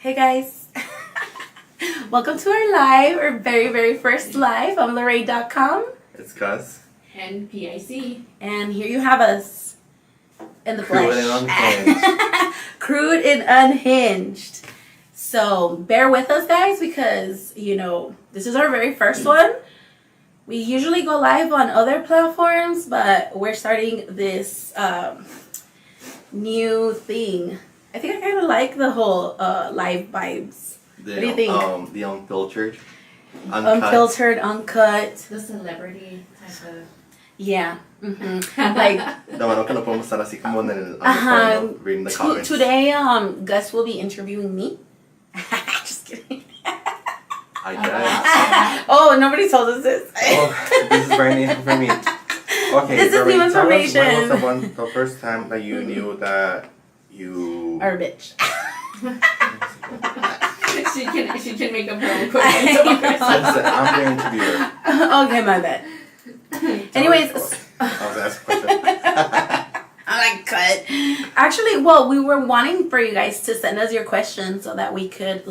Hey guys, welcome to our very first live on Lorraine.com. It's Gus. And PIC. And here you have us in the flesh. Crude and Unhinged. Crude and Unhinged. So bear with us, guys, because, this is our very first one. We usually go live on other platforms, but we're starting this new thing. I think I kind of like the whole live vibes. What do you think? The unfiltered. Unfiltered, uncut. The celebrity type of... Yeah. Mm-hmm. Like... The one que no podemos estar así como en el phone, reading the comments. Today, Gus will be interviewing me. Just kidding. I guess. Oh, nobody told us this. This is brand new for me. Okay, this is new information. When was the first time that you knew that you are a bitch? she can make up her own quick. I'm the interviewer. Okay, my bad. Anyways, I was asking a question. I like cut. Actually, well, we were wanting for you guys to send us your questions so that we could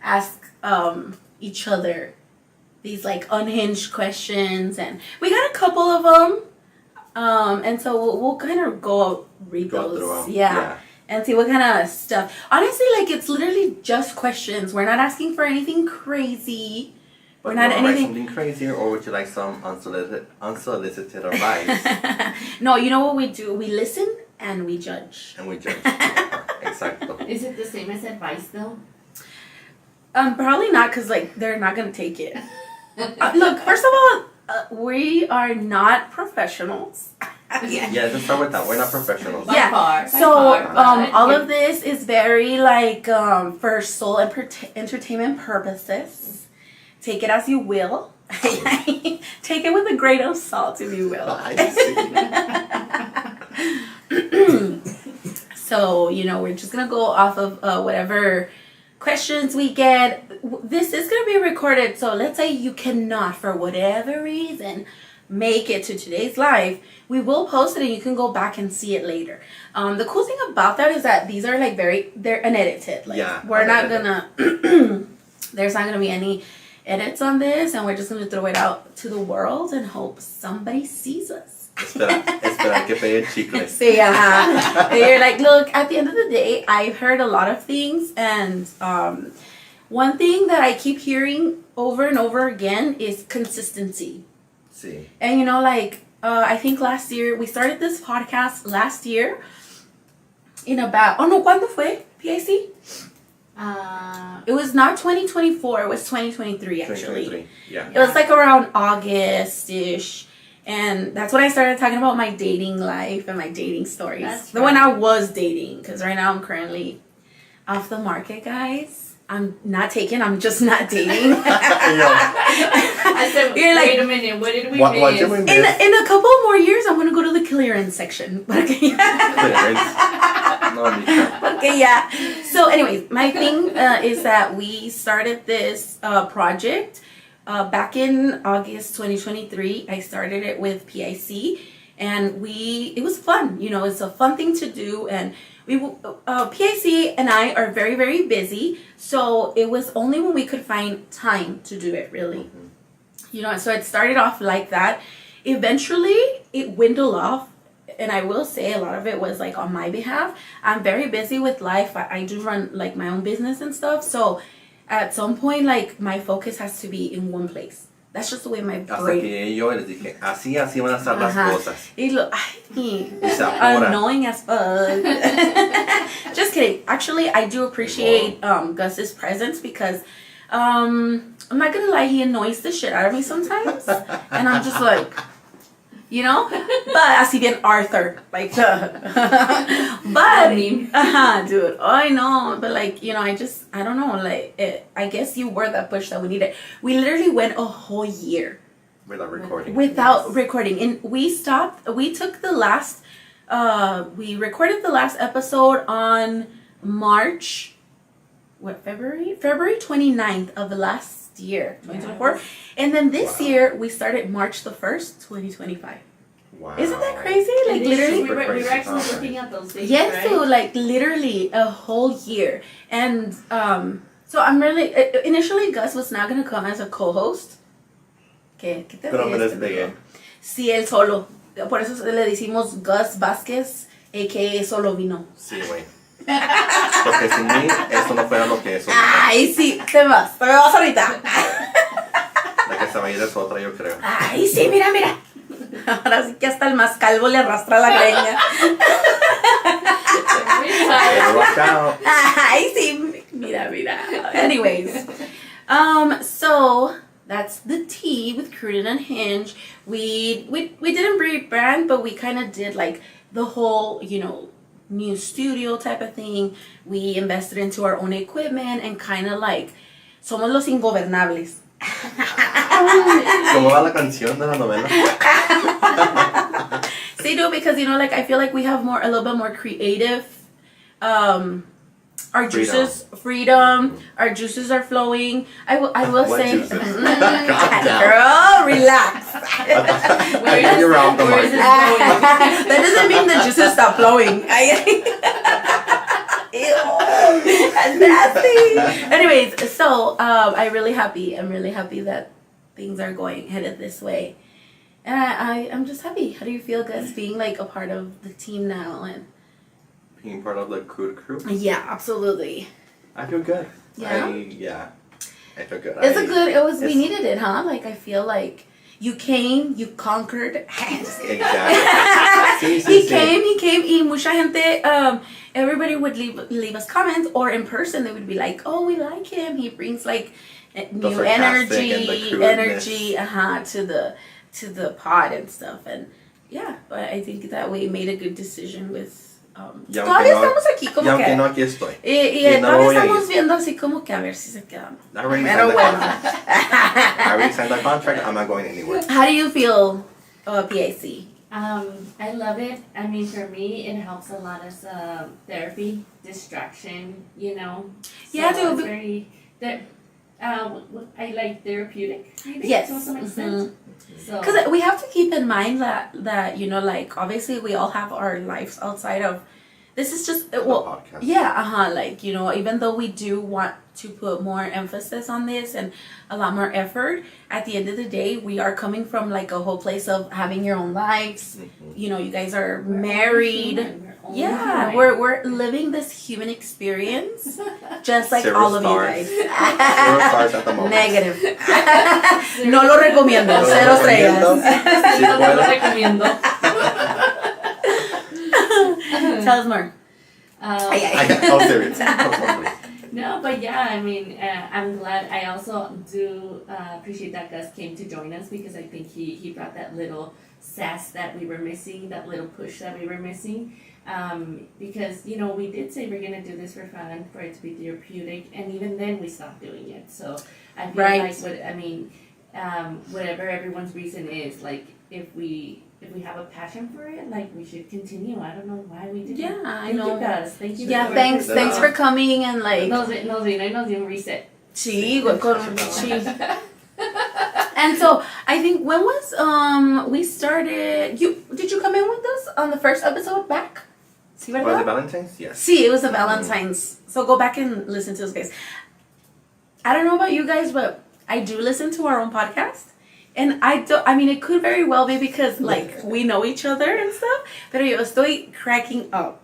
ask each other these unhinged questions, and we got a couple of them. And so we'll kind of read those. Yeah. And see what kind of stuff. Honestly, it's literally just questions. We're not asking for anything crazy. We're not anything something crazier, or would you like some unsolicited advice? No, you know what we do? We listen and we judge. Exactly. Is it the same as advice though? Probably not, because they're not gonna take it. Look, first of all, we are not professionals. Yeah, let's start with that. We're not professionals. All of this is very for soul entertainment purposes. Take it as you will. Take it with a grain of salt, if you will. So, we're just gonna go off of whatever questions we get. This is going to be recorded, so let's say you cannot, for whatever reason, make it to today's live. We will post it and you can go back and see it later. The cool thing about that is that these are they're unedited. We're not gonna there's not gonna be any edits on this, and we're just gonna throw it out to the world and hope somebody sees us. Espera que pegue chicle. Sí, you're look, at the end of the day, I've heard a lot of things, and one thing that I keep hearing over and over again is consistency. Sí. And I think last year, we started this podcast last year in about, ¿cuándo fue, PIC? It was not 2024, it was 2023 actually. 2023, yeah. It was around August-ish. And that's when I started talking about my dating life and my dating stories. That's when I was dating, because right now I'm currently off the market, guys. I'm not taken. I'm just not dating. I said, wait a minute. What did we miss? In a couple more years, I'm going to go to the clearance section. Okay. Okay, yeah. So anyways, my thing is that we started this project back in August 2023. I started it with PIC, and it was fun. It's a fun thing to do, and PIC and I are very, very busy, so it was only when we could find time to do it, really. Mm-hmm. So it started off like that. Eventually, it dwindled off, and I will say a lot of it was on my behalf. I'm very busy with life. I do run my own business and stuff, so at some point, my focus has to be in one place. That's just the way my brain... Hasta que yo les dije, así van a estar las cosas. Y annoying as fuck. Just kidding. Actually, I do appreciate Gus's presence, because I'm not gonna lie, he annoys the shit out of me sometimes. And I'm just but así bien Arthur, but dude, I know, but I don't know, I guess you were that push that we needed. We literally went a whole year without recording. And we took the last we recorded the last episode on February 29th of the last year, 2024. And then this year we started March the 1st, 2025. Wow. Isn't that crazy? Like literally. we were crazy actually time. looking at those dates, Yes, right? so like literally a whole year. And so I'm really initially Gus was not gonna come as a co-host. ¿Qué te Pero me ríes, despegué. amigo? Sí, él solo. Por eso le decimos Gus Vázquez, a.k.a. solo vino. Sí, güey. Porque sin mí, esto no fuera lo que es. Ay, sí, te vas ahorita. La que se va a ir es otra, yo creo. Ay, sí, mira. Ahora sí que hasta el más calvo le arrastra la greña. Pero watch out. Ay, sí, mira. Anyways, so that's the tea with Crude and Unhinged. We didn't rebrand, but we kind of did like the whole, new studio type of thing. We invested into our own equipment and kind of like somos los ingobernables. ¿Cómo va la canción de la novela? See, no, because like I feel like we have a little bit more creative. Our juices, freedom. Our juices are flowing. I will What say, juices? Calm down. girl, relax. I think you're off the where is mic. this going? That doesn't mean the juices stop flowing. Ew, that's nasty. Anyways, so I'm really happy that things are headed this way, and I'm just happy. How do you feel, Gus, being like a part of the team now? And Being part of the Crude Crew? yeah, absolutely. I feel good. Yeah? I feel good. We needed it, huh? Like I feel like you came, you conquered. Exactly. Sí, He came, y mucha gente, everybody would leave us comments, or in person they would be like, oh, we like him. He brings like new sarcastic and the energy, to the pod and stuff. And yeah, but I think that we made a good decision with. Todavía estamos aquí como y aunque que. no, aquí estoy. Y no todavía voy a estamos ir. viendo así como que a ver si se quedan. I already Pero signed the bueno. contract. I already signed the contract. I'm not going anywhere. How do you feel, PIC? I love it. I mean, for me, it helps a lot as therapy, distraction, So Yeah, dude. it's very, I like therapeutic, maybe, Yes. to some extent. So, Because we have to keep in mind that like obviously we all have our lives outside of. This is just podcast. Yeah, like even though we do want to put more emphasis on this and a lot more effort, at the end of the day we are coming from like a whole place of having your own lives. You guys are married. Yeah, we're living this human experience just like 0 all of stars. you 0 guys. stars at the moment. Negative. No lo recomiendo. No lo 0 recomiendo. estrellas. Si no te lo puedo. recomiendo. Tell us more. Oh, serious. Totally. No, but yeah, I mean, I'm glad. I also do appreciate that Gus came to join us, because I think he brought that little sass that we were missing, that little push that we were missing. Because, we did say we're going to do this for fun, for it to be therapeutic, and even then we stopped doing it. So I feel Right. like, whatever everyone's reason is, like, if we have a passion for it, like, we should continue. I don't know why we didn't. Yeah, I Thank know. you, Gus. Thank you. Yeah, for thanks for coming and like. Nos dio un reset. Sí, sí. And so I think when was we started? Did you come in with us on the first episode back? Sí, Was ¿verdad? it Valentine's? Yes. Sí, it was a Valentine's. So go back and listen to those guys. I don't know about you guys, but I do listen to our own podcast. And I mean, it could very well be because, like, we know each other and stuff. Pero yo estoy cracking up.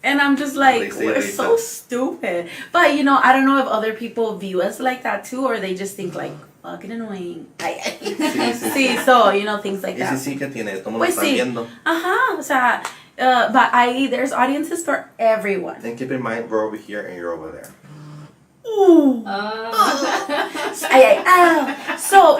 And I'm just like, we're so stupid. But, I don't know if other people view us like that too, or they just think, like, fucking annoying. Sí, so, things like that. Sí, que tiene. Todos lo Pues están sí. viendo. Ajá, o sea, but there's audiences for everyone. And keep in mind, we're over here and you're over there. Ooh. So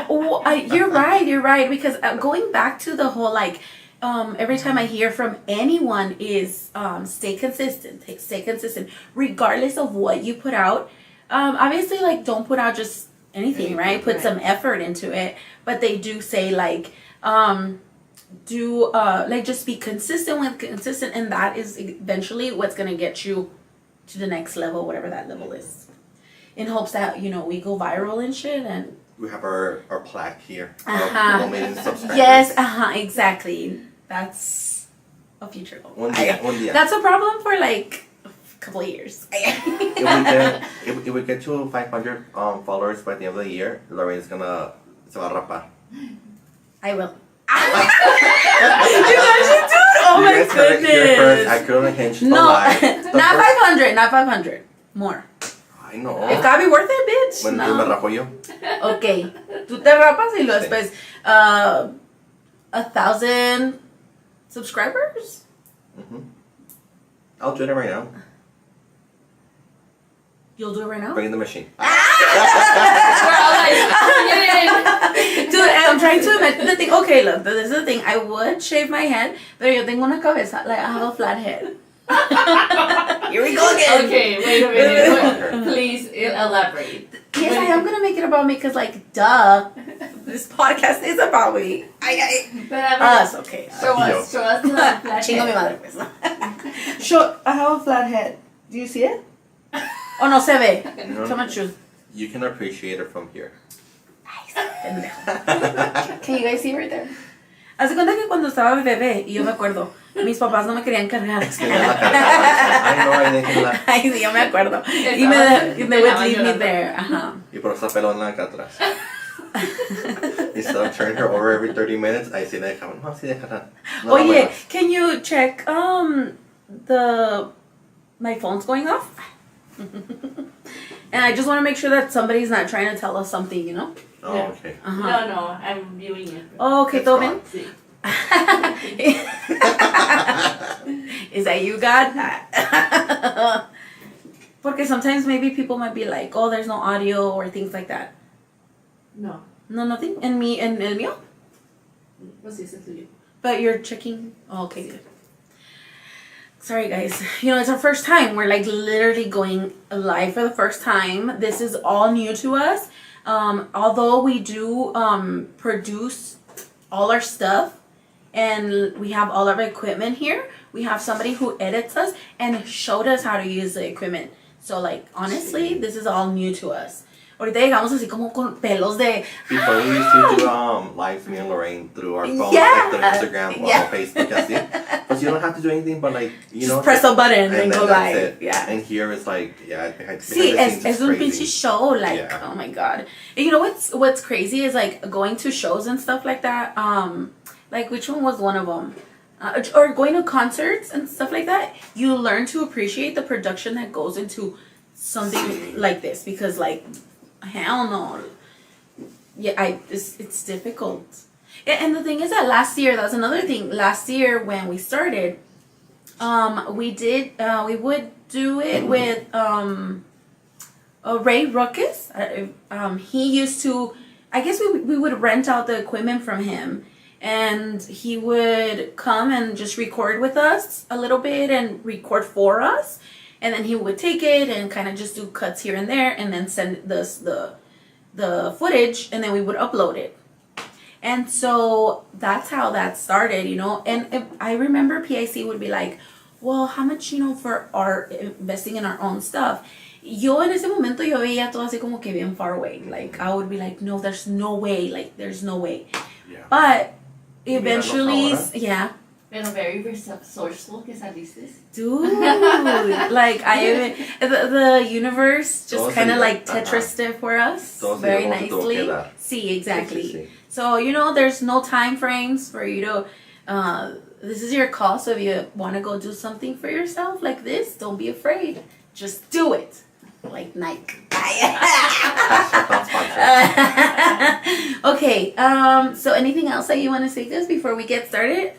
you're right, because going back to the whole like every time I hear from anyone is stay consistent regardless of what you put out. Obviously, like, don't put out just anything, right? Put some effort into it, but they do say like just be consistent, and that is eventually what's gonna get you to the next level, whatever that level is. In hopes that, we go viral and shit, and We have our plaque here. Uh-huh. Of 1 million subscribers. yes, exactly. That's a future goal. Un día. That's a problem for like a couple of years. If we get to 500 followers by the end of the year, Lorraine's se va a rapar. I will. Imagine, dude! Oh You my guys heard it here first at goodness! Crude&Unhinged No, live. not 500, not 500. More. I know. It's gotta be worth it, bitch. Bueno, yo me rapo yo. Ok, tú te rapas y luego Sí. después 1,000 subscribers. I'll do it right now. You'll do it right now? Bring in the machine. We're all like, yay! Dude, I'm trying to imagine the thing. Okay, look, this is the thing. I would shave my head, pero yo tengo una cabeza. Like, I have a flat head. Here we go again. Okay, wait a minute. Please elaborate. Yes, I am gonna make it about me because, like, duh. This podcast is about me. But I mean, Us, okay. show us the flat Chingo mi head. madre, pues. Show, I have a flat head. Do you see it? Oh, no se ve. No. So much truth. You can appreciate it from here. Can you guys see right there? Hace cuenta que cuando estaba bebé, y yo me acuerdo, mis papás no me querían cargar. Es que ya la cargaba. Ay, no, ahí déjenla. Ay, sí, yo me acuerdo. Y they would leave me there. Ajá. Y por esa pelona acá atrás. Instead of turning her over every 30 minutes, ahí sí la dejaban. No, sí déjala. No la Oye, muevas. can you check my phone's going off? And I just want to make sure that somebody's not trying to tell us something, you know? Oh, Yeah. okay. Uh-huh. No, I'm viewing it. Oh, okay, It's todo gone. bien? Sí. Is that you, God? Porque sometimes maybe people might be like, oh, there's no audio or things like that. No. No, nothing? En el mío? Pues sí, es el tuyo. But you're checking? Oh, okay, good. Sorry, guys. You know, it's our first time. We're like literally going live for the first time. This is all new to us. Although we do produce all our stuff and we have all of our equipment here, we have somebody who edits us and showed us how to use the equipment. So, like, honestly, this is all new to us. Ahorita llegamos así como con pelos de... Before we used to do lives, me and Lorraine, through our phones, Yeah. like through Instagram or Yeah. Facebook, así. But you don't have to do anything but like, you Just know. press a button and go that's live. it. Yeah. And here it's like, yeah, behind Sí, the scenes es it's un crazy. pinche show, like, Yeah. oh my god. And you know what's crazy is like going to shows and stuff like that. Like which one was one of them? Or going to concerts and stuff like that. You learn to appreciate the production that goes into something like this because like, hell no. Yeah, it's difficult. And the thing is that last year, that's another thing. Last year when we started, we would do it with Ray Ruckus. He used to, I guess we would rent out the equipment from him, and he would come and just record with us a little bit and record for us, and then he would take it and kind of just do cuts here and there, and then send us the footage, and then we would upload it. And so that's how that started, you know. And I remember PIC would be like, well, how much, you know, for our investing in our own stuff? Yo en ese momento yo veía todo así como que bien far away. Like, I would be like, no, there's no way. Like, there's no way. Yeah. But eventually, Míralo ahora. yeah. Pero very resourceful que saliste. Dude, like the universe just Todo kind of se dio- like ajá. Tetrised it for us Todo se very dio como se tuvo que nicely. dar. See, exactly. Sí, sí, sí. So you know, there's no time frames for you to. This is your call. So if you want to go do something for yourself like this, don't be afraid. Just do it, like Nike. Hashtag not sponsored. Okay. So anything else that you want to say to us before we get started?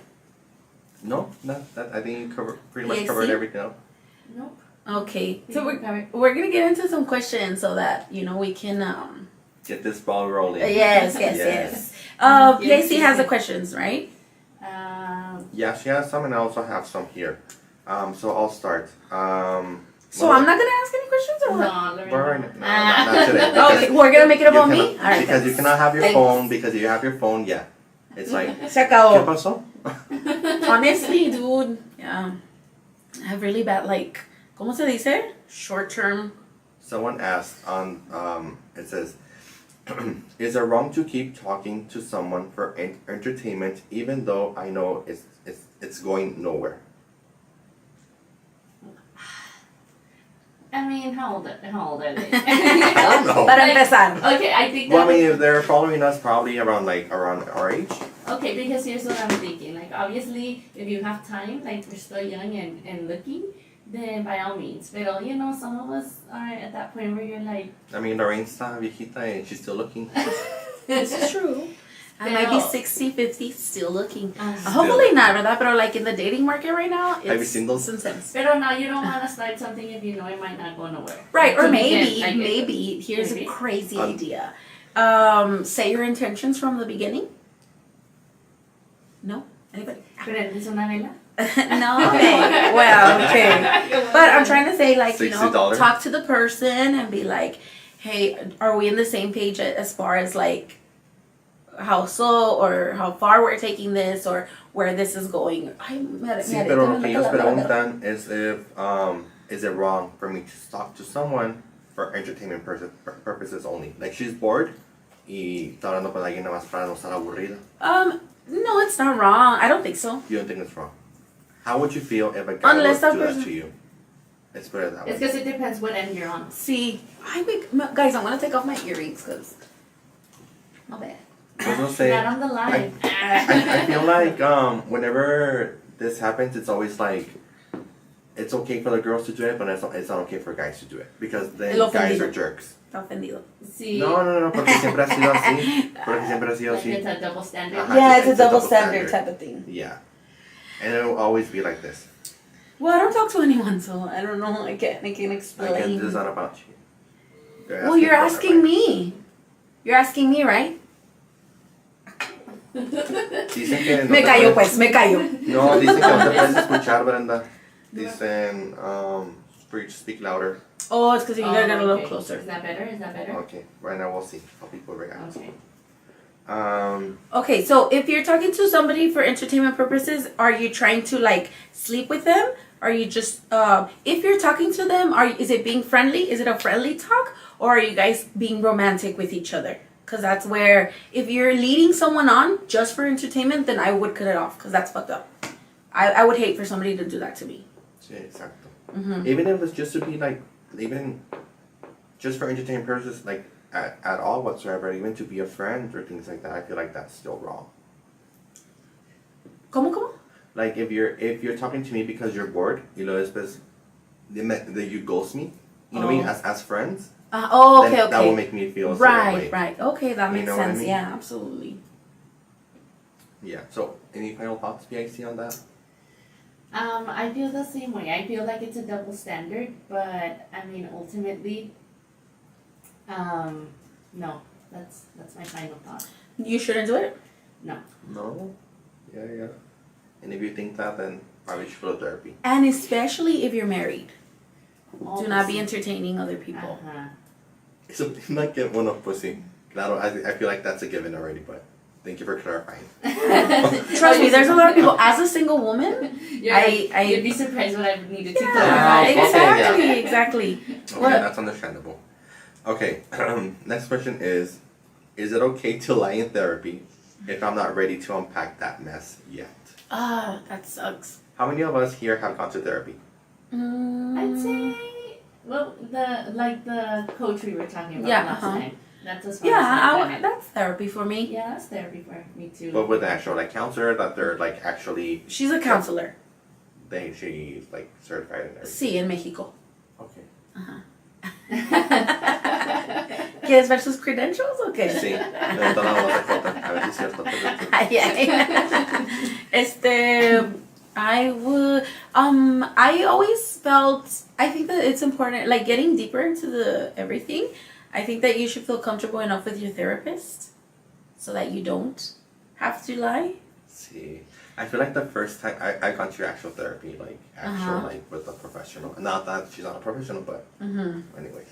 No, I think you pretty much PIC? covered everything else. Nope. Okay. So Okay. we're gonna get into some questions so that you know we can Get this ball rolling. Yes. Yes. Yes, PIC has the yes. questions, right? Yeah, she has some, and I also have some here. So I'll start. So I'm not gonna ask any questions, or what? No, We're Lorena. not today. Okay, we're gonna make it about You me. cannot- All right. Because you thanks. cannot have your Thanks. phone. Because if you have your phone, yeah, it's like. Se ¿Qué acabó. pasó? Honestly, dude, yeah, I have really bad like, ¿cómo se dice? Short term. Someone asked on. It says, "Is it wrong to keep talking to someone for entertainment, even though I know it's going nowhere? I mean, how old are they? I don't know. Para empezar. Okay, I think Well, that I mean, if they're following us, probably around our age. okay, because here's what I'm thinking. Like, obviously, if you have time, like, we're still young and looking, then by all means. But, you know, some of us are at that point where you're like... I mean, Lorraine's está viejita and she's still looking. This is true. I might be Pero- 60, 50, still looking. Uh-huh. Hopefully not, ¿verdad? But like in the dating market right now, Are you it's single? intense. Pero now you don't want to start something if you know it might not go nowhere. Right, or To maybe, begin, like, maybe, here's maybe. a crazy Um, idea. Say your intentions from the beginning. No? Anybody? ¿Prendes una vela? No, okay. Well, okay. But I'm trying to say, like, you know, $60. talk to the person and be like, hey, are we in the same page as far as, like, how so, or how far we're taking this, or where this is going? Ay, Sí, pero lo que ellos preguntan is it wrong for me to talk to someone for entertainment purposes only? Like, she's bored y está hablando con alguien nada más para no estar aburrida. No, it's not wrong. I don't think so. You don't think it's wrong? How would you feel if a guy Unless would do that that person- to you? Let's put it that way. It's because it depends what end you're on. See, guys, I'm gonna take off my earrings because my bad. Pues no sé. Not on the line. I feel like whenever this happens, it's always like it's okay for the girls to do it, but it's not okay for guys to do it because then El guys ofendido. are jerks. Está ofendido. See, No, porque siempre ha sido así. Porque siempre ha sido like así. it's a double standard. Ajá. Yeah, it's a it's a double double standard standard. type of thing. Yeah, and it'll always be like this. Well, I don't talk to anyone, so I don't know. I can't explain. Again, this is not about you. Well, you're asking me. You're asking me, right? Dicen que no Me te callo, puedes- pues, me callo. No, dicen que no te puedes escuchar, Brenda. Dicen for you to speak louder. Oh, it's because you gotta get a little okay. closer. Is that better? Is that better? Okay, right now we'll see how people react. Okay. Okay, so if you're talking to somebody for entertainment purposes, are you trying to like sleep with them? Are you just if you're talking to them, is it being friendly? Is it a friendly talk, or are you guys being romantic with each other? Because that's where if you're leading someone on just for entertainment, then I would cut it off because that's fucked up. I would hate for somebody to do that to me. Sí, exacto. Mm-hmm. Even if it's just to be like, even just for entertainment purposes, like at all whatsoever, even to be a friend or things like that, I feel like that's still wrong. ¿Cómo? Like if you're talking to me because you're bored, y luego después that you ghost me, you know what I mean, as friends. Okay, then okay. That will make me feel a certain way. Right. Okay, that You makes know what I sense. mean? Yeah, absolutely. Yeah. So, any final thoughts, PIC, on that? I feel the same way. I feel like it's a double standard, but I mean, ultimately, no. That's my final thought. You shouldn't do it. No. Yeah. And if you think that, then probably should go to therapy. And especially if you're married. Do not be Obviously. entertaining other people. Uh-huh. So, not get one of pussy. Claro, I feel like that's a given already, but thank you for clarifying. Trust me, there's a lot of people. As a single woman, You'd be surprised what I've needed to yeah, clarify. okay, exactly. Okay, What? that's understandable. Okay, next question is it okay to lie in therapy if I'm not ready to unpack that mess yet? That sucks. How many of us here have gone to therapy? I'd say, well, the coach we were talking about Yeah, last uh-huh. time. That's as far as I've done it. That's therapy for me. Yeah, that's therapy for me too. But with the actual like counselor that they're like actually She's a counselor. she's like certified in everything. Sí, en Mexico. Okay. ¿Quieres ver sus credentials? Okay. Sí. Ahorita la vamos a foto. A ver si es cierto. I would I always felt I think that it's important like getting deeper into the everything. I think that you should feel comfortable enough with your therapist so that you don't have to lie. See, I feel like the first time I got to actual therapy, like actual like with a professional. Not that she's not a professional, but anyways.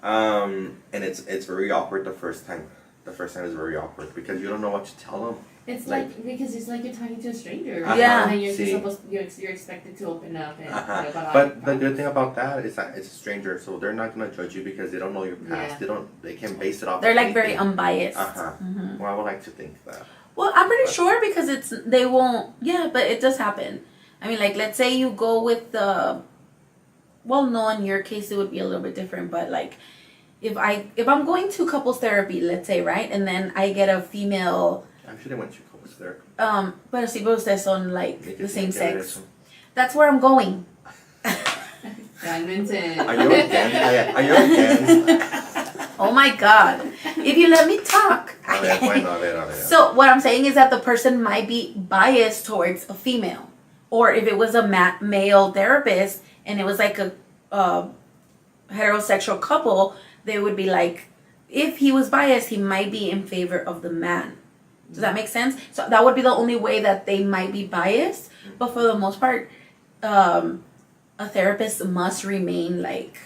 And it's very awkward the first time. The first time is very awkward because you don't know what to tell them. It's like because it's like you're talking to a stranger. Yeah. And then you're See. you're expected to open up and talk about all But your the good problems. thing about that is that it's a stranger, so they're not gonna judge you because they don't know your past. Yeah. They can base it off. They're of like very anything. unbiased. Well, I would like to think that. Well, I'm pretty sure because they won't. Yeah, but it does happen. I mean, like, let's say you go with the. Well, no, in your case it would be a little bit different, but like, if I'm going to couples therapy, let's say, right, and then I get a female. Actually, I went to couples therapy. Pero si ustedes son like the same sex. Eso. That's where I'm going. Realmente. Are you again? Are you again? Oh my God! If you let me talk. A ver. So what I'm saying is that the person might be biased towards a female, or if it was a male therapist and it was like a heterosexual couple, they would be like, if he was biased, he might be in favor of the man. Does that make sense? So that would be the only way that they might be biased. But for the most part, a therapist must remain like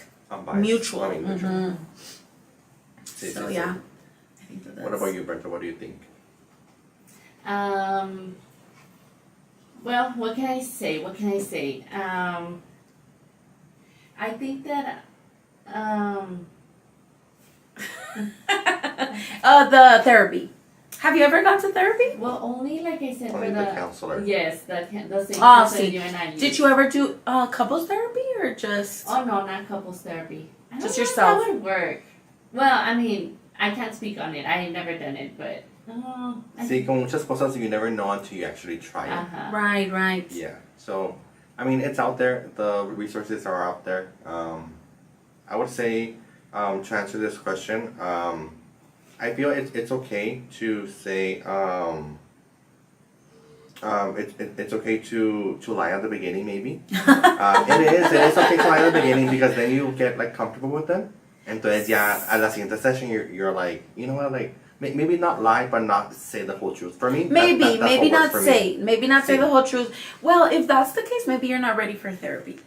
mutual. I mean, mutual. Mm-hmm. Sí, So sí, yeah. sí. I think that's... What about you, Berta? What do you think? Well, what can I say? I think that the therapy. Have you ever gone to therapy? well, only like I said, Only for the counselor. Yes, the same Oh, counselor see. you and I use. Did you ever do couples therapy or just? Oh no, not couples therapy. I don't Just know yourself. If that would work. Well, I mean, I can't speak on it. I have never done it, but See, con muchas cosas you never know until you actually try it. Right. Yeah. So, I mean, it's out there. The resources are out there. I would say, to answer this question, I feel it's okay to say, it's okay to lie at the beginning, maybe. It is okay to lie at the beginning because then you get like comfortable with them. Entonces ya a la siguiente session you're like, you know what, like maybe not lie but not say the whole truth. For me, Maybe not say Sí. the whole truth. Well, if that's the case, maybe you're not ready for therapy.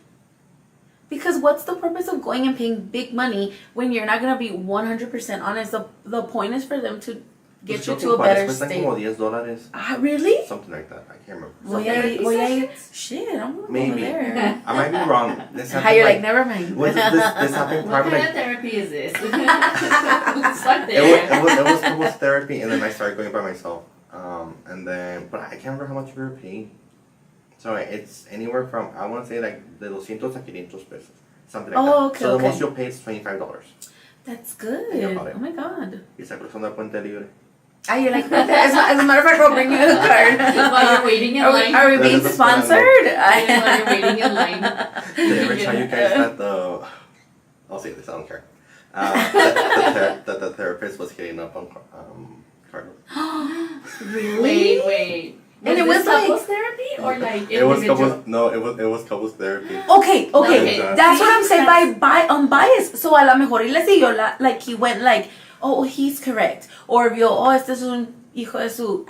Because what's the purpose of going and paying big money when you're not gonna be 100% honest? The point is for them to get you to a better state. Como $10. Really? Something like that. I can't remember. Shit, I'm gonna go Maybe. over there. I might be wrong. This How happened you're like, never mind. this happened what probably kind like of therapy is this? Start there. it was couples therapy, and then I started going by myself. And then, but I can't remember how much we were paying. So it's anywhere from, I want to say like de 200 a 500 pesos, something like that. Oh, okay, So the okay. most you'll pay is $25. That's good. Think about it. Oh my God. Y esa cruzando el puente libre. You're like, as a matter of fact, we'll bring you a card. While you're waiting in line. Are we being That's sponsored? While you're waiting in line. Did I ever tell you guys that I'll say this, I don't care. That the therapist was hitting up on Carlos. Really? Wait. And it this was like- couples therapy or like It was individual? it was couples therapy. Okay. Okay. That's what I'm saying by unbiased. So a lo mejor y le siguió like he went like, oh, he's correct. Or vio, oh, este es un hijo de su.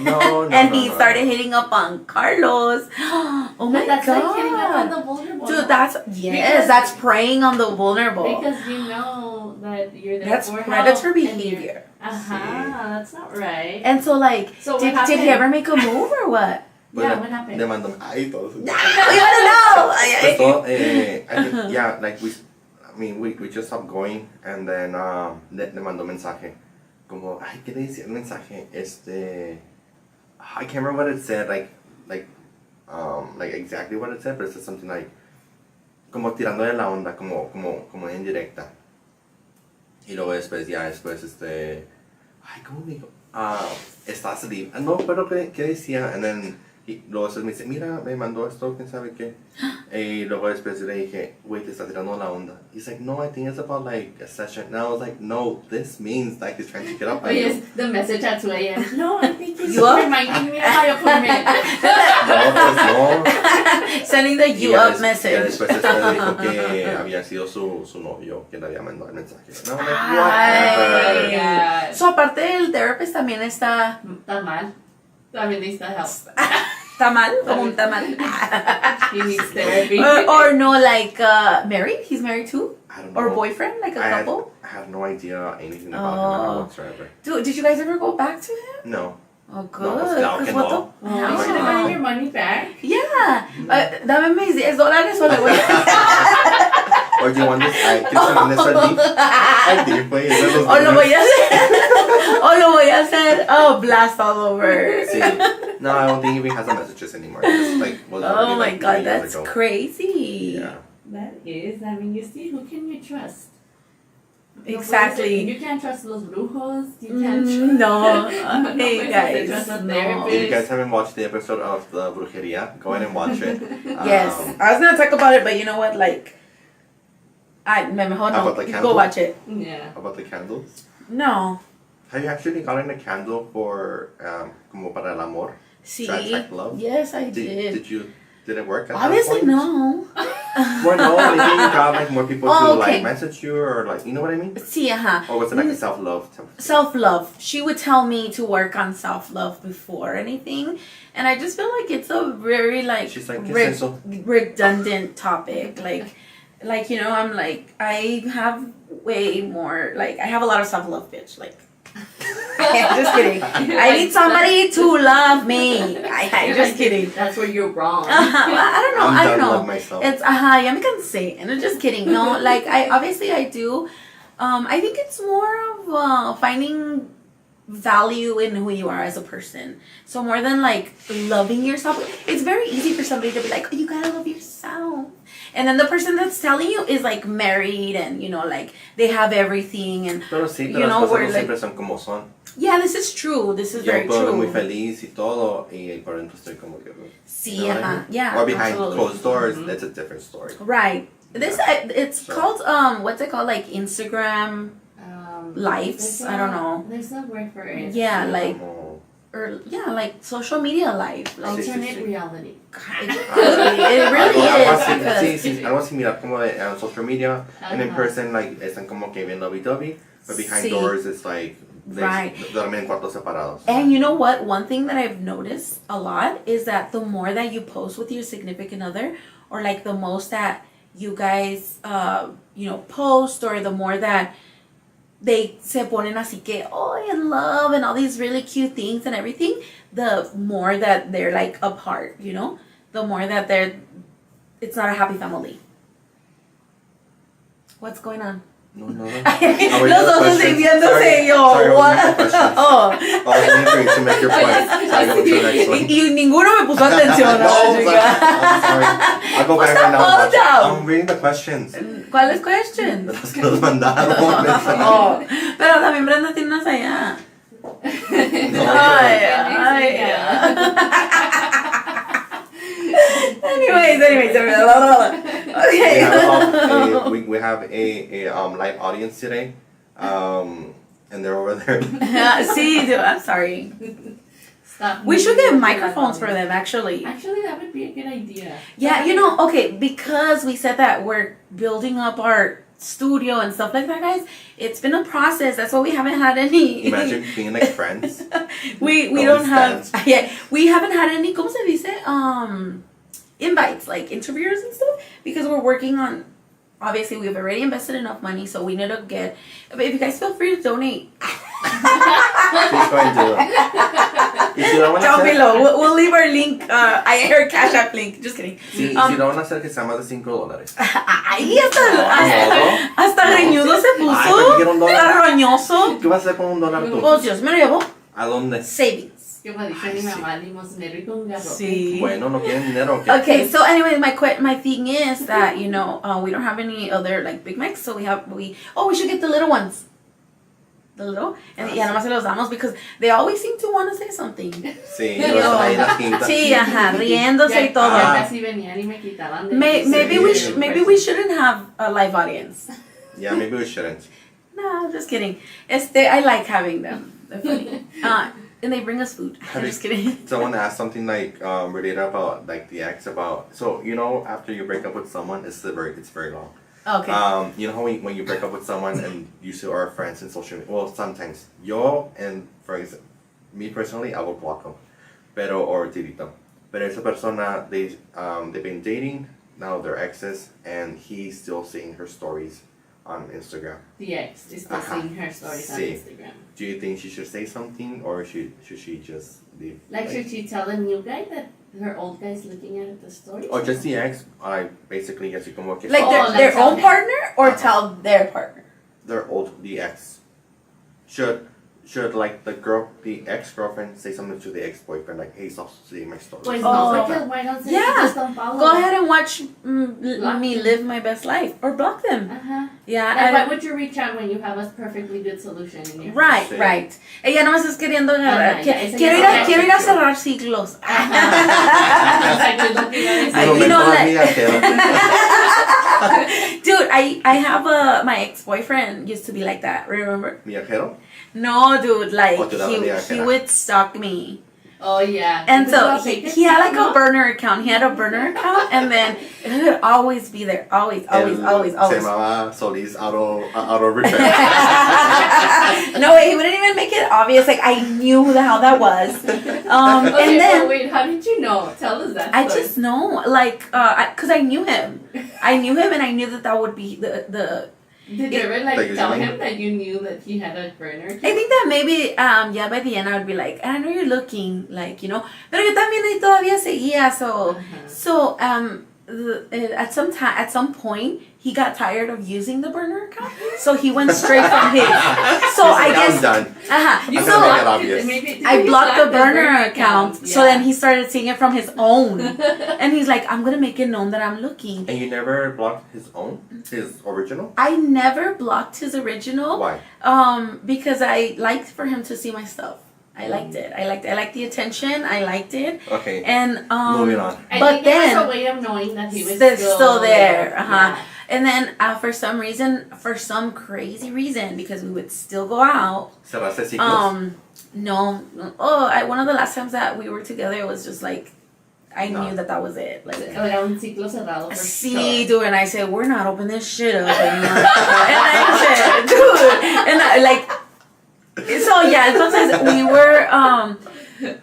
No, And he started hitting up on Carlos. Oh my But that's God. like hitting up on the vulnerable. Dude, that's preying on the vulnerable. Because you know that you're there That's for predator help and you're- behavior. That's not right. And so like, So what did happened? he ever make a move or what? Yeah, what happened? Le mandó, ay, todos. We wanna know. Pues todo, I think, yeah, like we just stopped going, and then le mandó mensaje, como, ay, ¿qué le decía el mensaje? I can't remember what it said, like exactly what it said, but it said something like, como tirándole la onda, como en directa. Y luego después, ay, ¿cómo me dijo? Estás libre. No, pero ¿qué decía? And then, luego después me dice, mira, me mandó esto, quién sabe qué. Y luego después le dije, wait, te está tirando la onda. He's like, no, I think it's about like a session. And I was like, no, this means like he's trying to get up Oh on you. yes, the message at 2 a.m. No, I think it's You up? reminding me of my appointment. No, pues no. Sending the you up message. Y después le dijo que había sido su novio quien le había mandado el mensaje. No, like, Ay. whatever. God. So aparte el therapist también está Está mal. También necesita help. tamal, como un tamal. He needs therapy. or no, like married? He's married too? I don't know. Or boyfriend, like a couple? I have no idea anything about him whatsoever. Dude, did you guys ever go back to him? No. Oh, good. No, pues claro 'Cause que what no. the- You should have gotten your money back. Yeah. Dame mis $10 o le voy a... Or do you want this? ¿Quieres que mande esto al DIF? Al DIF, güey. O lo voy a hacer. Oh, lo voy a hacer. Oh, blast all over. See, no, I don't think he even has the messages anymore. It's like was Oh already, my like, god, 3 years that's ago. crazy. Yeah. That is, I mean, you see, who can you trust? Exactly. You can't trust los brujos. You can't No. No Hey puedes guys. trust a No. therapist. If you guys haven't watched the episode of the Brujeria, go ahead and watch it. Yes. I was gonna talk about it, but you know what? Like, mejor no. About the Go candle? watch it. Yeah. About the candles. No. Have you actually gotten a candle for como para el amor? See? To attract love? Yes, I did. Did it work? At Obviously, that point? no. Well, no, like you got like more people to Oh, okay. like message you or like, you know what I mean? See, Or was it like a self-love type of thing? Self-love. She would tell me to work on self-love before anything. And I just feel like it's a very like, She's like, ¿qué es eso? redundant topic. Like, you know, I'm like, I have way more, like, I have a lot of self-love, bitch. Like, just kidding. I need somebody to love me. I'm just kidding. That's where you're wrong. I don't know. I'm I done don't know. love myself. It's ya me cansé. And I'm just kidding. No, like I do. I think it's more of finding value in who you are as a person. So more than like loving yourself, it's very easy for somebody to be like, oh, you gotta love yourself. And then the person that's telling you is like married and you know like they have everything and Pero sí, you pero know, las we're cosas no like- siempre son como son. yeah, this is true. This is Yo very puedo ver muy true. feliz y todo y por dentro estoy como que... Sí, you know what I mean? yeah. Or behind absolutely. closed doors, that's a different story. Right. This it's So- called what's it called, like Instagram lives? There's I don't know. There's a word for it. Yeah, like Como- or yeah, like social media life. Like Alternate sí. reality. it really algo is así, because sí, sí, algo similar como de social media and in Ajá. person like están como que bien lovey-dovey but behind Sí. doors it's like Right. duermen en cuartos separados. and you know what? One thing that I've noticed a lot is that the more that you post with your significant other, or like the most that you guys, you know, post, or the more that they se ponen así que, oh, in love, and all these really cute things and everything, the more that they're like apart, you know? The more that it's not a happy family. What's going on? No, no, no. Los dos así viéndose yo. Sorry, What? Oh, Oh. I was waiting for you to make your point. So I go to the next one. Y ninguno me puso atención. No, I'm sorry. I'll go What's back right the now. and watch it. hold I'm reading the questions. ¿Cuáles questions? Los que nos mandaron. Oh, pero también Brenda tiene unas allá. Ay. Anyways. Okay. We have a live audience today, and they're over there. See, dude, I'm sorry. Stop. We should get microphones for them, actually. Actually, that would be a good idea. Yeah, you know, okay, because we said that we're building up our studio and stuff like that, guys. It's been a process. That's why we haven't had any. Imagine being like friends. we No don't have. stands. Yeah, we haven't had any. ¿Cómo se dice? Invites, like interviewers and stuff, because we're working on. Obviously, we've already invested enough money, so we need to get. But if you guys feel free to donate. Please go and do it. Y si lo van a Down hacer- below, we'll leave our link. Our Cash App link. Just kidding. Si lo van a hacer que sea más de $5. Ay, hasta greñudo se puso. Ay, pero quiero $1. Está roñoso. ¿Qué vas a hacer con $1 tú? Pues Dios me lo llevó. ¿A dónde? Savings. Como dice mi mamá, limosnero y con garrote. Sí. Bueno, no quieren dinero. ¿o qué? Okay, so anyway, my thing is that you know we don't have any other like Big Macs, so we should get the little ones. The little and ya nomás se los damos because they always seem to want to say something. Sí, yo estaba ahí en la quinta. Sí, ajá, riéndose y Ya todo. casi venían y me quitaban de Maybe we shouldn't have a live audience. Yeah, maybe we shouldn't. No, just kidding. I like having them. They're funny. And they bring us food. I'm just kidding. Someone asked something like related about like the ex about so you know after you break up with someone it's very long. Okay. You know how when you break up with someone and you still are friends in social media. Well, sometimes yo and for example, me personally I will block them, pero or delete them. But esa persona they've been dating now they're exes and he's still seeing her stories on Instagram. The ex is still Ajá. seeing her stories on Sí. Instagram. Do you think she should say something or should she just leave? Like, should she tell the new guy that her old guy is looking at the stories? Or just the ex, basically así como que Like Oh, their like own tell- partner or Uh-huh. tell their partner? they're old, the ex should should like the ex-girlfriend say something to the ex-boyfriend like, hey, stop seeing my story? Pues Oh. no, porque why don't say Yeah. just don't follow Go them? ahead and watch Block me them. live my best life or block them. Ajá. Yeah. Like, why would you reach out when you have a perfectly good solution in your Right, Sí. right. Ella no me estás queriendo agarrar. Ajá, ya, ese Quiero ya ir no a cerrar ciclos. Exactly lo que iba a decir. Ay, Momento you know, like- migajero. Dude, I have my ex-boyfriend used to be like that, remember? Migajero? No, dude, like Oh, tú la odias, he era. would stalk me. Oh, yeah. And Because so of he had like TikTok, a burner account. He had a burner account and then it would always be there. Always. Se llamaba Solís Auto Repair. No way, he wouldn't even make it obvious. Like I knew how that was. Okay, And then well, wait, how did you know? Tell us that I story. just know, like, cause I knew him. I knew him, and I knew that would be the. Did you ever Like, like tell you- him that you knew that he had a burner? I think that maybe, yeah, by the end I would be like, I know you're looking, like, you know, pero yo también ahí todavía seguía, so, Uh-huh. so, at some point, he got tired of using the burner account, so he went straight from his. So I I'm guess, done. You I'm so gonna make it blocked obvious. maybe- I you blocked the burner account. account, so then he started seeing it from his own, and he's like, I'm gonna make it known that I'm looking. And you never blocked his original? I never blocked his original. Why? Because I liked for him to see my stuff. I liked it. I liked the attention. I liked it. Okay. And Moving on. I but think it was then a way of knowing that he was they're still there. Yeah. And then for some crazy reason, because we would still go out. Cerraste ciclos. No. One of the last times that we were together, it was just like I No. knew that was it. Like. Era un ciclo cerrado for See, sure. dude, and I said, we're not opening this shit up anymore. And I said, dude, and I like, so yeah, entonces we were,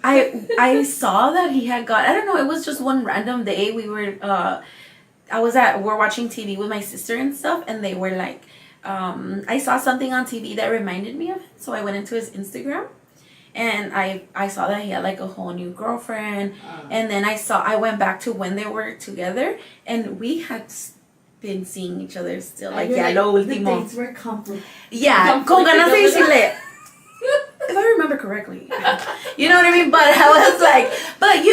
I saw that he had got, I don't know, it was just one random day we were, we're watching TV with my sister and stuff, and they were like, I saw something on TV that reminded me of him, so I went into his Instagram. And I saw that he had like a whole new girlfriend, and then I went back to when they were together, and we had been seeing each other still, like, yeah, lo the último. dates were complicated. Yeah, con ganas de decirle, if I remember correctly, you know what I mean? But I was like, but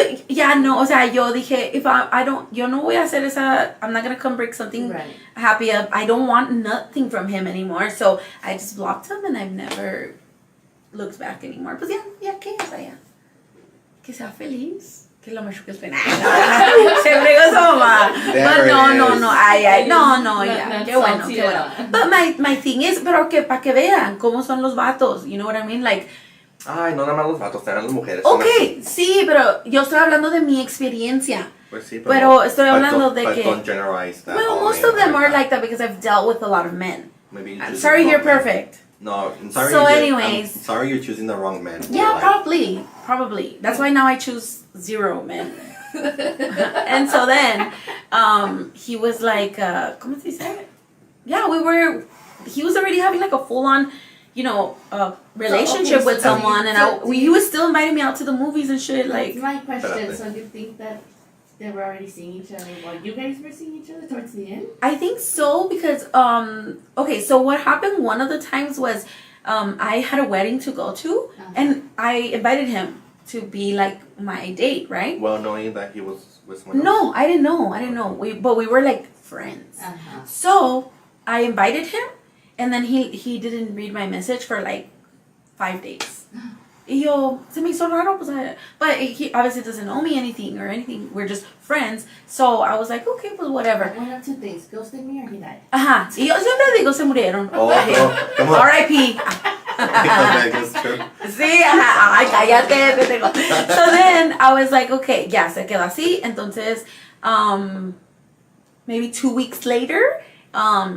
no, o sea, yo dije, yo no voy a hacer esa, I'm not gonna come break something Right. happy up. I don't want nothing from him anymore, so I just blocked him, and I've never looked back anymore. Pues ya, ¿qué? O sea, ya. Que sea feliz. Que lo machuque el pena. Se fregó su mamá. There But it no, is. no, no, ya. Not Qué bueno, salty qué at bueno. all. But my thing is, pero que para que vean cómo son los vatos, you know what I mean? Like, Ay, no nada más los vatos, también las mujeres. okay, sí, pero yo estoy hablando de mi experiencia. Pues sí, Pero estoy but hablando don't- de but que- don't generalize that. Well, all most men of them are that. like that because I've dealt with a lot of men. Maybe you I'm choose sorry the you're wrong man. perfect. No, I'm sorry. So I'm anyways. sorry you're choosing the wrong man. Yeah, Like, probably. That's why now I choose 0 men. And so then, he was like, ¿cómo se dice? Yeah, he was already having like a full-on, relationship So, okay, with so someone, you- and so do he you- was still inviting me out to the movies and shit, like. That's my question. Espérate. So you think that they were already seeing each other while you guys were seeing each other towards the end? I think so because okay, so what happened one of the times was I had a wedding to go to, and I invited him to be like my date, right? Well, knowing that he was with someone else. No, I didn't know. But we were like friends. Uh-huh. So I invited him, and then he didn't read my message for like 5 days. Y yo, se me hizo raro, pues, but he obviously doesn't owe me anything or anything. We're just friends. So I was like, okay, pues whatever. One of two things: ghosted me or he died. Ajá. Y yo siempre digo, se murieron. Oh, no. Come on. R.I.P. That's true. Sí, ajá. Ay, cállate, pendejo. So then I was like, okay, ya, se quedó así. Entonces, maybe 2 weeks later,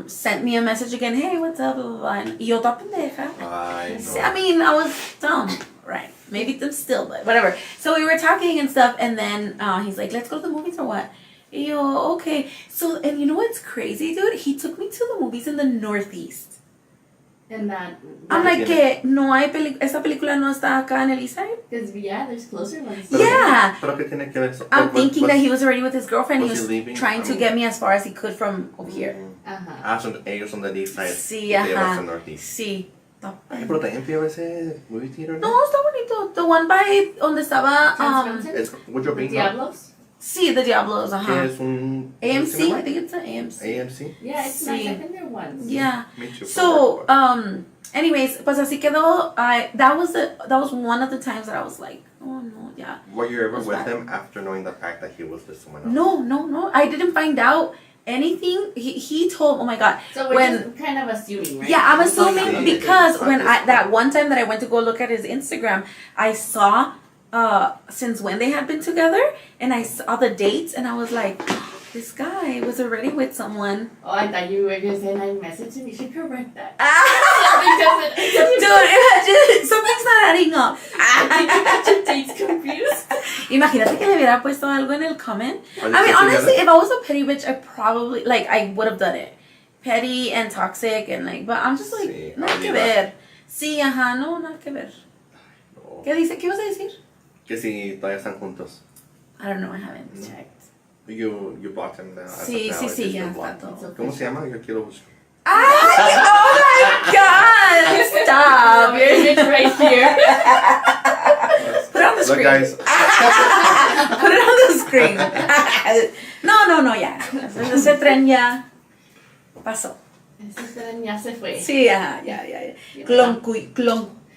sent me a message again, hey, what's up, blah, blah, blah. Y yo, toda pendeja. Ay, no. I mean, I was dumb, right? Maybe them still, but whatever. So we were talking and stuff, and then he's like, let's go to the movies or what? Y yo, okay. So, and you know what's crazy, dude? He took me to the movies in the Northeast. And that. I'm like, que no hay esta película no está acá en el East Side? Because yeah, there's closer ones. Pero- Yeah. Pero que tiene que ver eso? I'm thinking that he was already with his girlfriend. He was was he leaving? trying to get me as far as he could from over here. Uh-huh. Ah, son ellos son the east side. Sí, y ellos ajá. son northeast. Sí. Ay, pero también fui a ese movie theater, No, está bonito. The one by donde estaba Es mucho pink, ¿no? Diablos? sí, the Diablos, Que es un... AMC, cinema? I think it's an AMC. AMC. Yeah, it's nice. Sí. I've been there once. Yeah. Me too. So, anyways, pues así quedó. That was one of the times that I was like, oh no, yeah. Were you ever What's with that? him after knowing the fact that he was with someone else? No. I didn't find out anything. He told, oh my God. So we're just kind of assuming, right? Yeah, I'm Just like- assuming Yeah. because Yeah. when that one time that I went to go look at his Instagram, I saw since when they had been together, and I saw the dates, and I was like, this guy was already with someone. Oh, I thought you were going to say, I messaged him. You should correct that. Dude, imagine something's not adding up. Did you get your dates confused? Imagínate que le hubiera puesto algo en el comment. Are they I mean, still honestly, together? if I was a petty bitch, I would have done it. Petty and toxic and but I'm just like, Sí, nada que olvidar. ver. Sí, ajá, no, nada que ver. No. ¿Qué dice? ¿Qué vas a decir? Que si todavía están juntos. I don't know, I haven't No. checked. You blocked him now. Sí, Now sí, it's sí, just ya been blocked. está todo. ¿Cómo se llama? Yo quiero buscar. Ay, oh my God! Stop! It's right here. Put it on the Look, screen. guys. Put it on the screen. No, ya. Ese tren ya pasó. Ese tren ya se fue. Sí, ajá, ya.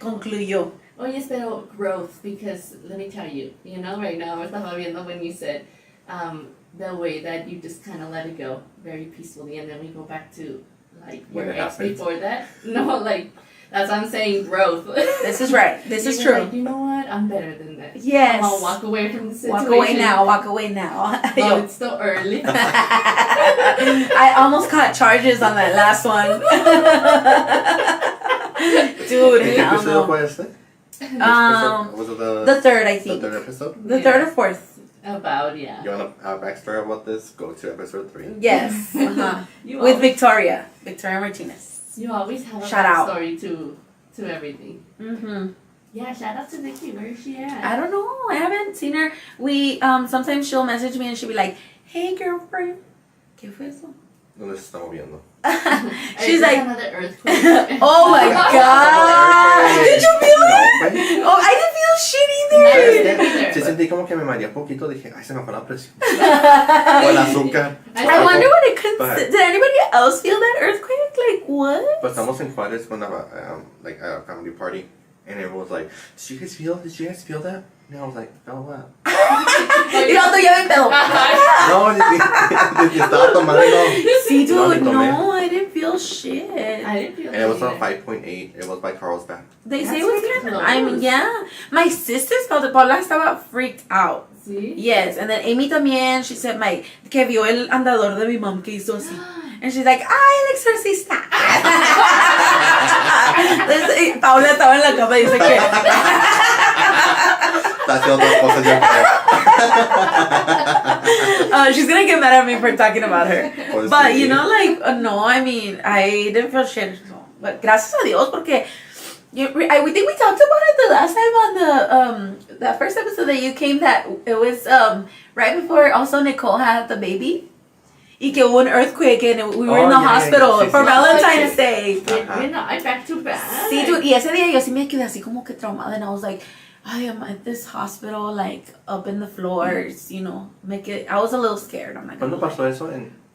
Concluyó. Oye, pero growth, because let me tell you, right now, estaba viendo when you said the way that you just kind of let it go very peacefully, and then we go back to like When your it ex happens. before that. No, like, that's what I'm saying, growth. This is right. This is You were true. like, you know what? I'm better than that. Yes. I'll walk away from the situation. Walk away now. Oh, it's still early. I almost caught charges on that last one. Dude, ¿En qué hell episodio no. fue este? Was it The third, I the think. third episode? The third or fourth. About, yeah. You want a backstory about this? Go to episode 3. Yes. Uh-huh. You With always, Victoria Martinez. you always have a Shout out. story to everything. Mm-hmm. Yeah, shout out to Vicky. Where is she at? I don't know. I haven't seen her. We sometimes she'll message me and she'll be like, "Hey, girlfriend, ¿qué fue eso?" ¿Dónde se está moviendo? She's There's like, another earthquake. "Oh my god, did you feel it? No, güey. Oh, I didn't feel shit ¿Sabes either." qué? Sí sentí como que me mareé poquito. Dije, ay, se me fue la presión. O el azúcar. I wonder what it could. But- Did anybody else feel that earthquake? Like what? Pues estamos en Juárez con like a family party, and everyone was like, "Did you guys feel that?" And I was like, "Feel what?" Y no, tú ya me pedo. No, ni estaba tomando. See, No, ni dude, tomé. no, I didn't feel shit. I didn't feel And it was that a 5.8. It was by Carlsbad. They say That's it was pretty kind of. I mean, close. yeah. My sisters felt it. Paula estaba freaked out. See? Yes, and then Amy también, she said, que vio el andador de mi mom que hizo así. And she's like, ¡ay, el exorcista! Entonces, Paula estaba en la cama y dice que... Está haciendo otras cosas yo creo. She's gonna get mad at me for talking about her. Pues But, sí. you know, no, I mean, I didn't feel shit. So, but gracias a Dios, porque... we think we talked about it the last time on the first episode that you came, that it was right before also Nicole had the baby. Y que hubo un earthquake and we were in the hospital sí, for sí. Valentine's Day. We're not back to back. Sí, dude, y ese día yo sí me quedé así como que traumada, and I was like, I am at this hospital, like, up in the floors, you know, I was a little scared, I'm not gonna ¿Cuándo lie. pasó eso?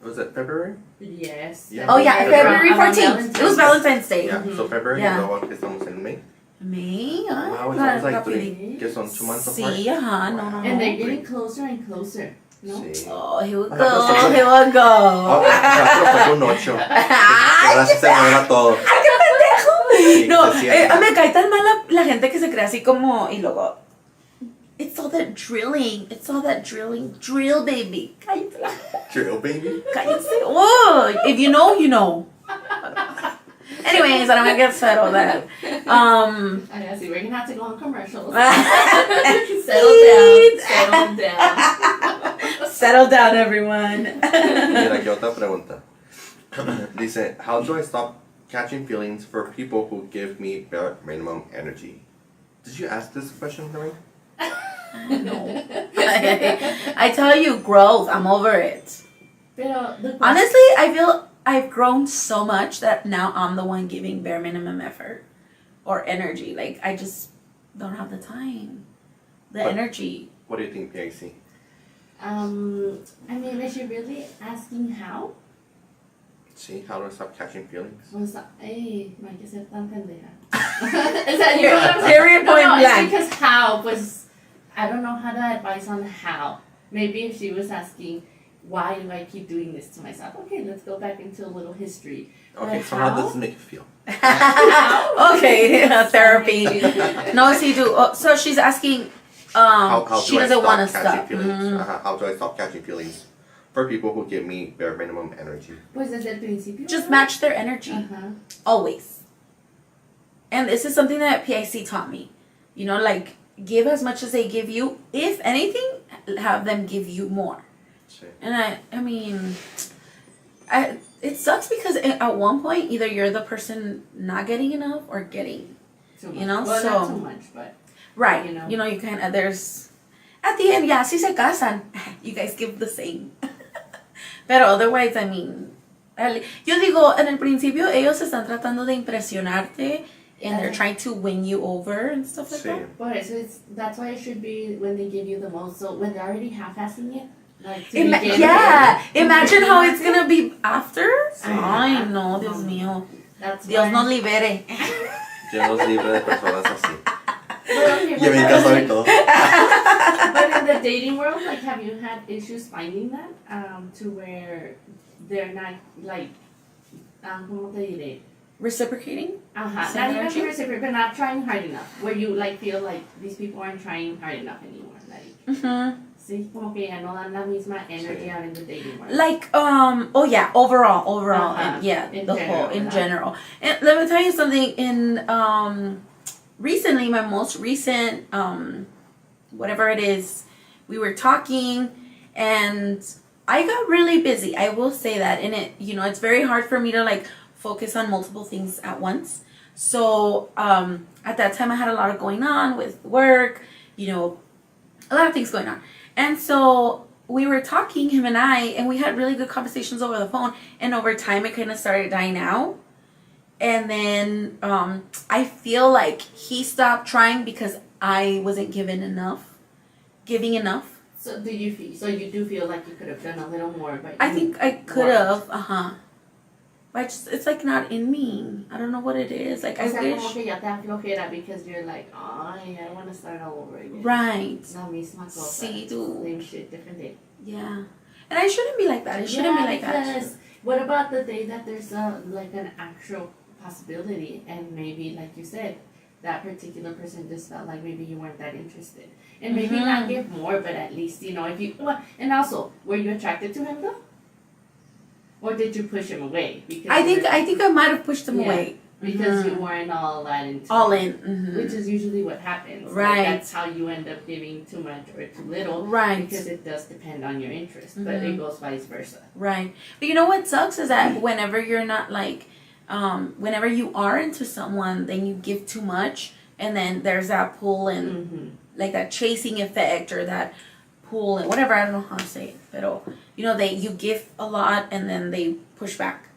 Was it February? Yes. Yeah. Oh yeah, February Around 14th. It was Valentine's Day. Yeah, so February, Yeah. y luego que estamos en May. Me, Wow, it sounds like 3, que son 2 months apart. Sí, ajá, no. And they're getting closer and closer. No? Sí. Oh, here we Ah, go, pues, here we go. Oh, ya, pero fue un 8. Ahora sí se mueva todo. ¡Ay, qué pendejo! Sí, No, se siente. me cae tan mal la gente que se cree así como, y luego, it's all that drilling, drill baby. Cállate la Drill, baby. Cállate. Oh, if you know, you know. Anyways, I don't want to get settled that. I see, we're gonna have to go on commercials. Settle down. Settle down, everyone. Mira, aquí otra pregunta. Dice, how do I stop catching feelings for people who give me bare minimum energy? Did you ask this question, Lorraine? No. I tell you, growth. I'm over it. Pero the Honestly, I feel I've grown so much that now I'm the one giving bare minimum effort. or energy. Like, I just don't have the time, the energy. What do you think, PIC? I mean, is she really asking how? See, how do I stop catching feelings? O sea, no hay que ser tan pendeja. Is that your Period, point blank. It's because how, pues, I don't know how to advise on how. Maybe if she was asking, why do I keep doing this to myself? Okay, let's go back into a little history. Okay, But so how does it make you feel? Okay, therapy. No, see, so she's asking, she doesn't want to stop. Feelings? How do I stop catching feelings for people who give me bare minimum energy? Pues desde el principio. Just match their energy. Always. And this is something that PIC taught me. You know, like, give as much as they give you. If anything, have them give you more. Sí. And I mean, it sucks because at one point, either you're the person not getting enough or getting, Too much. you know, well, so. Not too much, but. Right. You know. You kind of, there's, at the end, yeah, si se casan, you guys give the same. Pero otherwise, I mean, yo digo, en el principio, ellos están tratando de impresionarte and they're trying to win you over and stuff like that. But so that's why it should be when they give you the most. So when they're already half-assing it, like imagine how it's gonna be after. Sí. Ay, no, Dios mío. That's Dios nos libere. Dios nos libre de personas así. Okay, Y en mi caso y todo. But in the dating world, like, have you had issues finding that to where they're not like, ¿cómo te diré? Reciprocating? Not even reciprocating, but not trying hard enough. Where you like feel like these people aren't trying hard enough anymore. Like, sí, como que ya no dan la misma energy out in the dating world. Like, oh yeah, overall, and yeah, in the general, whole, in general. And let me tell you something, recently, my most recent, whatever it is, we were talking, and I got really busy, I will say that, and it's very hard for me to, like, focus on multiple things at once. So, at that time, I had a lot of going on with work, a lot of things going on. And so we were talking, him and I, and we had really good conversations over the phone. And over time, it kind of started dying out. And then I feel like he stopped trying because I wasn't giving enough. So you do feel like you could have done a little more, but I think I could have, But it's like not in me. I don't know what it is. Like, I wish. Como que ya te aflojera because you're like, I want to start all over again. Right. La misma cosa. Sí, tú. Same shit, different day. Yeah. And I shouldn't be like that. It shouldn't be like that. Because what about the day that there's like an actual possibility, and maybe, like you said, that particular person just felt like maybe you weren't that interested, and maybe not give more, but at least if you. And also, were you attracted to him though? Or did you push him away? Because I think I might have pushed him away. Because you weren't all that into all it. in. Which is usually what happens. Right. Like, that's how you end up giving too much or too little. Right. Because it does depend on your interest. But it goes vice versa. Right. But you know what sucks is that whenever you're not like, whenever you are into someone, then you give too much. And then there's that pull and like that chasing effect or that pull and whatever, I don't know how to say it, but you give a lot and then they push back.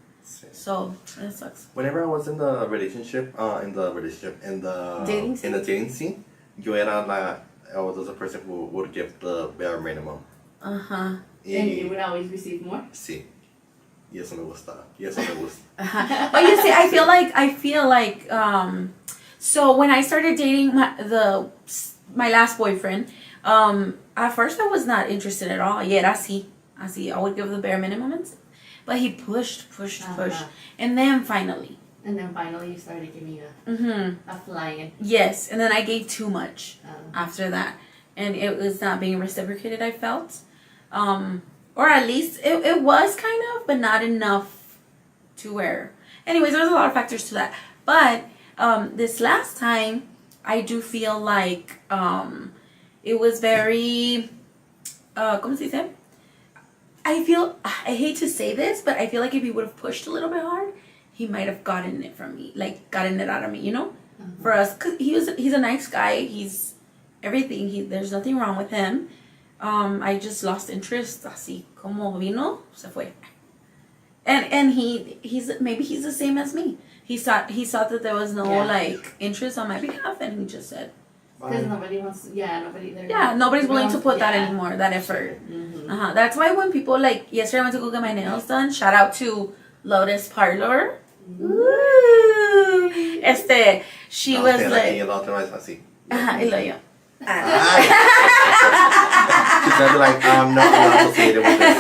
So that sucks. Whenever I was in the relationship, in the dating scene, I was a person who would give the bare minimum. And you would always receive more. Sí. Y eso me gusta. But you see, I feel like so when I started dating my last boyfriend, at first I was not interested at all. Yeah, así. I would give the bare minimum, but he pushed, and then finally you started giving a flying. Yes, and then I gave too much after that, and it was not being reciprocated. I felt, or at least it was kind of, but not enough to where. Anyways, there's a lot of factors to that, but this last time I do feel like it was very, ¿cómo se dice? I hate to say this, but I feel like if he would have pushed a little bit hard, he might have gotten it from me, like gotten it out of me, for us. Cause he's a nice guy. He's everything. There's nothing wrong with him. I just lost interest. Así como vino, se fue. And and he's the same as me. He saw that there was no like interest on my behalf, and he just said. Because nobody wants, nobody's willing to put that anymore, that effort. Mm-hmm. That's why when people like, yesterday I went to go get my nails done, shout out to Lotus Parlor. Ooh. She was like, y el otro es así. y lo yo. She's gonna be like, no, I'm not associated with this.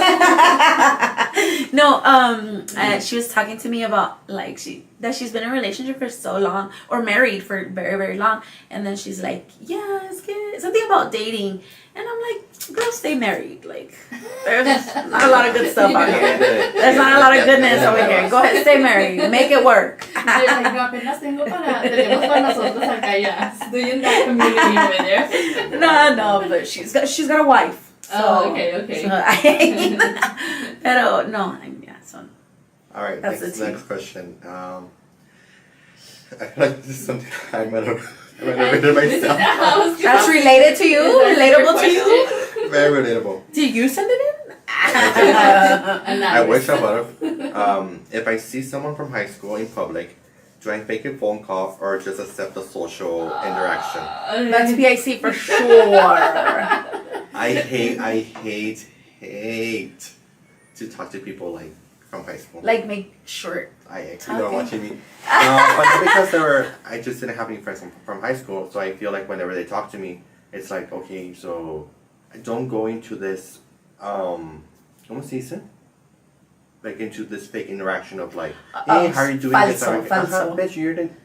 No, she was talking to me about like she's been in a relationship for so long, or married for very, very long, and then she's like, yeah, it's good, something about dating, and I'm like, girl, stay married. Like, there's not a lot of good stuff out here. There's not a lot of goodness over here. Go ahead, stay married, make it work. Tenemos para nosotros acá ya. Doing that community over there. No, but she's got a wife. So, Oh, okay. So pero no, so. All right, That's next question. I feel like this is something I might have written myself. That's related to you? Relatable to you? Very relatable. Did you send it in? I wish I would have. If I see someone from high school in public, do I fake a phone call or just accept the social interaction? That's PIC for sure. I hate to talk to people like from high school. Like, make sure. I actually don't want to meet. But not because I just didn't have any friends from high school, so I feel like whenever they talk to me, it's like, okay, so I don't go into this, ¿cómo se dice? Like into this fake interaction of like, hey, how are you doing? Falso. Bitch, you didn't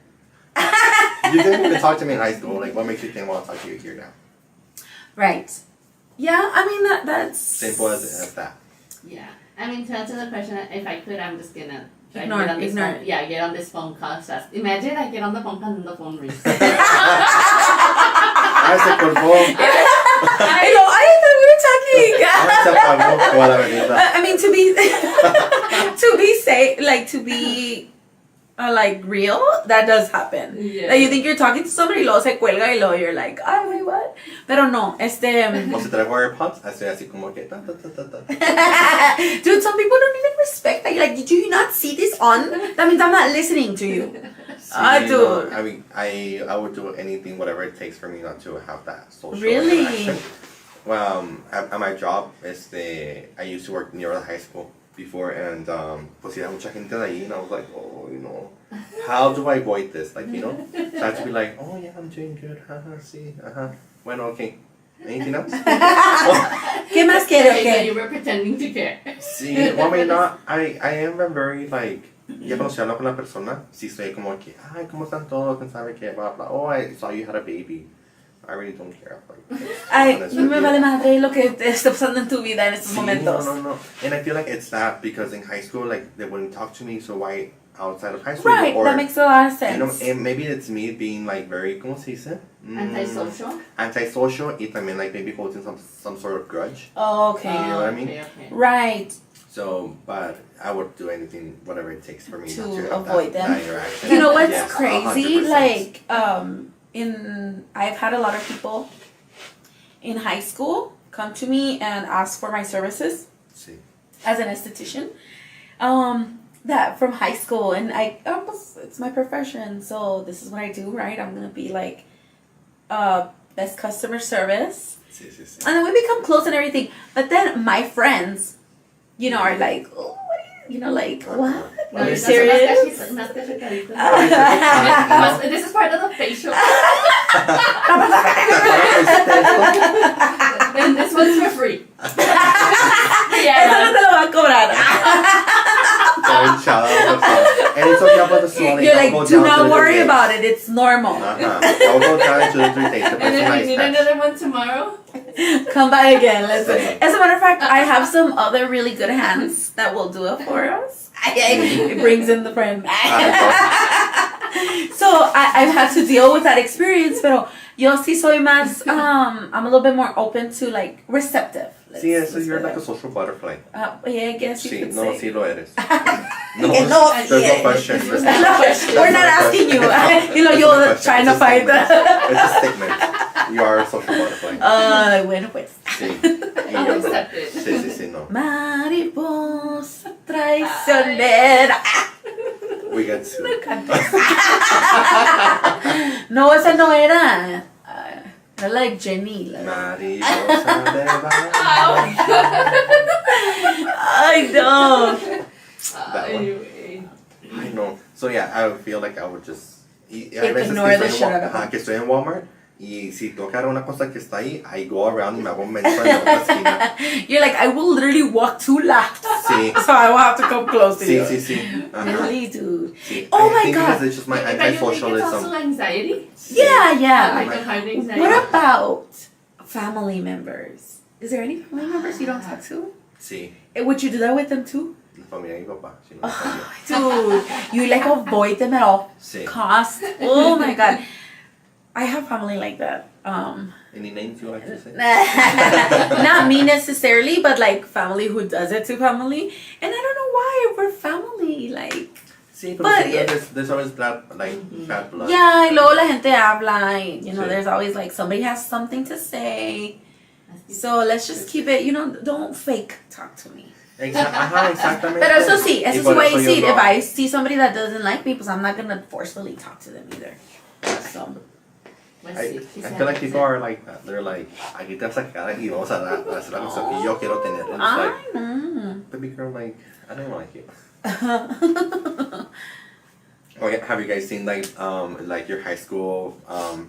even talk to me in high school. Like, what makes you think I want to talk to you here now? Right. Yeah, I mean, that's... Simple as that. Yeah. I mean, to answer the question, if I could, I'm just gonna try to Ignore get on this it. phone. Yeah, get on this phone call. Imagine I get on the phone call and the phone rings. Se colgó. I thought we were talking. Se apagó toda la avenida. I mean, to be safe, like, to be like real, that does happen. Yeah. Like, you think you're talking to somebody, luego se cuelga y luego you're like, ay, wait, what? Pero no, O si traigo AirPods, estoy así como que ta. Dude, some people don't even respect that. You're like, did you not see this on? That means I'm not listening to you. Sí, Dude. I mean, I would do anything, whatever it takes for me not to have that social Really? interaction. Well, at my job, I used to work near the high school before, and pues yeah, mucha gente de ahí, and I was like, oh, how do I avoid this? Like, so I had to be like, oh yeah, I'm doing good, sí, bueno, okay. Anything else? ¿Qué más quiere? So Okay. you were pretending to care. Sí, well, I mean, I am very, like, ya cuando se habla con la persona, sí estoy como que, ay, ¿cómo están todos? ¿Quién sabe qué? Blah, blah. Oh, I saw you had a baby. I really don't care. Like, Ay, honest no with me you. vale madre lo que te está pasando en tu vida en estos Sí, momentos. No. And I feel like it's that because in high school, like, they wouldn't talk to me, so why outside of high school? Right, Or, that makes a lot of sense. and maybe it's me being, like, very, ¿cómo se dice? Antisocial? Antisocial, y también, like, maybe holding some sort of grudge. Oh, okay. You know what I mean? Okay. Right. So, but I would do anything, whatever it takes for me To not to have avoid that them. interaction. You know what's Yes, crazy? 100%. Like, I've had a lot of people in high school come to me and ask for my services Sí. as an esthetician. That from high school, and it's my profession, so this is what I do, right? I'm gonna be like, best customer service, Sí. and then we become close and everything. But then my friends, are like, oh, what are you, like, what? No, Are you you're serious? más cachacadito. This is part of the facial. And this one's for free. Eso no te lo va a cobrar. And it's okay about the swelling. You're I'll go like, do down to not the worry days. about it. It's normal. I'll go down to the 3 days. And if you need another one tomorrow, Come by again. Let's do Sí. it. As a matter of fact, I have some other really good hands that will do it for us. It brings in the friend. So I've had to deal with that experience, pero yo sí soy más, I'm a little bit more open to, like, receptive. Sí, eso, you're like a social butterfly. Yeah, I guess you Sí, could no, say. sí lo eres. No, there's no yeah. question. There's No, question. we're not asking you. You're trying to fight It's the... a statement. You are a social butterfly. Bueno, pues. Sí. I'll accept it. Sí, no. Mariposa Traicionera. We got two. No, esa no era. Era like Jenny. Mariposa de Bali. I know. That one. Anyway. I know. So yeah, I would feel like I would just. Ignore the shit out of it. Que estoy en Walmart y si tocar una cosa que está ahí, I go around y me hago menso en la otra esquina. You're like, I will literally walk 2 laps. Sí. So I will have to come close to you. Sí, sí, sí. Really, dude. Sí. Oh I my think God. It's just my But you think it's anti-socialism. also anxiety? Yeah. Like a hard anxiety? What about family members? Is there any family members you don't talk to? Sí. Would you do that with them too? La familia de mi papá. Sí, no, Oh, dude, you like avoid them at all Sí. costs. Oh my God. I have family like that. Any names you like to say? Not me necessarily, but like family who does it to family. And I don't know why we're family. Like, Sí, But, pero yeah. there's always bad blood. yeah, y luego la gente habla. Y, you know, Sí. there's always like somebody has something to say. So let's just keep it, don't fake talk to me. Ajá, exactamente. Pero eso sí Y voy por a eso yo decir, no. if I see somebody that doesn't like me, pues I'm not gonna forcefully talk to them either. So, I feel like people are like that. They're like, aquí te vas a quedar y vamos a hacer la cosa que yo quiero tener. And it's like, I know. baby girl, like, I don't like you. Okay, have you guys seen like your high school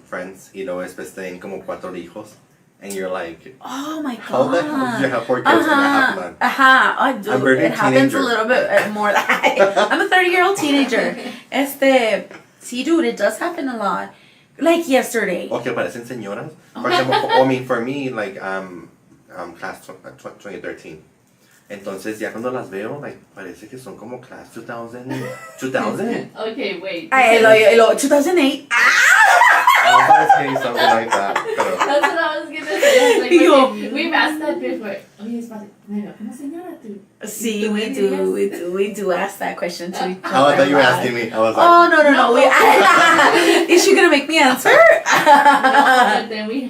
friends? Después tienen como 4 hijos. And you're like, Oh my God. how the hell did you have 4 kids and I have none? I do. I'm barely It happens teenager. a little bit more. I'm a 30-year-old teenager. Sí, dude, it does happen a lot. Like yesterday. Okay, parecen señoras. For example, for me, like, class 2013. Entonces, ya cuando las veo, like, parece que son como class 2000. Okay, wait. Ay, 2008. I was gonna say something like that. Pero, That's what I was gonna say. Like, Yo. we've asked that before. Oye, espérate, ¿cómo señora tú? See, ¿Tú we eres? we do ask that question to each other. I thought you were asking me. I was like, Oh, no. No. Is she gonna make me answer? No, but then we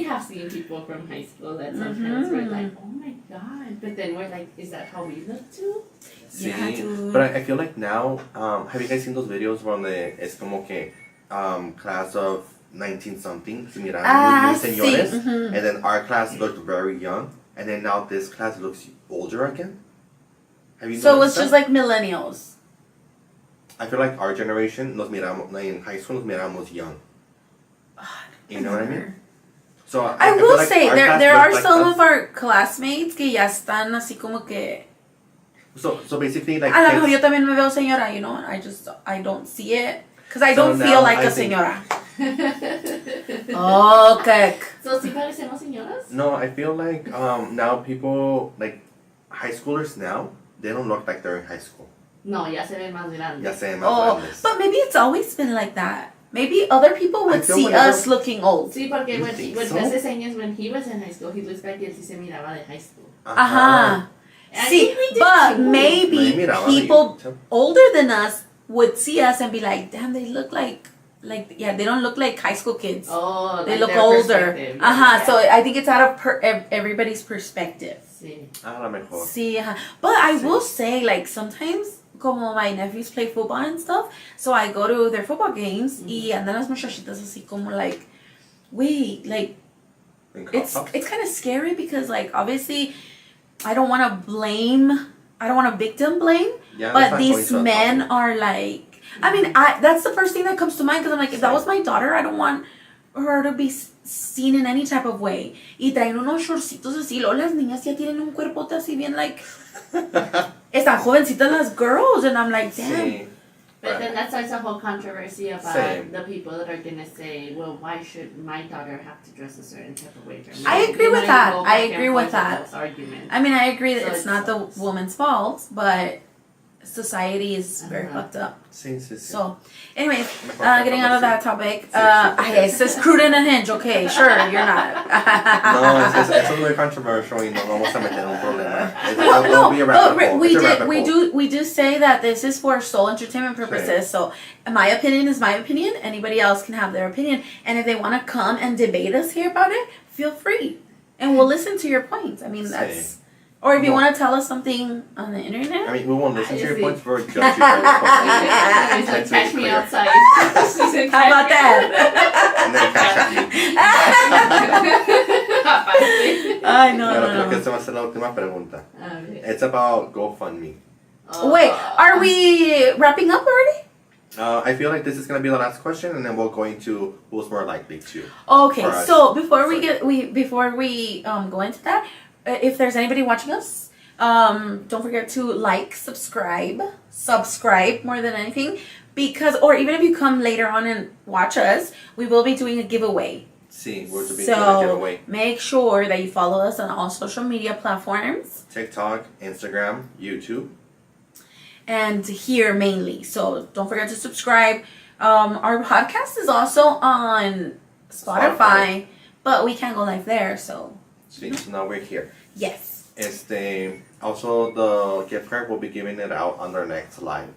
have seen people from high school that sometimes we're like, oh my God. But then we're like, is that how we look too? sí. Yeah, dude. But I feel like now, have you guys seen those videos donde es como que class of 19 something, se miran muy señores, sí. Mm-hmm. and then our class looked very young, and then now this class looks older again. Have you So noticed it's just that? like millennials. I feel like our generation, in high school, nos miramos young. You know what I mean? So I feel will like say our there class there looked are like some us. of our classmates que ya están así como que So basically, like, a lo mejor kids- yo también me veo señora, I don't see it because I So don't now feel like I a think- señora. Okay. So, ¿sí parecemos señoras? No, I feel like now people, like high schoolers now, they don't look like they're in high school. No, ya se ven más Ya grandes. se ven más Oh, grandes. but maybe it's always been like that. Maybe other people I would feel see whenever- us looking old. Sí, porque You when think when so? Gus años when he was in high school, he looks like él sí se miraba de high school. Ajá. I See, think we did but too. maybe No, miraba de people YouTube. older than us would see us and be like, damn, they look like yeah, they don't look like high school kids. Oh, They like look their older. perspective. Uh-huh. So I think it's out of everybody's perspective. Sí. A lo mejor. See, but I Sí. will say, like, sometimes, como my nephews play football and stuff, so I go to their football games, y andan las muchachitas así como, like, wait, like, In it's crop tops. kind of scary because, like, obviously, I don't want to victim blame, Yeah, but that's not these going to men happen. are, like, I mean, that's the first thing that comes to mind because I'm like, if that was my daughter, I don't want her to be seen in any type of way. Y traen unos shortcitos así, luego las niñas ya tienen un cuerpote así bien, like, están jovencitas las girls, and I'm like, damn. Sí. But then that starts a whole controversy about Same. the people that are gonna say, well, why should my daughter have to dress a certain type of way? I agree with that. I agree with that. Those arguments. I mean, I agree that So it's it not the sucks. woman's fault, but society is very Uh-huh. fucked up. Sí, sí, sí. So, anyways, Mejor getting out of that topic, Sí. it says Crude and Unhinged. Okay, sure, you're not. No, eso es muy controversial y no vamos a meter un problema. Well, It'll be a rabbit but hole. we It's a rabbit hole. we do say that this is for sole entertainment purposes. So my opinion is my opinion. Anybody else can have their opinion, and if they want to come and debate us here about it, feel free, and we'll listen to your points. I mean, Sí. that's Or if you No. want to tell us something on the internet. I mean, we won't listen to your see. points, we'll judge you for your points. Like, catch me clear. outside. How about that? And then cash at me. Ay, no, Bueno, no, creo que no. esta va a ser la última pregunta. Okay. It's about GoFundMe. Wait, are we wrapping up already? I feel like this is gonna be the last question, and then we'll go into who's more likely to. Okay, For us. so before we go into that, if there's anybody watching us, don't forget to like, subscribe more than anything, or even if you come later on and watch us, we will be doing a giveaway. Sí, we're to be doing a So giveaway. make sure that you follow us on all social media platforms TikTok, Instagram, YouTube. and here mainly. So don't forget to subscribe. Our podcast is also on Spotify, but we can't go live there. So Sí, so now we're here. yes. Also the gift card, we'll be giving it out on our next live.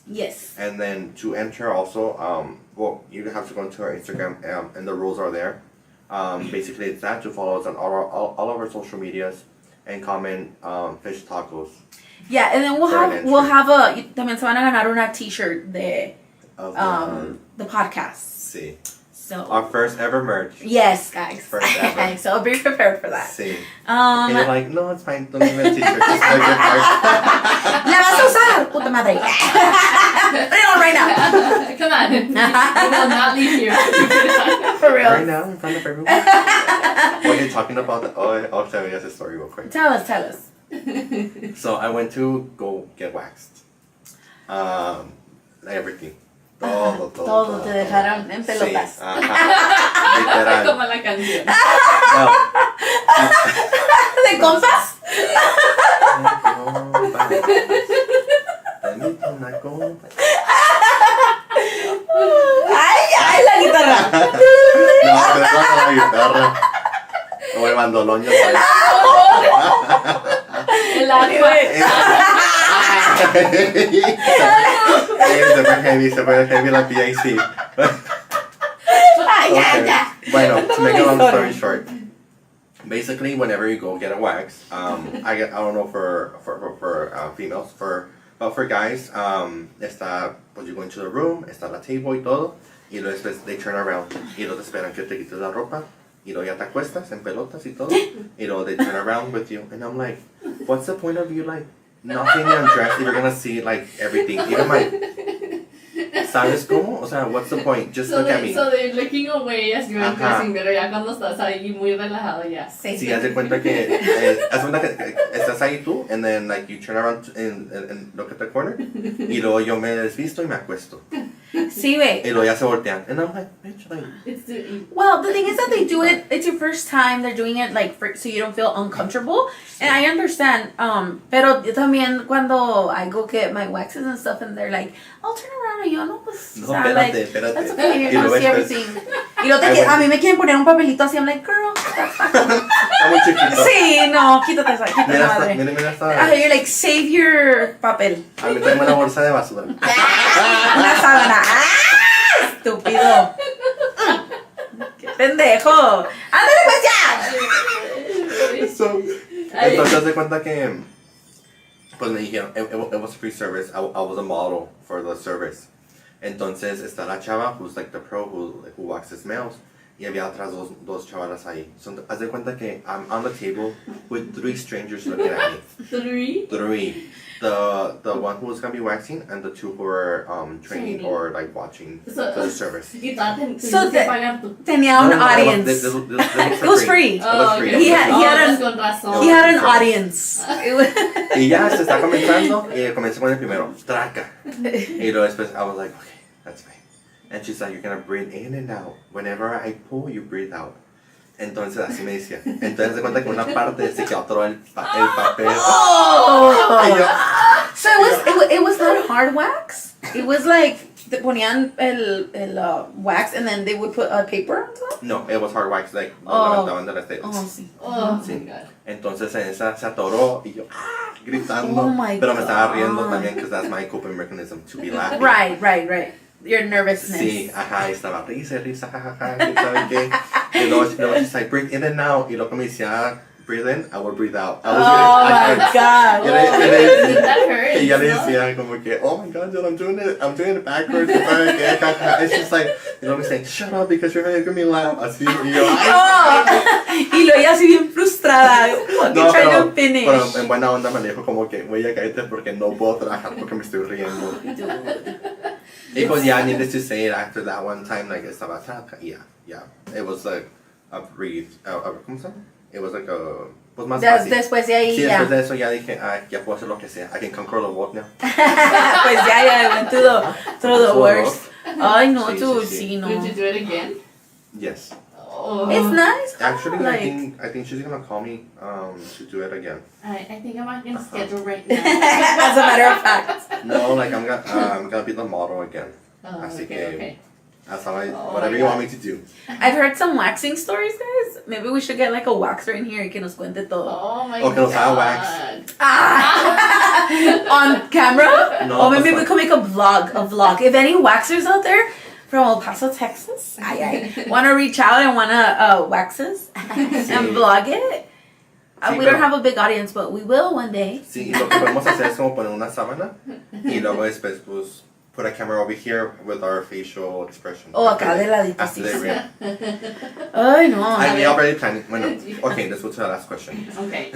Yes. And then to enter also, well, you have to go into our Instagram, and the rules are there. Basically, it's that to follow us on all of our social medias and comment fish tacos. Yeah, and then we'll For an have entry. también se van a ganar una t-shirt de Of the podcast. sí. So Our first ever merch. yes, guys. First ever. So be prepared for that. Sí. And you're like, no, it's fine. Don't give me a t-shirt. Just plug your card. La vas a usar, puta madre. Put it on right now. Come on. We will not leave here. For real. Right now, in front of everyone. What you're talking about? I'll tell you guys a story real quick. Tell us. So I went to go get waxed. Everything. Todo te dejaron en pelotas. Sí, ajá. Literal. Como la canción. Well, ¿De compas? Ay, la guitarra. No, pero no la guitarra. O el bandolón, yo sé. El arpa. Se fue heavy la PIC. Ay, ya. Bueno, to make a long story short, basically, whenever you go get a wax, I don't know for females, but for guys, está, pues you go into the room, está la table y todo, y luego después they turn around, y luego te esperan que te quites la ropa, y luego ya te acuestas en pelotas y todo, y luego they turn around with you, and I'm like, what's the point of you like not getting undressed if you're gonna see like everything, even my. ¿Sabes cómo? O sea, what's the point? Just look at me. So they're looking away as you're Ajá. undressing, pero ya cuando estás ahí muy relajado ya. Sí, haz de cuenta que estás ahí tú, and then like you turn around and look at the corner, y luego yo me desvisto y me acuesto. Sí, güey. Y luego ya se voltean. And I'm like, bitch, like. It's the, Well, the thing is that they do it, it's your first time, they're doing it like so you don't feel uncomfortable. And I understand, pero yo también cuando I go get my waxes and stuff and they're like, I'll turn around, y yo, no, pues, No, o sea, like, espérate. that's okay, you're Y gonna luego see después- everything. Y luego a mí me quieren poner un papelito así, I'm like, girl, that's fine. Está muy chiquito. Sí, no, quítate esa madre. Mira esta. You're like, save your papel. A mí trae una bolsa de basura. Una sábana. ¡Ah! Estúpido. Qué pendejo. Ándale pues ya. So, entonces haz de cuenta que pues me dijeron, it was free service. I was a model for the service. Entonces está la chava who's like the pro who waxes males, y había otras dos chavalas ahí. So, haz de cuenta que I'm on the table with 3 strangers looking at me. 3? 3. The one who was gonna be waxing and the 2 who were training or like watching the service. Y todas So que pagar tú. Tenía un audience. This It was free. It was free. He had Con razón. He had an audience. It was- Y ya se está comenzando y comencé con el primero. Traca. Y luego después I was like, okay, that's fine. And she's like, you're gonna breathe in and out. Whenever I pull, you breathe out. Entonces así me decía. Entonces se cuenta que una parte se quedó todo el papel. Oh. Y yo, So it was not hard wax. It was like ponían el wax and then they would put a paper on top. no, it was hard wax, like lo Oh. levantaban de las telas. Oh, sí. Oh Sí. my god. Entonces en esa se atoró y yo gritando. Oh my pero me estaba God. riendo también because that's my coping mechanism to be laughing. Right. Your nervousness. Sí, ajá, y estaba risa, jajaja, ¿saben qué? Y luego she's like, breathe in and out, y luego me decía breathe in, I would breathe out. Oh my God. That hurts. Y ya le decía como que, oh my God, dude, I'm doing it backwards. And she's like, you know, me saying, shut up because you're making me laugh. Así, y yo, ay. Y lo ella así bien frustrada. Fucking trying to finish. Pero en buena onda me dijo como que, voy a caerte porque no puedo trabajar porque me estoy riendo. Y pues yeah, I needed to say it after that one time, like, estaba atrás. Yeah. It was like a breathe. ¿Cómo se llama? It was like a... Pues más fácil. Después de ahí Sí, ya. después de eso ya dije, ya puedo hacer lo que sea. I can conquer the world now. Pues ya, I went through the worst. Ay, no, Sí, dude, sí. sí, no. Would you do it again? Yes. Oh. It's nice. Actually, like, I think she's gonna call me to do it again. I think I'm not gonna schedule right now. as a matter of fact. No, like I'm gonna be the model again. Oh, Así que okay. that's how Oh whatever my you want God. me to do. I've heard some waxing stories, guys. Maybe we should get like a waxer in here y que nos cuente todo. Oh my Okay, let's have God. wax. On camera? No, Or maybe that's we could make a vlog. If any waxers out there from El Paso, Texas, want to reach out and want to wax us and vlog it. Sí, We don't pero- have a big audience, but we will one day. Sí, y lo que podemos hacer es como poner una sábana y luego después pues put a camera over here with our facial expression. Oh, acá de ladito. After Sí, they sí. read. Ay, no. I already planned. Bueno, okay, let's go to the last question. Okay.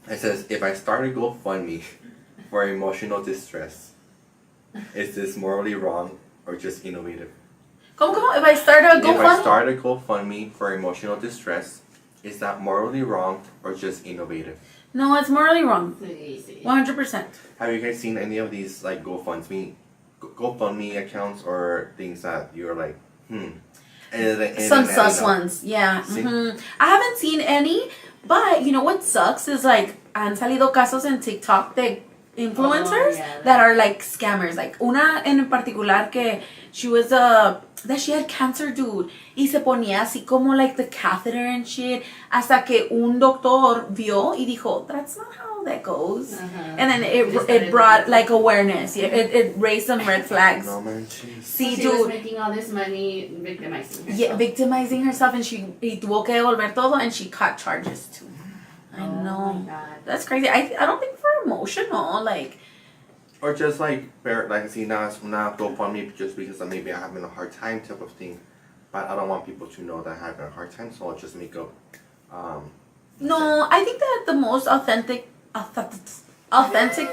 It says, if I start a GoFundMe for emotional distress, is this morally wrong or just innovative? ¿Cómo? If I start a If I GoFundMe? start a GoFundMe for emotional distress, is that morally wrong or just innovative? No, it's morally wrong. Sí, sí. 100%. Have you guys seen any of these like GoFundMe accounts or things that you're like, Some sus ones, yeah. Sí. Mhm. I haven't seen any, but you know what sucks is like han salido casos en TikTok de influencers Oh, yeah. that are like scammers. Like una en particular que she was that she had cancer, dude, y se ponía así como like the catheter and shit hasta que un doctor vio y dijo, that's not how that goes. Uh-huh. And then They it started brought to- like awareness. Yeah, it raised some red flags. No manches. Sí, She was dude. making all this money victimizing herself. Yeah, victimizing herself, and y tuvo que devolver todo, and she caught charges too. I Oh know. my God. That's crazy. I don't think for emotional, like, Or just like see now it's not GoFundMe just because maybe I'm having a hard time type of thing, but I don't want people to know that I'm having a hard time, so I'll just make up. no, I think that the most authentic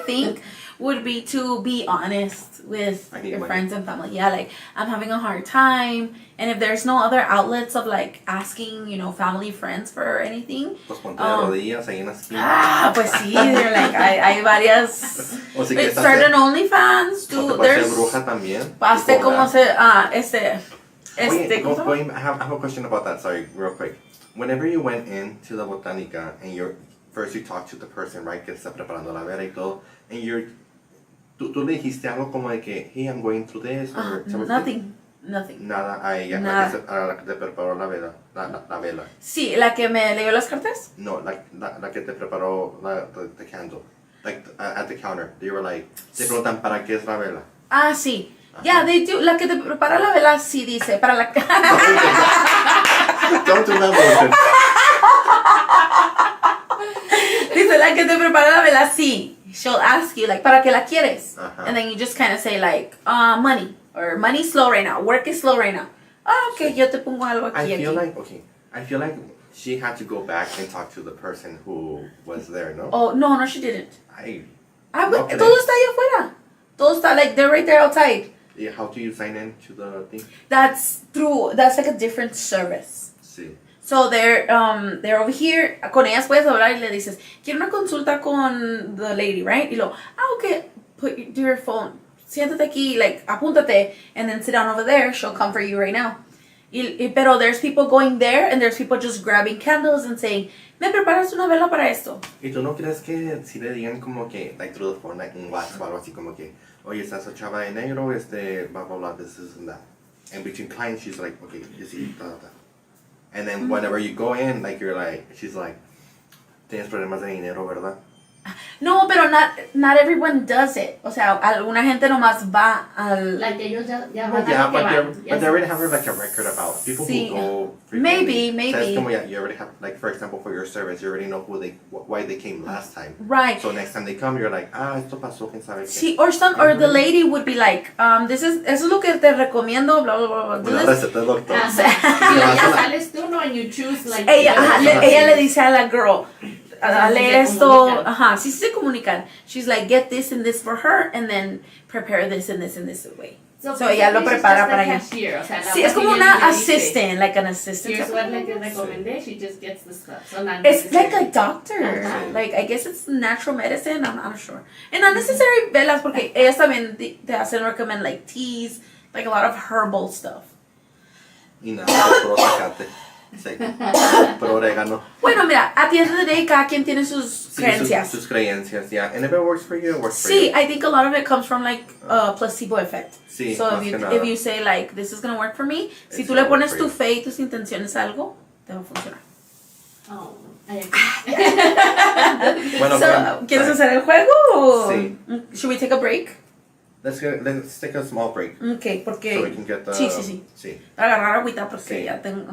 thing would be to be honest with I need your money. friends and family. Yeah, like, I'm having a hard time, and if there's no other outlets of like asking, family, friends for anything, Pues ponte de rodillas ahí en la esquina. pues sí, they're like, hay varias. O si Wait, quieres start an hacer, OnlyFans, o te dude. puedes There's. hacer bruja también. Paste y como cobrar. se. Oye, ¿cómo se llama? I have a question about that. Sorry, real quick. Whenever you went into the botánica and first you talked to the person, right, que está preparando la vera y todo, and tú le dijiste algo como de que, hey, I'm going through this, or Nothing. Nada a ella, Nada. a la que te preparó la vela, la vela. Sí, la que me leyó las cartas. No, la que te preparó the candle, like at the counter. They were like, te preguntan para qué es la vela. Ah, sí. Yeah, they do. La que te prepara la vela sí dice. Para la. Don't do that motion. Dice la que te prepara la vela sí. She'll ask you, like, ¿para qué la quieres? Ajá. And then you just kind of say, like, money. Or money's slow right now. Work is slow right now. Ah, okay, yo te pongo algo aquí. I feel like she had to go back and talk to the person who was there, no? Oh, no, she didn't. No Todo creo. está ahí afuera. Todo está, like, they're right there outside. Yeah, how do you sign in to the thing? That's like a different service. Sí. So they're over here. Con ellas puedes hablar y le dices, quiero una consulta con the lady, right? Y lo, okay, do your phone. Siéntate aquí, like, apúntate, and then sit down over there. She'll come for you right now. Pero there's people going there, and there's people just grabbing candles and saying, ¿me preparas una vela para esto? ¿Y tú no crees que si le digan como que, like through the phone, like un WhatsApp o algo así como que, oye, estás esa chava de negro, blah, blah, blah, this and that. And between clients, she's like, okay, you see, da, da, da. And then whenever you go in, like, you're like, she's like, tienes problemas de dinero, ¿verdad? No, pero not everyone does it. O sea, alguna gente nomás va al... Like ellos ya Well, van yeah, a lo que van. but they already have like a record about people Sí. who go Maybe, frequently. So es maybe. como ya, you already have, like, for example, for your service, you already know why they came last time. Right. So next time they come, you're like, esto pasó, quién sabe qué. Sí, or the lady would be like, eso es lo que te recomiendo, bla, bla, bla. Una Entonces, receta, doctor. Ajá. Sí, Y vas ya a la- sales tú, no, and you choose like. ella, ajá, ella le dice a la girl, dale se esto, comunican. ajá, sí se comunican. She's like, get this and this for her, and then prepare this and this and this way. So ella lo basically, she's prepara just para a ella. cashier, o sea, la Sí, es como botella una le dice, assistant, like an assistant. Here's what like recommended, she just gets the stuff. So not It's like a necessarily- doctor. Ajá. Like, I guess it's natural medicine. I'm not sure. And not necessarily velas, porque ellas también te hacen recommend like teas, like a lot of herbal stuff. Y nada, puro zacate. Seco. Puro orégano. Bueno, mira, at the end of the day, cada quien tiene sus Sí, creencias. sus creencias, yeah. And if it works for you, it works for Sí, you. I think a lot of it comes from like a placebo effect. Sí, So más que nada. if you say like, this is gonna work for me, si It's tú le gonna work pones for tu you. fe y tus intenciones a algo, te va a funcionar. Oh, I agree. Bueno, So, ¿quieres hacer el juego? O? Sí. Should we take a break? Let's take a small break. Okay, porque So we can get the... sí, sí, sí. Sí. Agarrar agüita porque Sí. ya tengo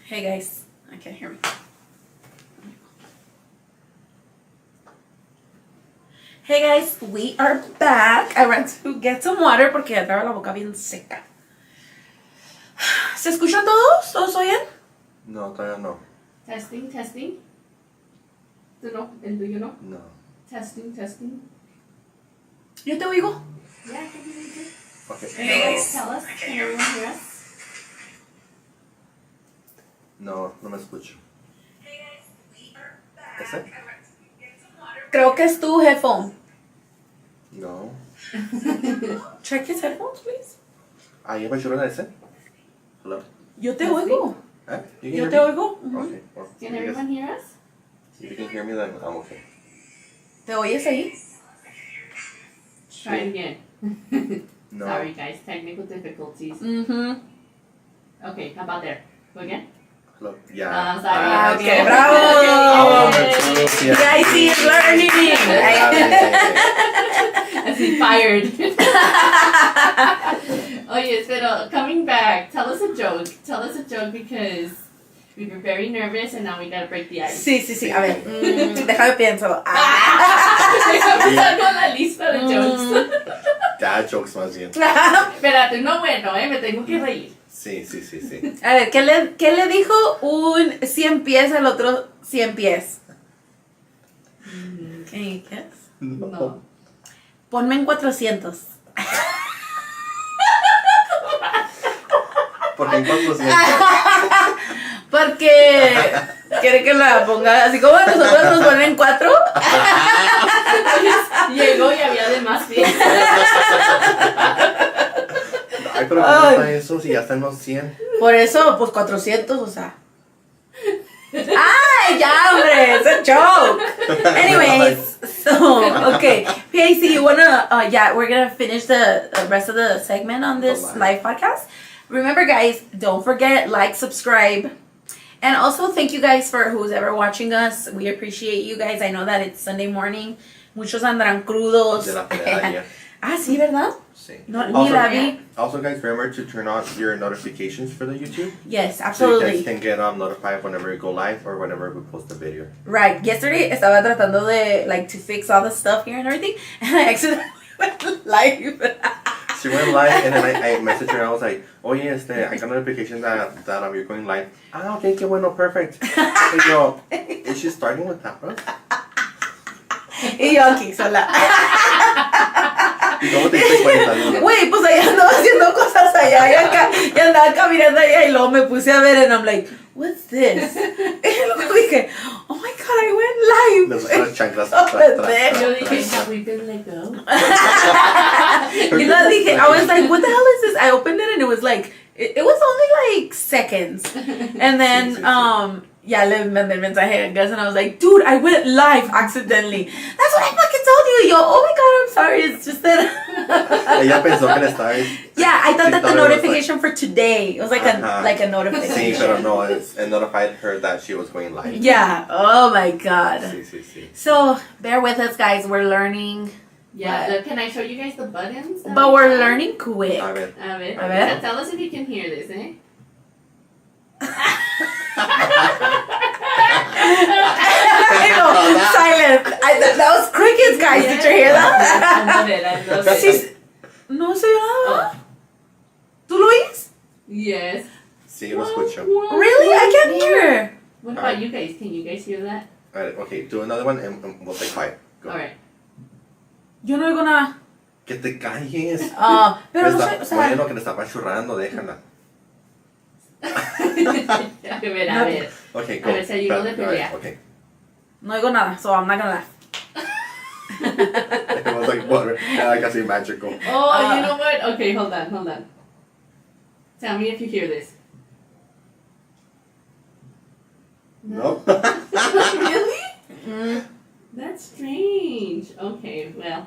Hey guys, I can't hear me. Hey guys, we are back. I went to get some water porque ya traigo la boca bien seca. ¿Se escuchan todos? ¿Todos oyen? No, todavía no. Testing, testing. ¿Tú no? ¿El tuyo no? No. Testing, testing. Yo te oigo. Yeah, I can hear you too. Okay. Hey guys, tell us. Can everyone hear us? No, no me escucho. ¿Ese? Creo que es tu headphone. No. Check his headphones, please. Are you sure that's it? Hello? Yo te oigo. Eh? You can Yo hear te me? oigo. Okay. Well, Can I guess everyone hear us? if you can hear me, then I'm okay. ¿Te oyes ahí? Try again. No. Sorry guys, technical difficulties. Mhm. Okay, how about there? Go again? Hello? Yeah. Sorry. Ah, Okay. okay, bravo. Okay. PIC is learning. Así fired. Oye, pero coming back, tell us a joke. Tell us a joke because we were very nervous and now we gotta break the ice. Sí. A ver, déjame pienso. Déjame empezar con la lista de jokes. Dad jokes más bien. Espérate, no bueno, me tengo que reír. Sí. A ver, ¿qué le dijo un 100 pies al otro 100 pies? Can you guess? No. Ponme en 400. ¿Por qué en 400? Porque quiere que la ponga así como nosotros nos ponen en 4. Llegó y había de más pies. Ay, pero ¿cómo está eso si ya está en los 100? Por eso, pues 400, o sea. ¡Ay, ya, hombre! It's a joke. Anyways, so, okay. PAC, you wanna, we're gonna finish the rest of the segment on this live podcast. Remember, guys, don't forget, like, subscribe. And also, thank you guys for who's ever watching us. We appreciate you guys. I know that it's Sunday morning. Muchos andarán crudos. De la pelea ayer. Ah, sí, ¿verdad? Sí. No, ni la vi. Also, guys, remember to turn on your notifications for the YouTube. Yes, So you absolutely. guys can get notified whenever we go live or whenever we post a video. Right. Yesterday estaba tratando de to fix all the stuff here and everything, and I accidentally went live. She went live and then I messaged her and I was like, oh yeah, I got notification that you're going live. Ah, okay, qué bueno, perfect. And yo, is she starting with cameras? Y yo aquí sola. ¿Y cómo te diste cuenta, Luna? Güey, pues allá andaba haciendo cosas allá y acá, y andaba caminando allá y luego me puse a ver and I'm like, what's this? Y luego dije, oh my god, I went live. Las chanclas. Yo dije, have we been let go? Y luego dije, I was like, what the hell is this? I opened it and it was like, it was only like seconds. And then, ya le mandé el mensaje a Gus and I was like, dude, I went live accidentally. That's what I fucking told you. Yo, oh my god, I'm sorry. It's just that. Ella pensó que le estabas. Yeah, I thought that the it was notification for today. It was like a Sí, notification. pero no, it notified her that she was going live. Yeah. Oh my god. Sí. So bear with us, guys. We're learning. Yeah, look, can I show you guys the buttons? But we're learning quick. A ver. A ver. A ver. Tell us if you can hear this, eh? I know, silent. That was crickets, guys. Did you hear that? I love it. I love it. She's... No se oye nada. ¿Tú lo oyes? Yes. Sí, lo escucho. Really? I can't hear. What about you guys? Can you guys hear that? Alright, okay, do another one and we'll stay quiet. Go. All right. Yo no oigo nada. Que te calles. Pero no sé, o sea... Oye, lo que le está apachurrando, déjala. A ver. Okay, A go. ver, si ayudo de pelea. Okay. No oigo nada, so I'm not gonna laugh. It was like water. Yeah, casi magical. Oh, you know what? Okay, hold on. Tell me if you hear this. No? Really? That's strange. Okay, well.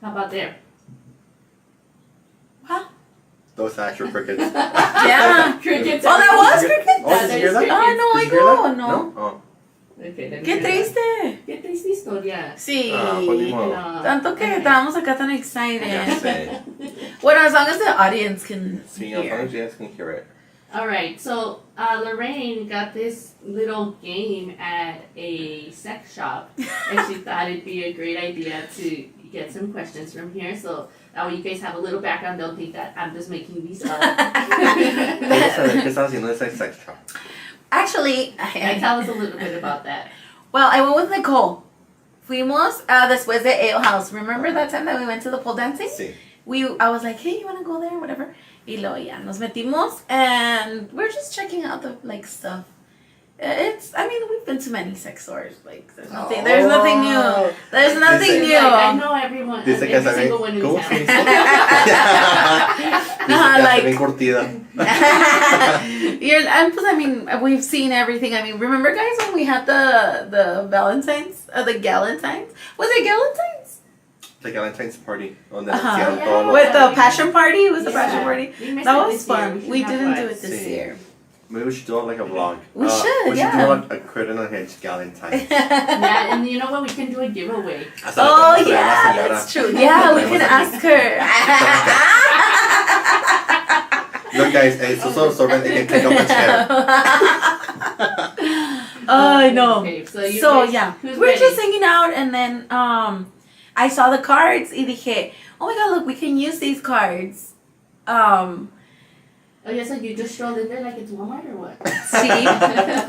How about there? Huh? Those actual crickets. Yeah. Crickets. Oh, that was cricket? Oh, did you hear that? Ah, no Did you hear that? oigo, no. Oh. Okay, let me Qué hear that. triste. Qué triste historia. Sí. Pues ni modo. No. Tanto que estábamos acá tan excited. Ya sé. Well, as long as the audience can Sí, as long hear. as you guys can hear it. All right, so Lorraine got this little game at a sex shop, and she thought it'd be a great idea to get some questions from here. So that way you guys have a little background. Don't think that I'm just making these up. ¿Qué estás haciendo en ese sex shop? Actually, Tell us a little bit about that. well, I went with Nicole. Fuimos después de Ale House. Remember that time that we went to the pole dancing? Sí. I was like, hey, you want to go there? Whatever. Y luego ya nos metimos and we're just checking out the like stuff. We've been to many sex stores. Like, there's nothing new. There's nothing new. I know everyone. Dice que every está single bien. one in ¿Cómo town. se dice? Dice que está bien curtida. We've seen everything. Remember, guys, when we had the Valentine's, the Galentine's? Was it Galentine's? The Valentine's party. Donde Uh-huh. hacían Yeah. todos los- With the passion party? It was the Yeah. passion party. We missed That it was this year. fun. should We have didn't fun. do it this Sí. year. Maybe we should do like a vlog. We should, We should yeah. do like a Crude&Unhinged Galentine's. Yeah, and you know what? We can do a giveaway. Hasta Oh, le podemos traer a la yeah, señora. that's true. Yeah, we can ask her. Look, guys, it's so absorbent. You can click on the chair. I know. Okay, so you So guys, yeah, who's we're ready? just hanging out, and then I saw the cards. Y dije, oh my god, look, we can use these cards. Oh yeah, so you just strolled in there like it's Walmart or what? Sí,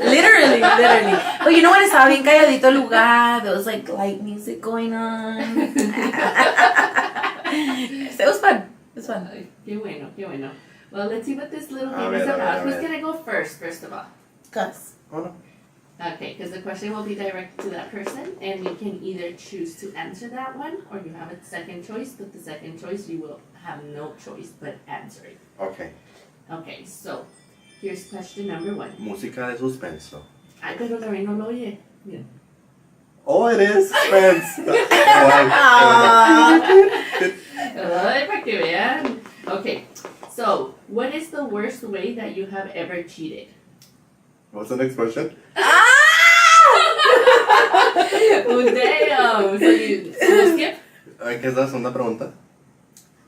literally. But you know what? Estaba bien calladito el lugar. There was like light music going on. It was fun. It was fun. Qué bueno, qué bueno. Well, let's see what this little A game ver, is a ver, about. a Who's ver. gonna go first of all? Gus. Oh, no. Okay, because the question will be directed to that person, and you can either choose to answer that one, or you have a second choice, but the second choice you will have no choice but answer it. Okay. Okay, so here's question number 1. Música de suspenso. Ay, pero Lorraine no lo oye. Mira. Oh, it is suspense. Ay, para que vean. Okay, so what is the worst way that you have ever cheated? What's the next question? Oh, damn. So you skip? ¿Qué es la segunda pregunta?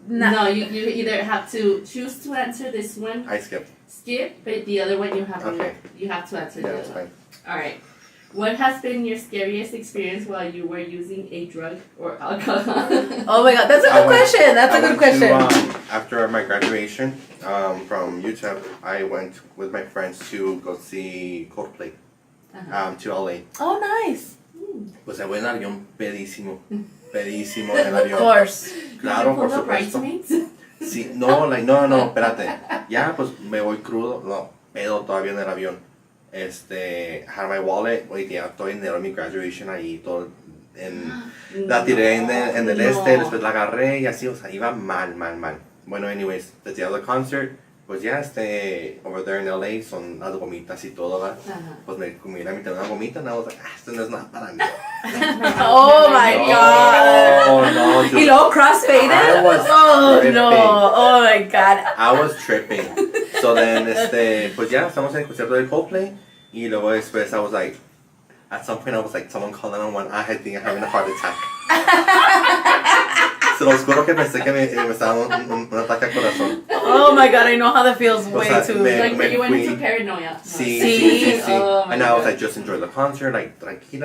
No, you either have to choose to answer this one, I skipped. skip, but the other one you have Okay. you have to answer Yeah, the that's other one. fine. All right. What has been your scariest experience while you were using a drug or alcohol? Oh my god, that's a good question. That's a good question. After my graduation from UTEP, I went with my friends to go see Coldplay to LA. Oh, nice. Pues se fue en el avión pedísimo en el Of avión. course. Claro, por Did you pull up supuesto. Bridesmaids? Sí, no, espérate. Ya, pues me voy crudo, no, pedo todavía en el avión. Had my wallet, oye, ya estoy en mi graduation ahí, todo la tiré en el después la agarré y así, o sea, iba mal. Bueno, anyways, the day of the concert, pues ya, over there in LA son las gomitas y todo, ¿verdad? Pues me comí la mitad de una gomita, and I was like, esto no es nada para mí. Oh my god. Oh, no, dude. Y luego crossfaded? I was Oh tripping. no. Oh my god. I was tripping. So then, pues ya, estamos en el concierto de Coldplay. Y luego después, I was like, at some point, I was like, someone call 911. I think I'm having a heart attack. Se los juro que pensé que me estaba un ataque al corazón. Oh my god, I know how that feels O way sea, too. Like me you went into fui. paranoia. Sí. Oh my And I was God. like, just enjoy the concert. Like, you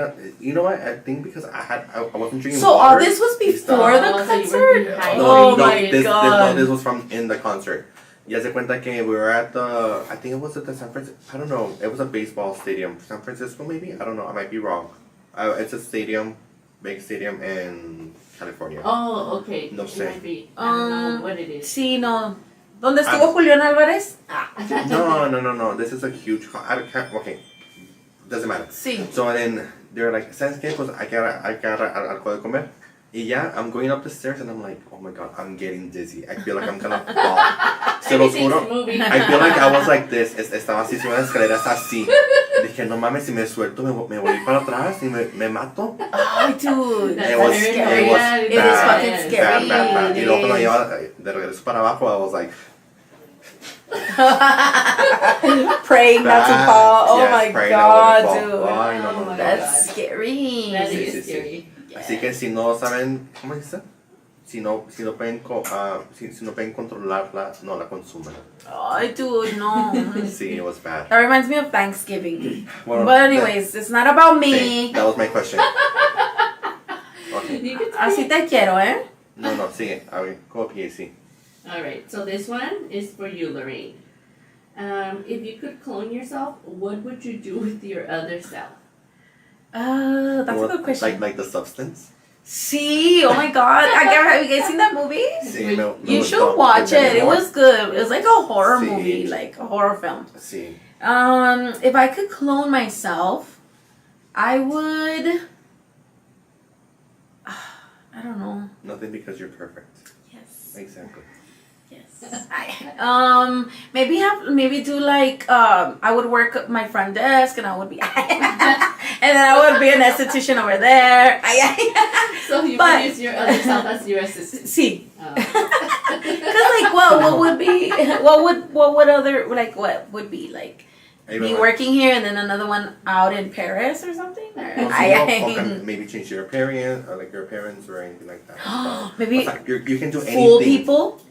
know what? I think because I wasn't drinking So water. all this was y before estaba- the Oh, so you were concert? behind. Oh no, my god. this was from in the concert. Ya se cuenta que we were at I think it was at the San Francisco, I don't know, it was a baseball stadium, San Francisco maybe? I don't know, I might be wrong. It's a stadium, big stadium in California. Oh, okay. No It sé. might be. I don't know what it is. Sí, no. ¿Dónde estuvo Julián Álvarez? No, this is a huge, okay, doesn't matter. Sí. So then they're like, ¿sabes qué? Pues hay que algo de comer. Y ya, I'm going up the stairs and I'm like, oh my god, I'm getting dizzy. I feel like I'm gonna fall. Se los Everything's juro. moving. I feel like I was like this. Estaba así, subiendo las escaleras así. Dije, no mames, si me suelto me voy para atrás y me mato. Ay, dude. That's It was very it was bad. It is bad, fucking Bad, scary. bad. Y It luego cuando is. llevaba de regreso para abajo, I was like, Praying not to bad. fall. Oh Yes, my praying I wouldn't god, fall. dude. Ay, no. That's scary. That Sí, is sí, sí. scary. Así que si no saben, ¿cómo dice? si no pueden si no pueden controlarla, no la consuman. Oh, dude, no. See, it was bad. That reminds me of Thanksgiving. Well, But anyways, it's not about me. That was my question. Okay. You could Así te quiero, ¿eh? No, sigue. A ver, go PAC. Alright, so this one is for you, Lorraine. If you could clone yourself, what would you do with your other self? That's a good question. Like the substance? Sí, oh my god. Have you guys seen that movie? Sí, You should watch it. It was good. It was like a horror Sí. movie, like a horror film. Sí. If I could clone myself, I would. I don't know. Nothing because you're perfect. Yes. Exactly. Yes. Maybe do like I would work at my front desk and I would be and then I would be an esthetician over there. So you would use your other self as your assistant. Sí. Oh. Cause like what would be what would be like me working here and then another one out in Paris or something? Or maybe change your appearance or like your parents or anything like that. Maybe you can do anything. fool people.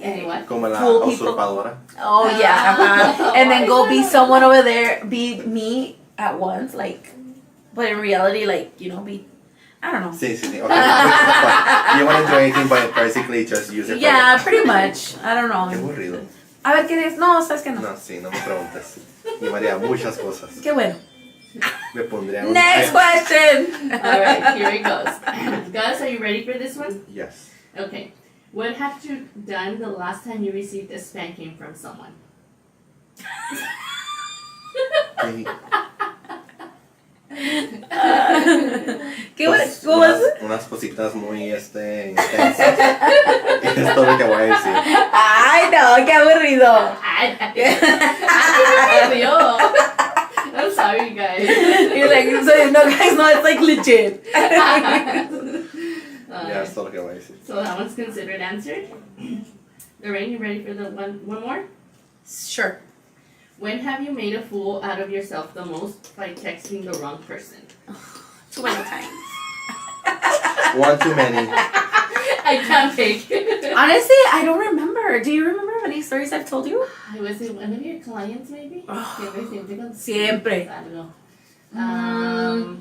Anyway. Como la Fool people. usurpadora. Oh yeah, and then go be someone over there, be me at once, like, but in reality, like, you know, be, I don't know. Sí. Okay. You want to do anything, but basically just use it. Yeah, pretty much. I don't know. Qué aburrido. A ver, ¿qué eres? No, sabes que no. No, sí, no me preguntes. Y María, muchas cosas. Qué bueno. Me pondría un... Next question. Alright, here it goes. Guys, are you ready for this one? Yes. Okay. What have you done the last time you received a spanking from someone? ¿Qué was it? Unas cositas muy intensas. Es todo lo que voy a decir. Ay, no, qué aburrido. I'm sorry, guys. You're like, so no, guys, no, it's like legit. Ya, es todo lo que voy a decir. So that one's considered answered. Lorraine, you ready for the one more? Sure. When have you made a fool out of yourself the most by texting the wrong person? Too many times. One too many. I can't take. Honestly, I don't remember. Do you remember any stories I've told you? I was in one of your clients, maybe? Siempre.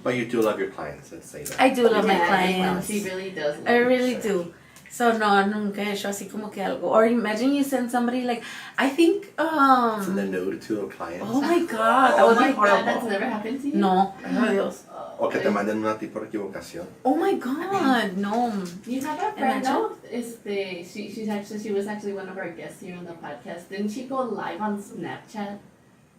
But you do love your clients, let's say that. I do love my Yeah, clients. She really does. I really do. So no, nunca he hecho así como que algo. Or imagine you send somebody like, I think, Send a note to a client. oh my god, that would be horrible. That's never happened to you? No, ay Dios. O que te manden una tipo de equivocación. Oh my god, no. You have a friend, Imagine. no? She was actually one of our guests here on the podcast. Didn't she go live on Snapchat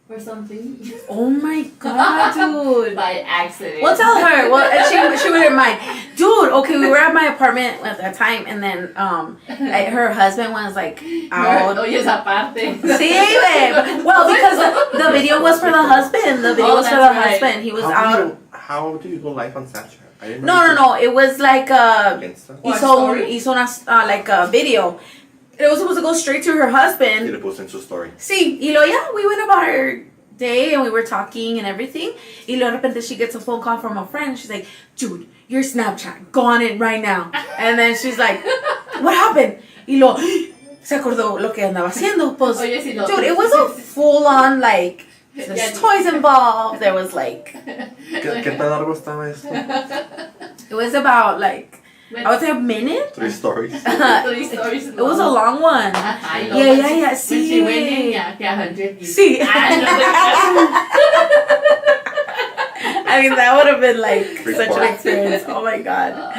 or something? Oh my god, dude. By accident. We'll tell her. Well, and she wouldn't mind. Dude, okay, we were at my apartment at that time, and then her husband was like out. Oye, esa parte. Sí, babe. Well, because the video was for the husband. The video was for the husband. He was out. How do you go live on Snapchat? I didn't No. It was like Insta? hizo una like a video. It was supposed to go straight to her Y husband. le puse en su story. Sí, y luego yeah, we went about our day and we were talking and everything. Y luego de repente she gets a phone call from a friend. She's like, dude, your Snapchat, go on it right now. And then she's like, what happened? Y luego se acordó lo que andaba haciendo. Pues, Oye, sí, lo- dude, it was a full on like, there's toys involved. There was like, ¿Qué tan largo estaba esto? it was about like, I would say a minute. 3 stories. 3 stories. It was a long one. I know. Yeah, When yeah, she sí. went in, yeah, 100 views. Sí. I I mean, that would have been like Free such sport. an experience. Oh my god.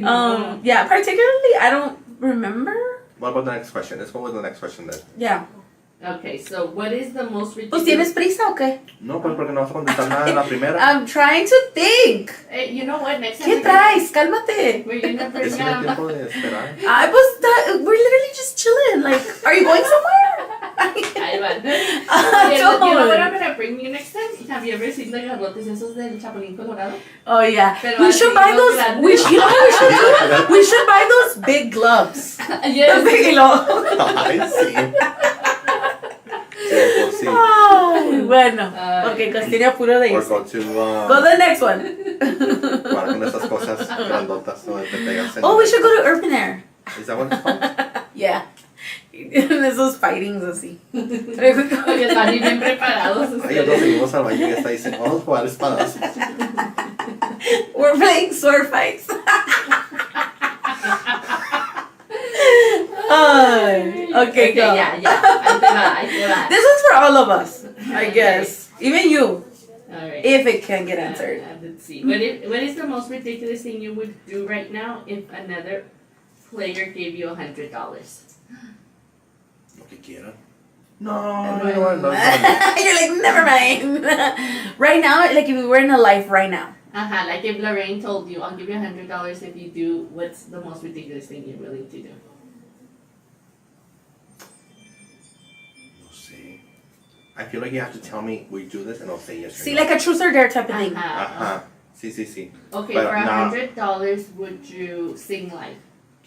know. Yeah, particularly, I don't remember. What about the next question? Let's go with the next question then. Yeah. Okay, so what is the most Pues tienes ridiculous... prisa o qué? No, pues porque no vas a contestar nada de la primera. I'm trying to think. Hey, you know what? Next time ¿Qué traes? Cálmate. we're gonna bring Es que no hay tiempo de esperar. I was. We're literally just chilling. Like, are you going somewhere? Ahí van. Okay, you know what Don't. I'm gonna bring you next time? Have you ever seen the garrotes esos del Chapulín Colorado? Oh yeah. Pero We should así, buy no those. grandes. You know what we should do? We should buy those big gloves. Yes. The big gloves. Ay, sí. Sí, pues sí. Oh, bueno. Ay. Okay, because tiene apuro de Or irse. go to... Go to the next one. van con esas cosas grandotas donde te pegas en Oh, we should go to Urban Air. Is that what it's called? Yeah. Esos fightings así. Porque están bien preparados. Ay, nosotros seguimos al baño y está diciendo, vamos a jugar espadas. We're playing sword fights. Okay, go. Ya. Ahí te va. This one's for all of us, I guess. Even you, Alright. if it can get answered. Let's see. What is the most ridiculous thing you would do right now if another player gave you $100? Lo que quieran. No. You're like, never mind. Right now, like if we were in a life right now. Like if Lorraine told you, I'll give you $100 if you do, what's the most ridiculous thing you're willing to do? No sé. I feel like you have to tell me, will you do this? And I'll say yes or See, no. like a truth or dare type of thing. Ajá. Sí. Okay, But for now- $100, would you sing live?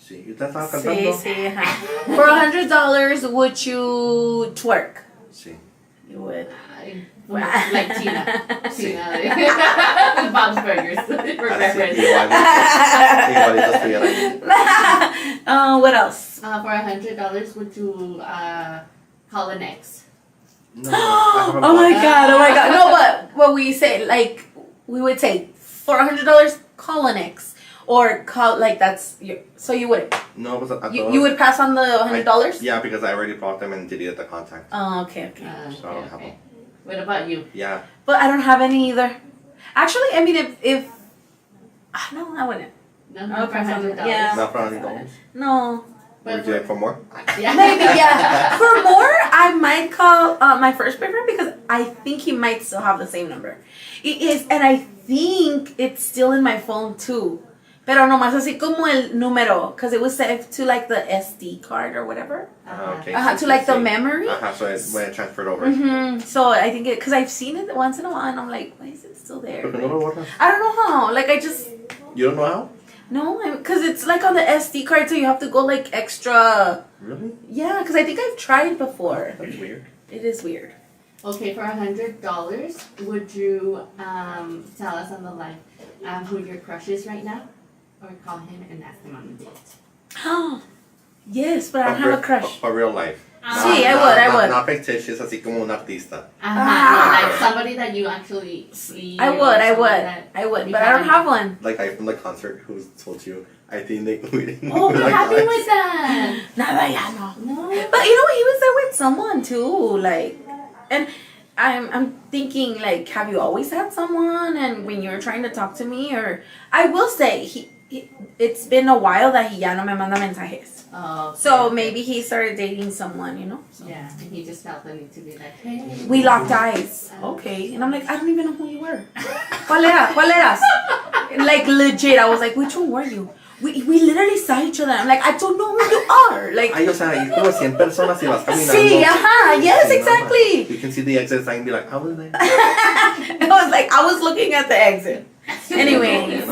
Sí, ¿usted estaba cantando? Sí, ajá. For $100, would you twerk? Sí. You would. Like Tina. Tina. Bob's Burgers. For Así, reference. igualito estuviera ahí. What else? For $100, would you call an ex? No, I haven't Oh my bought- god. No, but what we say, like, we would say, for $100, call an ex. Or call, like, that's your, so you would, No, pues a you todos- would pass on the $100? Yeah, because I already bought them and deleted the contact. Oh, okay. So I don't have them. What about you? Yeah. But I don't have any either. Actually, I mean, if no, I wouldn't. No, I'll for pass on $100. it. Yeah. Not for $100. No. Would you do it for more? Yeah. Maybe, yeah. For more, I might call my first boyfriend because I think he might still have the same number. It is, and I think it's still in my phone too. Pero nomás así como el número, because it was saved to like the SD card or whatever. Okay. To like the memory. So when it transferred over. Mm-hmm. So I think it, because I've seen it once in a while and I'm like, why is it still there? Pero no lo borras. I don't know how. Like I just, You don't know how? no, because it's like on the SD card, so you have to go like extra. Really? Yeah, because I think I've tried before. That's weird. It is weird. Okay, for $100, would you tell us on the live who your crush is right now? Or call him and ask him on a date? Yes, but I don't have a crush. For real life. Sí, I would. Not fictitious, así como un artista. Like somebody that you actually see. I or would, somebody that you but I don't haven't- have one. Like I from the concert who told you, I think they we didn't. Oh, we what like happened guys. with that? Nada, ya no. No. But you know, he was there with someone too, like, and I'm thinking like, have you always had someone? And when you're trying to talk to me, or I will say it's been a while that he ya no me manda mensajes. Oh, So okay. maybe he started dating someone, you know. So. Yeah, and he just felt the need to be like, hey. We locked eyes. Okay, and I'm like, I don't even know who you were. ¿Cuál eras? Like legit, I was like, which one were you? We literally saw each other. I'm like, I don't know who you are. Like, Ay, o sea, hay como 100 personas y vas caminando. sí, ajá, yes, Sí, exactly. You can see the exit sign and be like, how was that? I was like, I was looking at the exit. Anyways.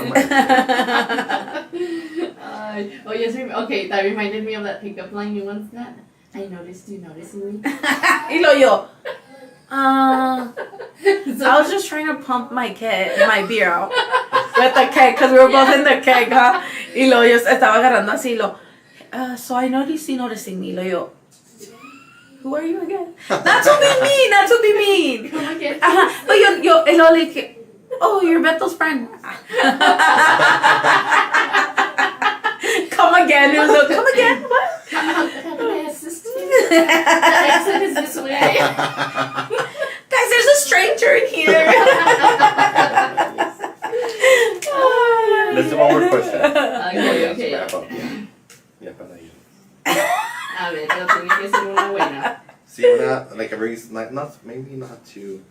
Oh, yes. Okay, that reminded me of that pickup line you once got. I noticed you noticing me. Y lo yo. I was just trying to pump my beer out with the keg because we were both in the keg, huh? Y lo yo estaba agarrando así lo. So I noticed you noticing me, lo yo. Who are you again? Not to be mean, not to be mean. Come again. But yo, y lo like, oh, you're Beto's friend. Come again. It was like, come again? What? How can I assist you? The exit is this way. Guys, there's a stranger in here. Let's do one more question. Okay. Wrap up. Yeah, para ir. A ver, pero tiene que ser una buena. See, una, like a very, not maybe not too.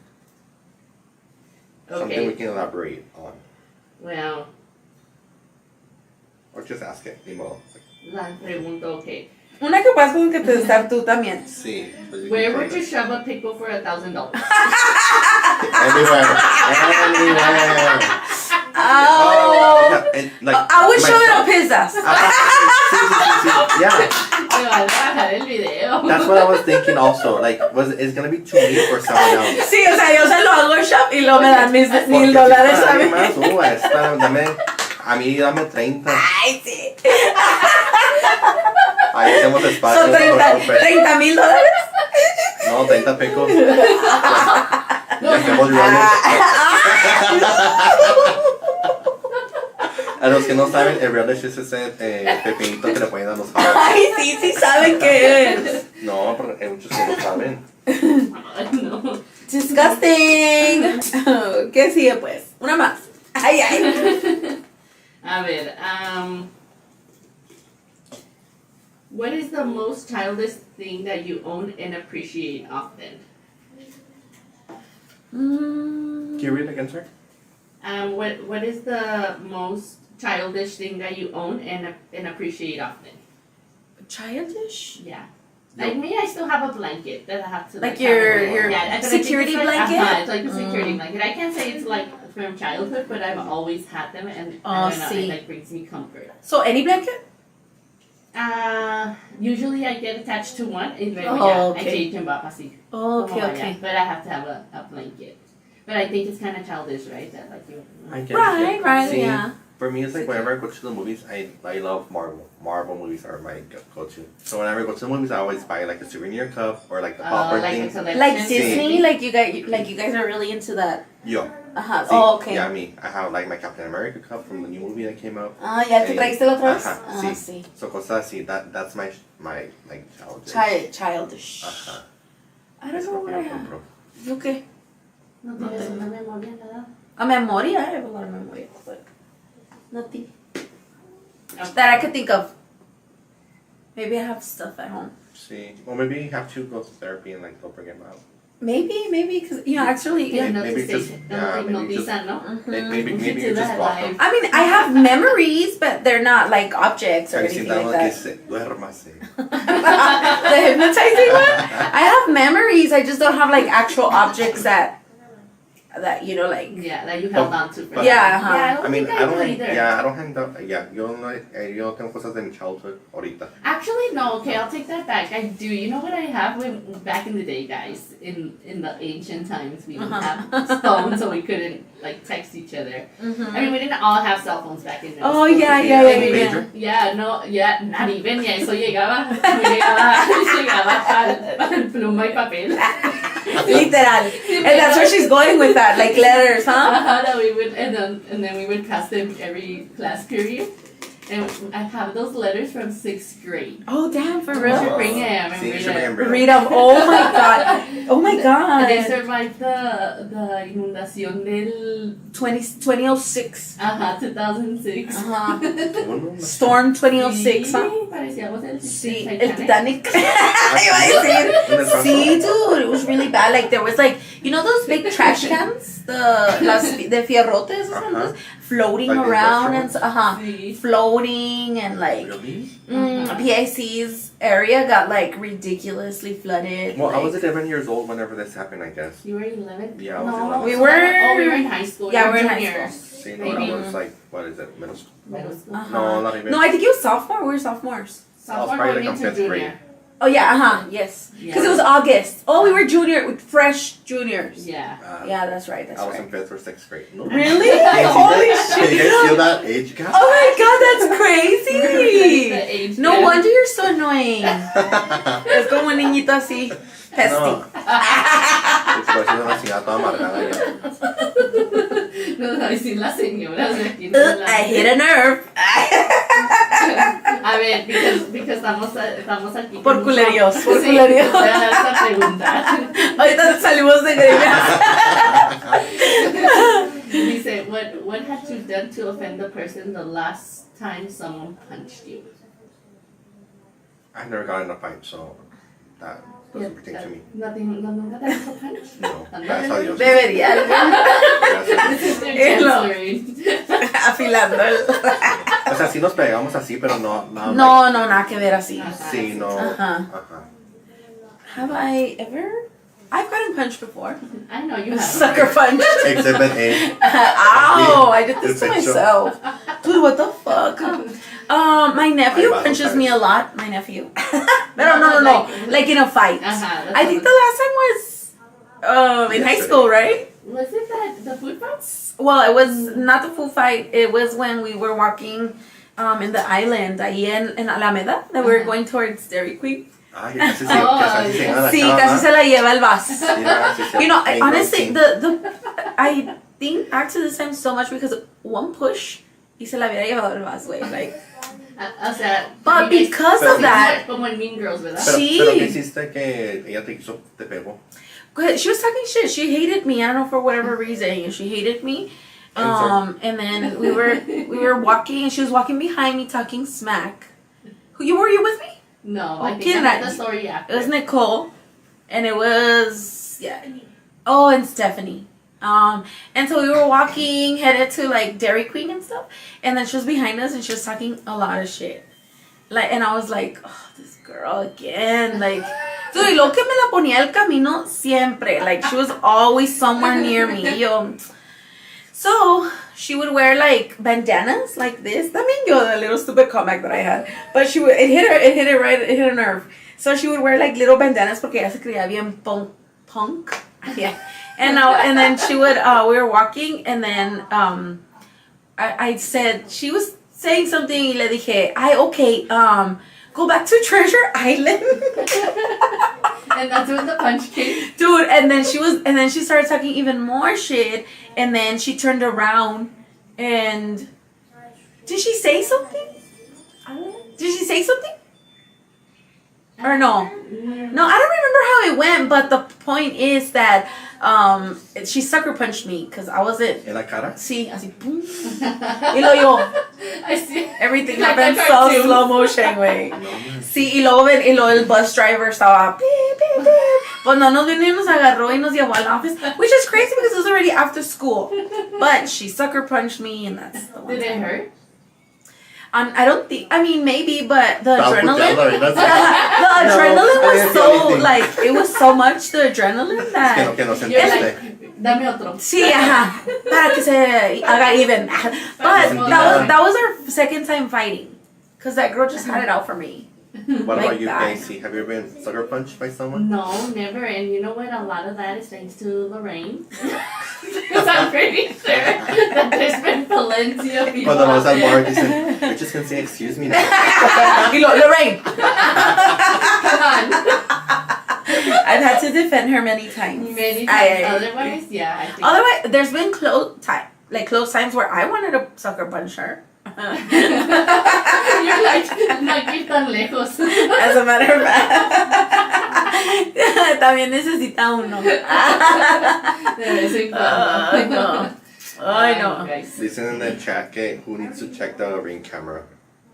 Something we Okay. can elaborate on. Well, Or just ask it, ni modo. la pregunta, okay. Una que puedas como que te estar tú también. Sí. but you Where can would find you it. shove a pickle for $1,000? Anywhere. Oh. Yeah, and, like, I would show it myself- up his ass. Sí, sí, sí, sí. Yeah. van a bajar el video. That's what I was thinking also. Like, it's gonna be too me for someone else. Sí, o sea, yo se lo hago shop y luego me dan mis Porque $1,000 si a para alguien mí. más, a mí dame 30. Ay, sí. Ahí hacemos espacio. Son no te preocupes. $30,000. No, 30 pecos. Y hacemos A los que no saben, el relish es ese pepinito que le ponen a los jabos. Ay, sí, sí saben qué es. No, pero hay muchos que no saben. Ay, no. Disgusting. ¿Qué sigue pues? Una más. Ay, ay. A ver, what is the most childish thing that you own and appreciate often? Can you read it again, sir? What is the most childish thing that you own and appreciate often? Childish? Yeah. Like me, I still have a blanket that I have to Like have your it. Yeah, but I think security it's like, blanket? it's like a security blanket. I can't say it's like from childhood, but I've always had them, and Oh, I don't know, see. it like brings me comfort. So any blanket? Usually I get attached to one, and then Oh, I okay. change them up, así. Okay, okay. But I have to have a blanket. But I think it's kind of childish, right? That like you. I guess. Right, right, See, yeah. For me, it's like whenever I go to the movies, I love Marvel. Marvel movies are my go-to. So whenever I go to the movies, I always buy like a souvenir cup or like the popcorn Like thing. a collection. Like Disney, like you guys are really into that. Yo. Ajá. Sí, Oh, okay. Yeah, me. I have like my Captain America cup from the new movie that came out. Ah, ya te trajiste la otra vez. Ajá, Ah, sí. sí. So cosas así. That's my like childish. Childish. Ajá. I don't know what I have. Compro. ¿Yo qué? No tienes una memoria, nada. A memory, I have a lot of memory, but nothing that I could think of. Maybe I have stuff at home. See, well maybe you have to go to therapy and like they'll bring him out. Maybe, because actually, Yeah, yeah. maybe just- yeah, maybe just- no? Maybe We should do you just that walk live. them. I mean, I have memories, but they're not like objects or Have you anything seen that like one que that. se duérmase? The hypnotizing one. I have memories. I just don't have like actual objects that you know, like. Yeah, that you held on to. For Yeah, that. uh-huh. Yeah, I don't I mean, think I don't do hang, either. yeah, I don't hang out, yeah, yo no tengo cosas de mi childhood ahorita. Actually, no. Okay, I'll take that back. I do. You know what I have? When back in the day, guys, in the ancient times, we didn't have phones, so we couldn't like text each other. I mean, we didn't all have cell phones back in. Oh, school. yeah. Yeah, no, yeah, not even. Yeah, eso llegaba al pluma y papel. Literal. And that's where she's going with that, like letters, huh? That we would, and then we would pass them every class period. And I have those letters from 6th grade. Oh, damn, for You should real. bring them and Sí, read should bring them. them. Read them. Oh my god. Oh my And they god. survived the inundación del 2006. 2006. Ajá. Uno, Storm 2006, huh? Sí, parecíamos el Sí, el Titanic. Titanic. Iba a decir. En el front. Sí, dude, it was really bad. Like there was like, you know those big trash cans, de fierrotes or something, floating Like the around industrial and Sí. floating and like Really? PIC's area got like ridiculously flooded. Well, I like, was 11 years old whenever this happened, I guess. You were 11? Yeah, I was No, 11. We were- Oh, we were in high school. Yeah, We we were in high juniors. See, no, Maybe. I was like, what is it, middle school? Middle school. Uh-huh. No, not even. No, I think it was sophomore. We were sophomores. Sophomore probably going like into on 5th junior. grade. Oh yeah, yes. Because it was August. Oh, we were fresh juniors. Yeah. Yeah, that's right. I was Right. in 5th or 6th grade. No. Really? Can you see Holy that? Can you shit! guys feel that age gap? Oh my god, that's The crazy! age No gap. wonder you're so annoying. Es como un niñito así, pesty. No. Después de una señora toda amargada ya. No, no, decir las señoras de aquí. I hit a nerve. A ver, because estamos aquí. Por con culeríos, mucho- por Sí, culeríos. voy a dar esta pregunta. Ahorita salimos de greñas. Dice, what had you done to offend the person the last time someone punched you? I've never gotten in a fight, so that doesn't pertain to me. Nothing, nunca te has hecho punch? No, gracias a Dios. Debería. Gracias a Dios. This is their chancellery. Afilando el... O sea, sí nos pegamos así, pero no. No, nada que ver así. Sí, no. Ajá. Ajá. Have I ever? I've gotten punched before. I know you have. Sucker punch. Exhibit A. Ow! I did this to Perfecto. myself. Dude, what the fuck? My nephew Ay, punches vato, me a lot. My nephew. No. Like in a fight. I think the last time was in high school, right? Was it that the food fights? Well, it was not the food fight. It was when we were walking in the island, ahí en Alameda, that we were going towards Dairy Queen. Ah, que casi se la Sí, cama. casi se la lleva el bus. Yeah, sí, sí. You know, Hey, honestly, roasting. I think back to this time so much because one push y se la hubiera llevado el bus, güey. Like, O sea, but because of that, como en Mean Girls, ¿verdad? Sí. Pero ¿qué hiciste que ella te pegó? she was talking shit. She hated me. I don't know, for whatever reason. She hated me. And then we were walking, and she was walking behind me talking smack. Were you with me? No, I think Okay, I heard the story after. It was Nicole, and it was Oh, and Stephanie. And so we were walking, headed to like Dairy Queen and stuff, and then she was behind us, and she was talking a lot of shit. Like, and I was like, oh, this girl again, like. Dude, y lo que me la ponía el camino siempre. Like, she was always somewhere near me. Yo. So, she would wear, like, bandanas like this. También yo, the little stupid comeback that I had. But it hit a nerve. So, she would wear, like, little bandanas porque ella se creía bien punk. Yeah. And then she would, we were walking, and then I said, she was saying something, y le dije, okay, go back to Treasure Island. And that's when the punch came. Dude, and then she started talking even more shit, and then she turned around, and did she say something? Did she say something? Or no? No, I don't remember how it went, but the point is that she sucker punched me because I wasn't. ¿En la cara? Sí, así, pum. Y luego yo. I see. Everything Like happened a so cartoon. slow motion, güey. No, man. Sí, y luego el bus driver estaba pues no nos vino y nos agarró y nos llevó al office, which is crazy because it was already after school. But she sucker punched me, and that's the one. Did it hurt? I don't think. I mean, maybe, but the Estaba adrenaline. puteando, ¿verdad? The No, adrenaline I was didn't feel so anything. like it was so much the adrenaline that. Que no You're sentiste. like, dame otro. Sí, ajá, para que se haga even. But that was our second time fighting, cause that girl just had it out for me. What Like about you, that. Casey? Have you ever been sucker punched by someone? No, never. And you know what? A lot of that is thanks to Lorraine. Because I'm pretty sure that there's been plenty of people. Cuando out vas al there. bar, dicen, you're just gonna say, excuse me now. Lorraine. Come on. I've had to defend her many times. Many times. Otherwise, yeah, I think. Otherwise, there's been close times where I wanted to sucker punch her. You're like, no ir tan lejos. As a matter of fact. También necesita uno. De vez en cuando. I know. Guys. Listen in the chat, que who needs to check the ring camera?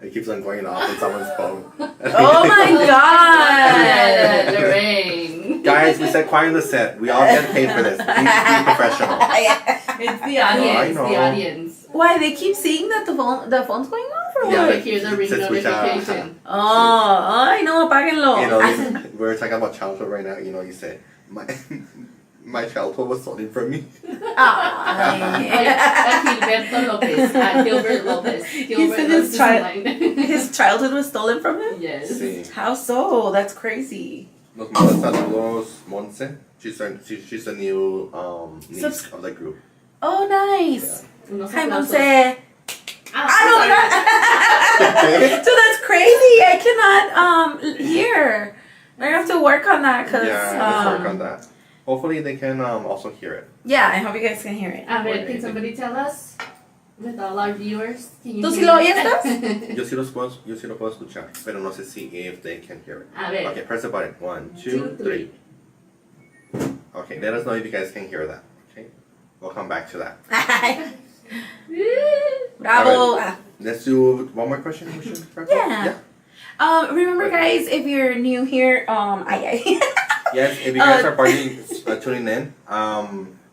It keeps on going off on someone's phone. Oh my god. Lorraine. Guys, we said quiet on the set. We all get paid for this. Please be professional. It's the audience. know. The audience. Why, they keep seeing that the phone's going off or Yeah, what? They hear the ring Se escucha, notification. Oh, ay no, apáguenlo. You know, we're talking about childhood right now. You know, you say, my childhood was stolen from me. Ay. Gilberto Lopez. Gilbert Lopez. Gilbert said Lopez his child- is mine. His childhood was stolen from him? Yes. Sí. How so? That's crazy. Nos manda saludos, Monse. She's a new niece of the group. Oh, nice. Unos Hi, aplausos. Monse. Ah, So that's crazy. I cannot hear. I have to work on that because Yeah, let's work on that. Hopefully they can also hear it. yeah, I hope you guys can hear it. A ver, can somebody tell us? With all our viewers, can you ¿Tú hear sí lo me? oyes, Yo sí lo puedo escuchar, pero no sé si if they can hear it. A ver. Okay, press the button. 1, 2, 3. Okay, let us know if you guys can hear that. Okay, we'll come back to that. Bravo. Alright. Let's do one more question. We should wrap up? Yeah. Remember, guys, if you're new here, Yes, if you guys are tuning in,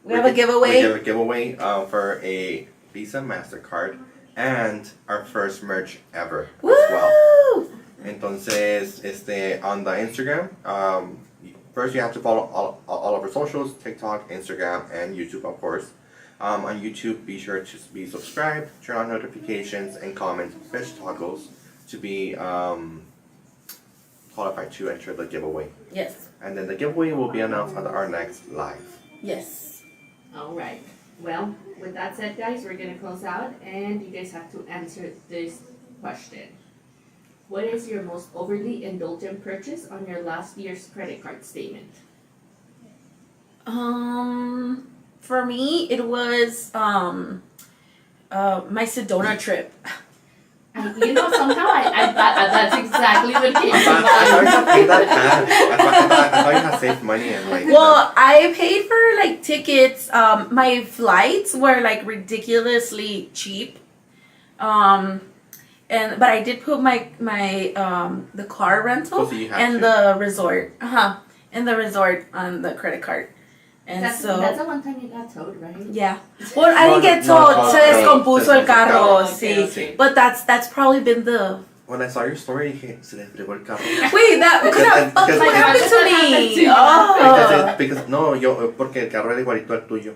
we have a giveaway. We have a giveaway for a Visa MasterCard and our first merch ever as well. Woo! Entonces, on the Instagram, first you have to follow all of our socials, TikTok, Instagram, and YouTube, of course. On YouTube, be sure to be subscribed, turn on notifications, and comment fish tacos to be qualified to enter the giveaway. Yes. And then the giveaway will be announced on our next live. Yes. All right. Well, with that said, guys, we're gonna close out, and you guys have to answer this question. What is your most overly indulgent purchase on your last year's credit card statement? For me, it was my Sedona trip. Somehow I thought that's exactly what came I to thought mind. you paid that cash. I thought you had saved money and like. Well, I paid for like tickets. My flights were like ridiculously cheap. But I did put my the car rental So you had and to. the resort. And the resort on the credit card. And That's the one time you got towed, right? yeah. Well, I No, didn't get no, told. no, Se no, descompuso el carro. okay, Sí. okay. But that's probably been the. When I saw your story, dije, se le fregó el carro. Wait, that could have. Because- What happened to That happened to me? you. Oh. Because no, porque el carro era igualito al tuyo.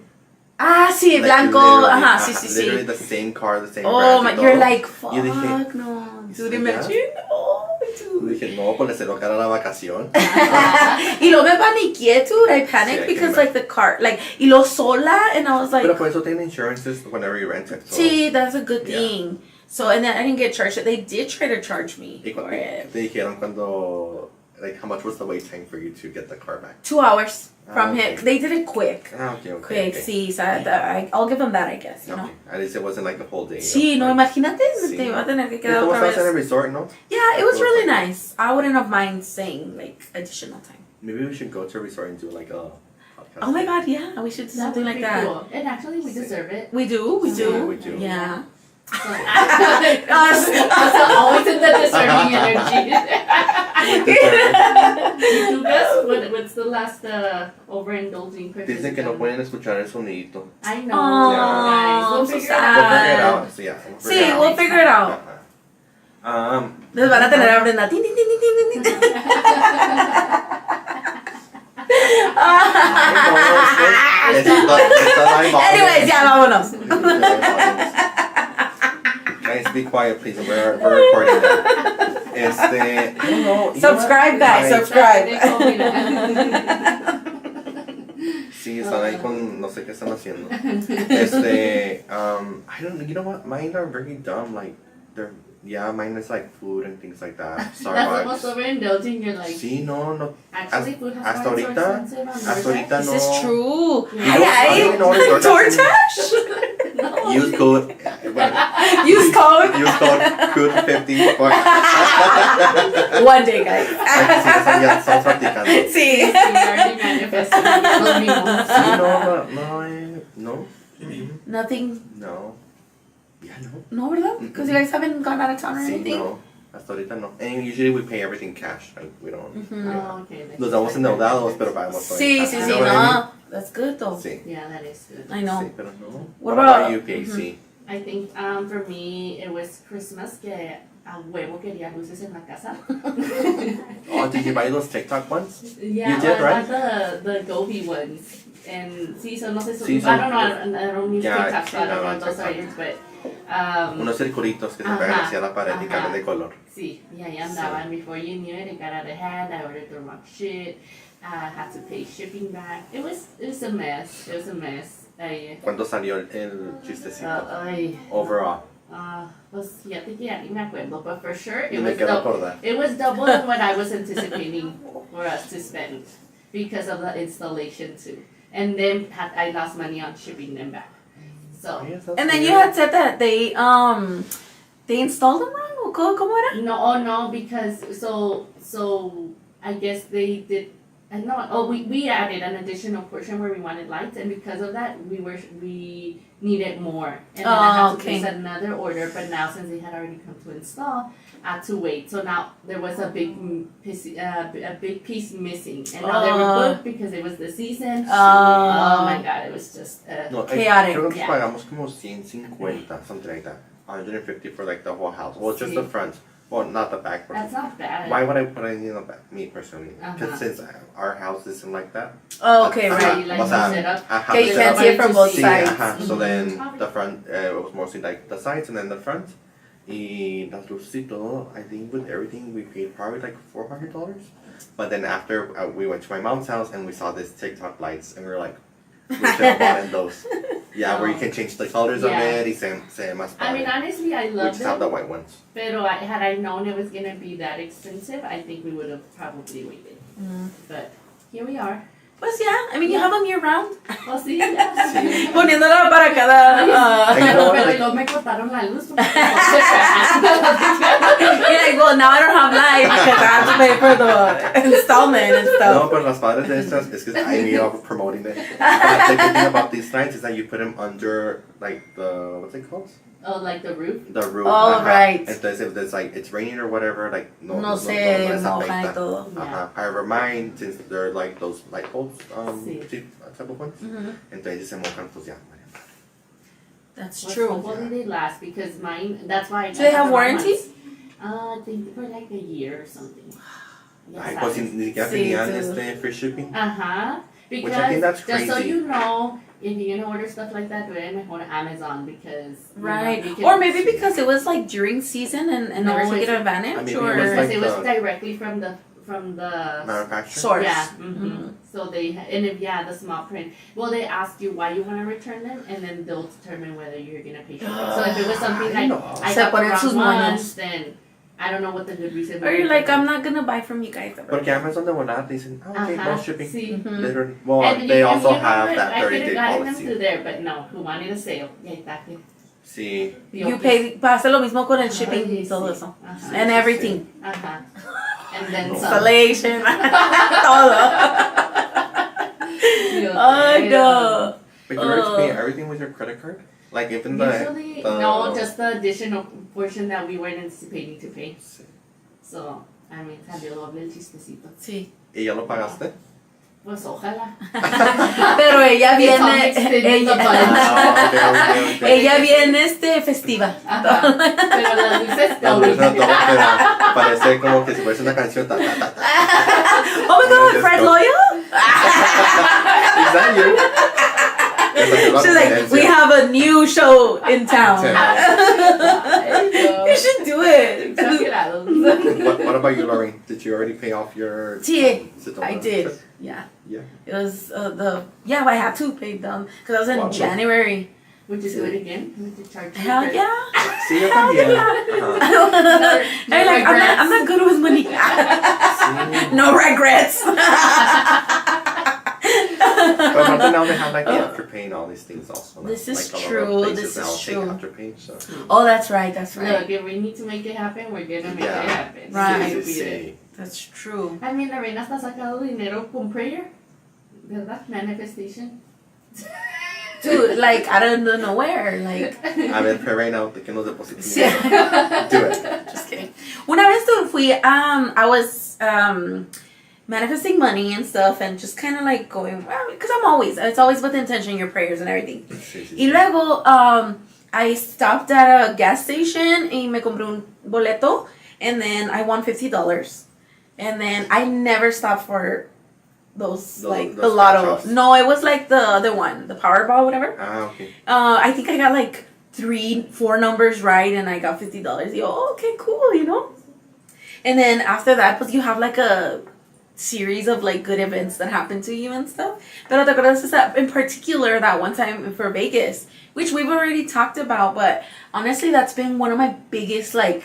Ah, sí, Like, blanco. literally, Ajá, sí, sí, literally sí. the same car, the same Oh branch my, y you're todo. like, fuck, Yo dije, no. Dude, ¿sí, imagine. Oh, dude. Dije, no, pues le cero cara a la vacación. Y luego me paniqué, dude. I Sí, panicked I can because like the car, like, y lo sola, and I was like, Pero por eso tiene insurances whenever you rent it. So. see, that's a good Yeah. thing. So, and then I didn't get charged. They did try to charge me ¿Y for cuánto it. te dijeron cuando, like, how much was the wait time for you to get the car back? 2 hours from okay. him. They did it quick. Ah, okay. Quick, okay. sí, so I'll give them that, I guess, you know. Okay. At least it wasn't like the whole day. Sí, no, like, imagínate, Sí. te iba a tener que ¿Y quedar cómo otra estabas en el vez. resort, no? Yeah, it was It was really like- nice. I wouldn't have mind staying like additional time. Maybe we should go to a resort and do like a podcast. Oh my god, yeah, we should do something would like be that. Cool. And actually, we deserve it. We do, we do. Yeah, we do. Yeah. So, Us. always in the deserving energy. You guys, what's the last overindulging purchase? Dicen que no pueden escuchar el sonidito. I know, Aw, guys. We'll so figure it sad. We'll figure it out. out. So yeah, we'll figure Sí, it out. we'll figure it out. Uh-huh. Les van a tener a Brenda. Tin, tin, tin, tin, tin, tin, tin. Anyways, ya vámonos. Guys, be quiet, please. We're recording now. I don't know. Subscribe, guys. Like, Subscribe. Sí, están ahí con no sé qué están haciendo. I don't. You know what? Mine are very dumb. Like mine is like food and things like that. That's the most Starbucks. overindulging. You're like, Sí, no. actually, food has hasta gotten so ahorita- expensive on hasta DoorDash. ahorita This no. is true. Yeah. Ay, You know what ay. DoorDash DoorDash? No. Use code. Use code. Use code Crude50 for. One day, guys. Ay, ya estamos practicando. Sí. We already manifested lo mismo. Sí, no. Nothing. No. Yeah, no. No, ¿verdad? Because you guys haven't gone out of town or Sí, anything. no. Hasta ahorita no. And usually we pay everything cash. Like, we don't. Oh, okay. Nos damos endeudados, pero pagamos todo. Sí, en sí, cash. sí, You know what I mean? no. That's good though. Sí. Yeah, that is good. I know. Sí, pero no. What What about about- you, Casey? I think for me it was Christmas que a huevo quería luces en la casa. Oh, did you buy those TikTok ones? Yeah, You did, I right? got the Gobi ones. And sí, so no sé, Sí, I don't know, I don't use Yeah, TikTok, so I don't know what those are TikTok. used, but Unos circulitos que se Ajá, pegan hacia la pared y ajá. cambian de color. sí, y ahí andaban. And before you knew it, it got out of hand. I ordered the wrong shit. I had to pay shipping back. It was a mess. It was a mess. ¿Cuánto salió el chistecito? Ay, Overall. pues fíjate que ya ni me acuerdo, but for sure Y it me was quedo double. acordar. It was double than what I was anticipating for us to spend because of the installation too. And then I lost money on shipping them back. So Yes, that's And then you weird. had said that they installed them wrong. ¿Cómo era? no, because so I guess they did. And no, we added an additional portion where we wanted lights, and because of that, we needed more, and then I had to okay. place another order. But now, since they had already come to install, I had to wait. So now there was a big piece missing, and now they were booked because it was the season. Oh my god, it was just. No, Chaotic. creo que Yeah. pagamos como 150, something like that. 150 for like the whole house. Well, just Sí. the front. Well, not the back. But That's not bad. why would I put it in the back? Me personally, because Uh-huh. since our house isn't like that. Oh, okay, So right. you like O sea, mix it up. ajá, Okay, you mix it can't up. see it from both Sí, sides. Ajá. So then Mhm. the front, it was mostly like the sides and then the front. Y las luces y todo, I think with everything we paid probably like $400. But then after we went to my mom's house and we saw this TikTok lights and we were like, we should have bought in those. Yeah, where you can change the colors of Yeah. it. Y se más I mean, padre. honestly, I We love just have the them. white ones. Pero had I known it was gonna be that expensive, I think we would have probably waited. But here we are. Pues yeah, I mean, you have them year round. Well, sí, ya. Sí. Poniéndola para cada. Pero- Pero luego me cortaron la luz. You're like, well, now I don't have light because I have to pay for the installment and No, stuff. but las padres de estas es que I need help promoting it. But the good thing about these lights is that you put them under like the what's it called? Oh, like the roof? The roof. Oh, right. Entonces if there's like it's raining or whatever, like No se les moja y afecta. todo. Yeah. However, mine since they're like those light bulbs, Sí. type of ones. Mhm. Entonces se mojan, pues ya. That's Well, true. hopefully they last because mine, that's why I Do they got have the wrong warranty? ones. I think for like a year or something. Ay, pues ni siquiera Sí, tenían sí. free shipping. Uh-huh. Which I think that's Because, just so crazy. you know, if you're gonna order stuff like that, do it mejor Amazon because Right. you know, Or maybe because it was like during season and No, they were taking it's- advantage I mean, or it was because like it was the- directly from the Manufacturer. source. yeah. Mhm. So and if the small print. Well, they ask you why you want to return them, and then they'll determine whether you're gonna pay shipping. So if it was something Ay, like no. I Se got the ponen sus wrong moños. ones, then I don't know what the good reason. Or would you're be like, for I'm that. not gonna buy from you guys ever. Porque Amazon de volada te dicen, oh, okay, no shipping. Sí. Mhm. Literally. Well, And they you- also you know have what? that I could 30-day have gotten them policy. through there, but no, who wanted a sale? Yeah, exactly. Sí. You pay, pasa lo mismo con el shipping y Sí, todo sí. eso. Ajá. And everything. Ajá. And then some. Installation. Todo. Ay, no. But you already pay everything with your credit card? Like even Usually, the no, just the additional portion that we weren't anticipating to pay. Sí. So, I mean, salió doble el chistecito. Sí. ¿Y ya lo pagaste? Pues ojalá. Pero ella It's all viene. mixed in the bunch. Ah, ok. Ella viene festiva. Ajá. Pero las luces La no. luz no, pero parece como que si fuese una canción. Ta, ta, ta, ta. Oh my god, Fred Loyal? Is that you? She's like, we have a new show in town. You should do it. Exagerados. What about you, Lauren? Did you already pay off your? Sí, Sedona I did. trip? Yeah. Yeah. It was I had to pay them because I was in Wow. January. Would you do it again? Would you charge me Hell for- yeah. Sí, yo también. Ajá. I'm like, I'm not good with money. Sí. No regrets. But aparte now they have like the afterpay and all these things also. now. This is like, a lot of true, places this now is take true. Afterpay, so. Oh, that's right. That's Look, right. if we need to make it happen, we're gonna make Yeah. it happen. Right. Sí, So sí, be it. sí. That's true. I mean, la reina está sacando dinero con prayer. ¿Verdad? Manifestation. Dude, like out of the nowhere, like. A ver, pray right now, que nos depositen Sí. dinero. Do it. Just kidding. Una vez fui, I was manifesting money and stuff, and just kind of like going, well, because it's always with intention, your prayers and everything. Sí, sí, Y sí. luego, I stopped at a gas station y me compré un boleto, and then I won $50. And then I never stopped for those like the those lotto. scratch-offs. No, it was like the other one, the Powerball, whatever. Ah, okay. I think I got like 3-4 numbers right, and I got $50. You go, okay, cool, you know. And then after that, pues you have like a series of like good events that happen to you and stuff. Pero te acuerdas esa, in particular that one time for Vegas, which we've already talked about, but honestly, that's been one of my biggest like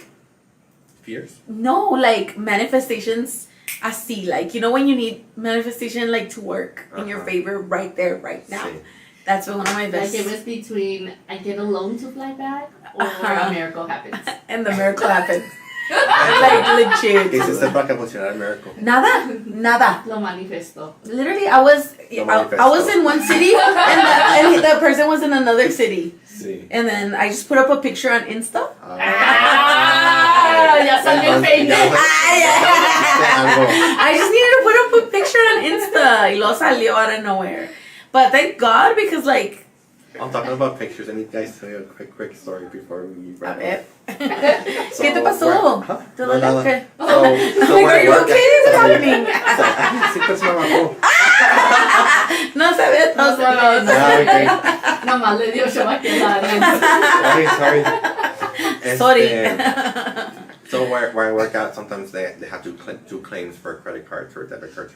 Fears? like manifestations. Así, like, you know, when you need manifestation like to work in your Uh-huh. favor right there, right now. Sí. That's been one of my best. Like it was between I get a loan to fly back or Uh-huh. a miracle happens. And the miracle happened. Like legit. ¿Qué hiciste para que funcionara el miracle? Nada. Lo manifesto. Literally, I was in one city and the person was in another city. Sí. And then I just put up a picture on Insta. Ah, ya salió el peine. I just needed to put up a picture on Insta y lo salió out of nowhere. But thank God because like I'm talking about pictures. I need guys to tell you a quick story before we A wrap ver. up. ¿Qué te pasó? ¿Te duele nada. qué? So Like, where are I you work okay? What's happening? Sí, pues me bajó. No se ve, no se ve. Ah, okay. Nomás le dio show a quedar. Sorry. Sorry. So where I work out, sometimes they have to do claims for credit cards or debit cards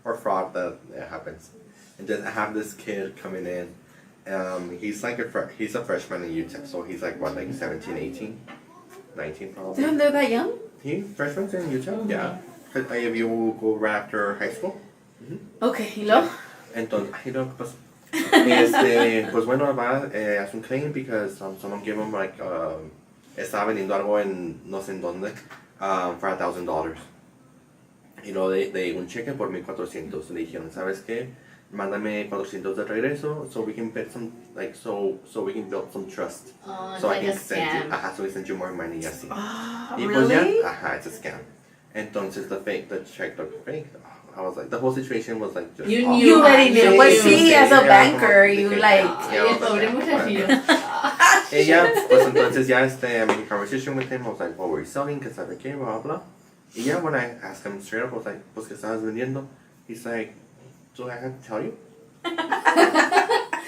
or fraud that happens. And then I have this kid coming in. He's like he's a freshman in UTEP, so he's like what, like 17, 18, 19 probably. Damn, they're that young? He freshman's in UTEP, yeah. If you go right after high school. Okay, ¿y luego? Entonces, pues, pues bueno, va, hace un claim because someone gave him like, estaba vendiendo algo en no sé en dónde, for $1,000. Y luego de un cheque por 1,400. Le dijeron, ¿sabes qué? Mándame 400 de regreso, so we can build some, like, so we can build some trust. Oh, it's So like I a can send you, scam. so we send you more money, y así. Y pues Really? ya, it's a scam. Entonces the check looked fake. I was like, the whole situation was like just You off. knew. You already knew. Sí, Pues sí, sí, as a yeah, banker, como you de que, like... Ay, el pobre muchachillo. Y ya, pues entonces ya I made a conversation with him. I was like, what were you selling? Que sabe qué, blah, blah. Y ya, when I asked him straight up, I was like, pues que estabas vendiendo? He's like, do I have to tell you?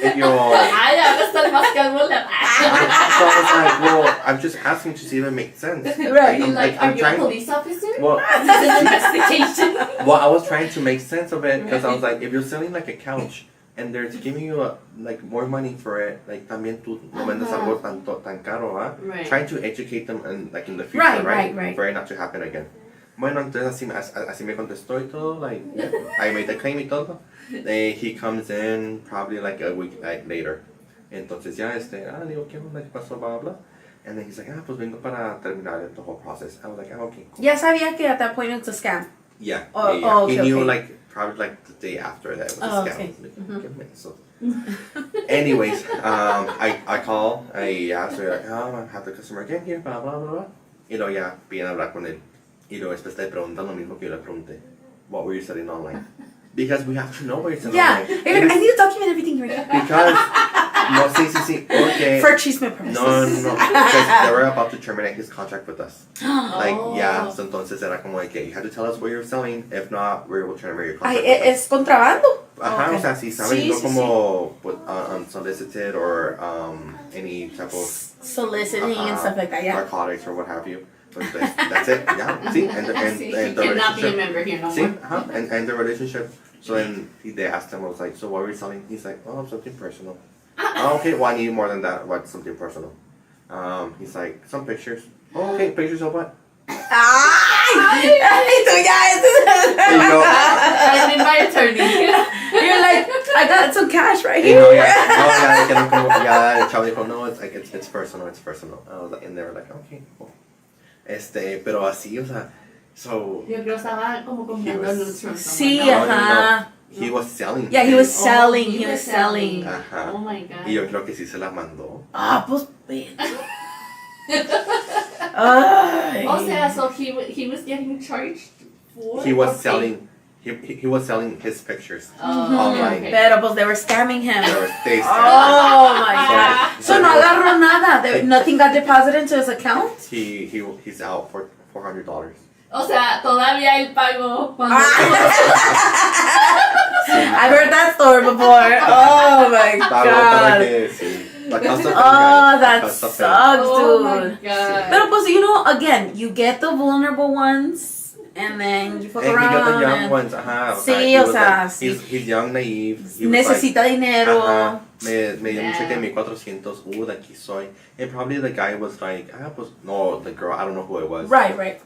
And yo, Ay, ahora estás más calmo. so I was like, well, I'm just asking to see if it makes sense. Right. You're like, are I'm you a trying. police officer? Well, This is an investigation. well, I was trying to make sense of it because I was like, if you're selling like a couch and they're giving you like more money for it, like también tú no vendes algo tan caro, ¿ah? Right. Trying to educate them and like in the future, Right. For it not to happen again. Bueno, entonces así me contestó y todo, like, yeah, I made the claim y todo. He comes in probably like a week later. Entonces ya le digo, ¿qué onda? ¿Qué pasó? Blah, blah. And then he's like, pues vengo para terminar the whole process. I was like, okay, cool. Ya sabía que at that point it's a scam. Yeah, Oh, yeah. oh, okay, He knew okay. like probably like the day after that it was Oh, a scam. okay. Like, so, anyways, I call, I ask her, like, I have the customer again here, blah blah blah blah. Y luego ya viene a hablar con él. Y luego después le preguntan lo mismo que yo le pregunté. What were you selling online? Because we have to know what you're selling Yeah, online. you're like, I need to document everything you're doing. Because no, sí, porque For chisme purposes. no, because they were about to terminate his contract with us. Like, Oh. yeah, so entonces era como de que you have to tell us what you're selling, if not, we will terminate your Ay, contract with us. ¿es contrabando? Ajá, Okay. o sea, si saben, Sí, no sí, como unsolicited or any type of Soliciting and stuff like that, yeah. narcotics or what have you. But that's it, yeah, sí, and the Sí, he the cannot be a relationship. member here no Sí, more. ajá, and the relationship. So then they asked him, I was like, so what were you selling? He's like, oh, something personal. Oh, okay, well, I need more than that. What's something personal? He's like, some pictures. Oh, okay, pictures of what? ¡Ay! ¡Ay, tú ya! Y yo, I need my attorney. You're like, I got some cash right y here. no, ya, quedaron como, ya, el chavo dijo, no, it's like, it's personal, it's personal. I was like, and they were like, okay, cool. Pero así, o sea, so. Yo creo que estaba como comprando was- nutrition. Sí, No, ajá. He was selling. Yeah, he was Oh, selling, he was selling. Ajá. Oh my god. Y yo creo que sí se la mandó. Ah, pues. Ay. O sea, so he was getting charged for. He was or selling. He was selling his pictures Oh, online. okay. Pero pues they were scamming him. They Oh my god. So- So no agarró nada. Nothing got deposited into his account? He's out for $400. O sea, todavía él pagó cuando. I've heard that story before. Oh my Pagó para god. que sí. La casa Oh, pega, that la casa pega. sucks, Oh my dude. god. Pero pues, you know, again, you get the vulnerable ones, and then you fuck And he around. got the young and ones, ajá. Sí, he o was sea, like- sí. He's young, naive. He was Necesita dinero. Ajá. Me dio un cheque de Yeah. 1,400. De aquí soy. And probably the guy was like, pues, no, the girl, I don't know who it was. Right, right.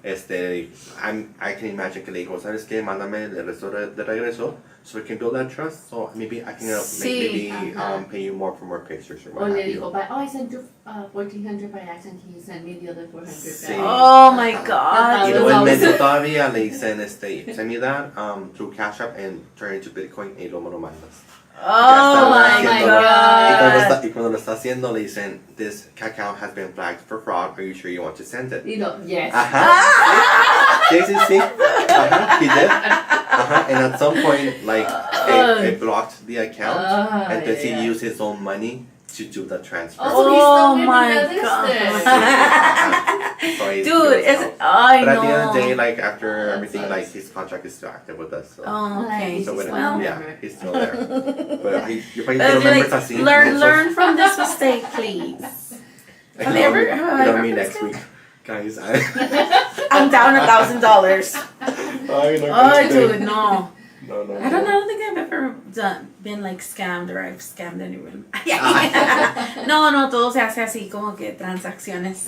I can imagine que le dijo, ¿sabes qué? Mándame el resto de regreso so we can build that trust. So maybe I can Sí. pay you more for more pictures or O what le have you. dijo, I sent you 1,400 by accident. Can you send me the other 400 Sí. back? Oh my Ajá. god. Y Los luego en dos. medio todavía le dicen, send me that through Cash App and turn it to Bitcoin y luego me lo mandas. Oh my my Y god. cuando lo está haciendo le dicen, this account has been flagged for fraud. Are you sure you want to send it? Y lo, yes. Ajá. Sí. Ajá, he did. Ajá. And at some point, like, it blocked the account, and then he used his own money to do the transfer. Oh, my God. So Dude, it's but I know. at the end of the day, like after everything, like his contract is still active with us. So. Oh, okay. So when, Well, yeah, he's still there. But you probably like, remember something. learn from this mistake, please. Have you ever? You know me next week, guys. I'm down $1,000. Oh, dude, no. No. I don't think I've ever been like scammed or I've scammed anyone. No, todo se hace así como que transacciones.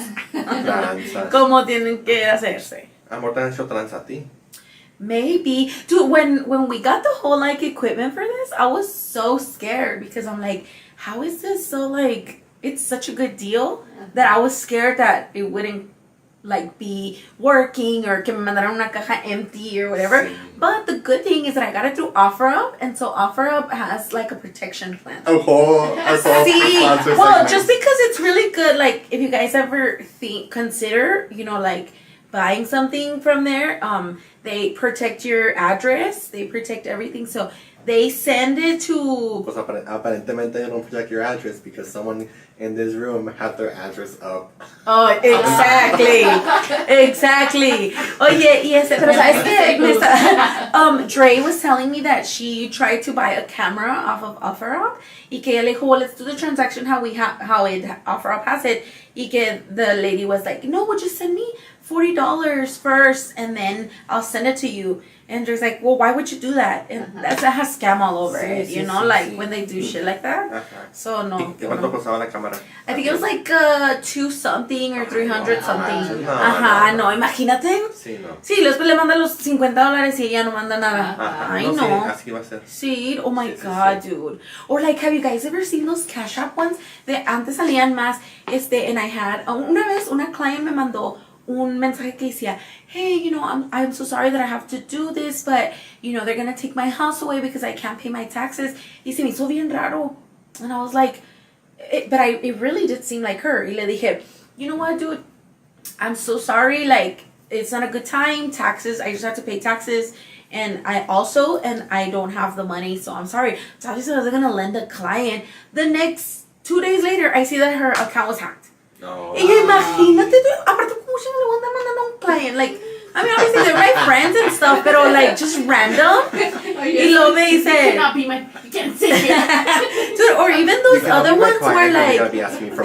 Como tienen que hacerse. Amor, ¿te han hecho tranza a ti? Maybe. Dude, when we got the whole like equipment for this, I was so scared because I'm like, how is this so like, it's such a good deal that I was scared that it wouldn't like be working or que me mandaran una caja empty or whatever. Sí. But the good thing is that I got it through OfferUp, and so OfferUp has like a protection plan. A whole See, sponsor well, segment. just because it's really good, like if you guys ever consider, like buying something from there, they protect your address, they protect everything, so they send it to. Pues aparentemente they don't protect your address because someone in this room had their address up. Oh, exactly. Exactly. Oye, y pero sabes que Dre was telling me that she tried to buy a camera off of OfferUp y que ella le dijo, well, let's do the transaction how OfferUp has it, y que the lady was like, no, well, just send me $40 first and then I'll send it to you. And Dre's like, well, why would you do that? And that has scam all over it, you know, when they do shit like that. So, no. ¿Y cuánto costaba la cámara? I think it was like 2 something or 300 something. No, Ajá, no, imagínate. Sí, no. Sí, después le manda los $50 y ella no manda nada. Ajá. Ay, Sí, no. así va a ser. Sí, oh my Sí, God, sí. dude. Or like, have you guys ever seen those Cash App ones? De antes salían más, and I had, una vez una client me mandó un mensaje que decía, hey, I'm so sorry that I have to do this, but, they're going to take my house away because I can't pay my taxes. Y se me hizo bien raro. And I was like, it really did seem like her. Y le dije, you know what, dude? I'm so sorry. Like, it's not a good time. Taxes, I just have to pay taxes. And I don't have the money, so I'm sorry. So obviously I was going to lend a client. The next 2 days later, I see that her account was hacked. No. Y yo, imagínate, dude, aparte, ¿cómo se le van mandando a un client? Like, I mean, obviously they're my friends and stuff, pero like, just random. Y luego me dice, You can't say it. dude, or even those other ones where like, have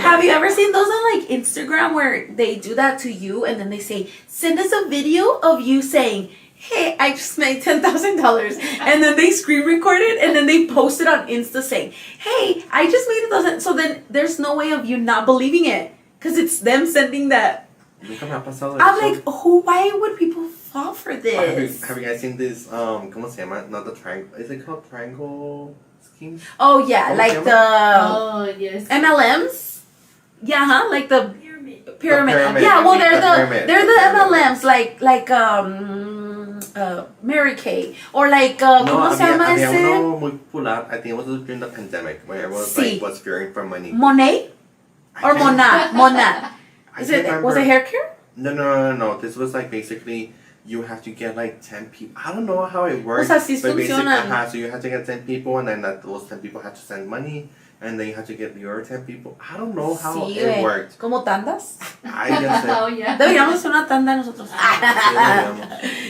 have you ever seen those on like Instagram where they do that to you and then they say, send us a video of you saying, hey, I just made $10,000, and then they screen record it and then they post it on Insta saying, hey, I just made $1,000. So then there's no way of you not believing it because it's them sending that. Nunca me ha pasado I'm eso. like, why would people fall for this? Have you guys seen this? ¿Cómo se llama? Not the triangle. Is it called triangle scheme? Oh yeah, ¿Cómo se like llama? the Oh, yes. MLMs. Yeah, huh? Like the pyramid. The pyramid. Yeah, well they're The pyramid. the The pyramid. MLMs like Mary Kay or like ¿cómo se llama había ese? uno muy popular. I think it was during the pandemic where everyone Sí. was fearing for money. Monet or Mona? I Was can't it remember. hair care? No. This was like basically you have to get like 10 people. I don't know how it works. O sea, sí but basically, funcionan. so you have to get 10 people, and then those 10 people have to send money, and then you have to get your 10 people. I don't know how Sí, it güey. worked. Como tandas. I guess Oh, yeah. Deberíamos hacer una tanda nosotros.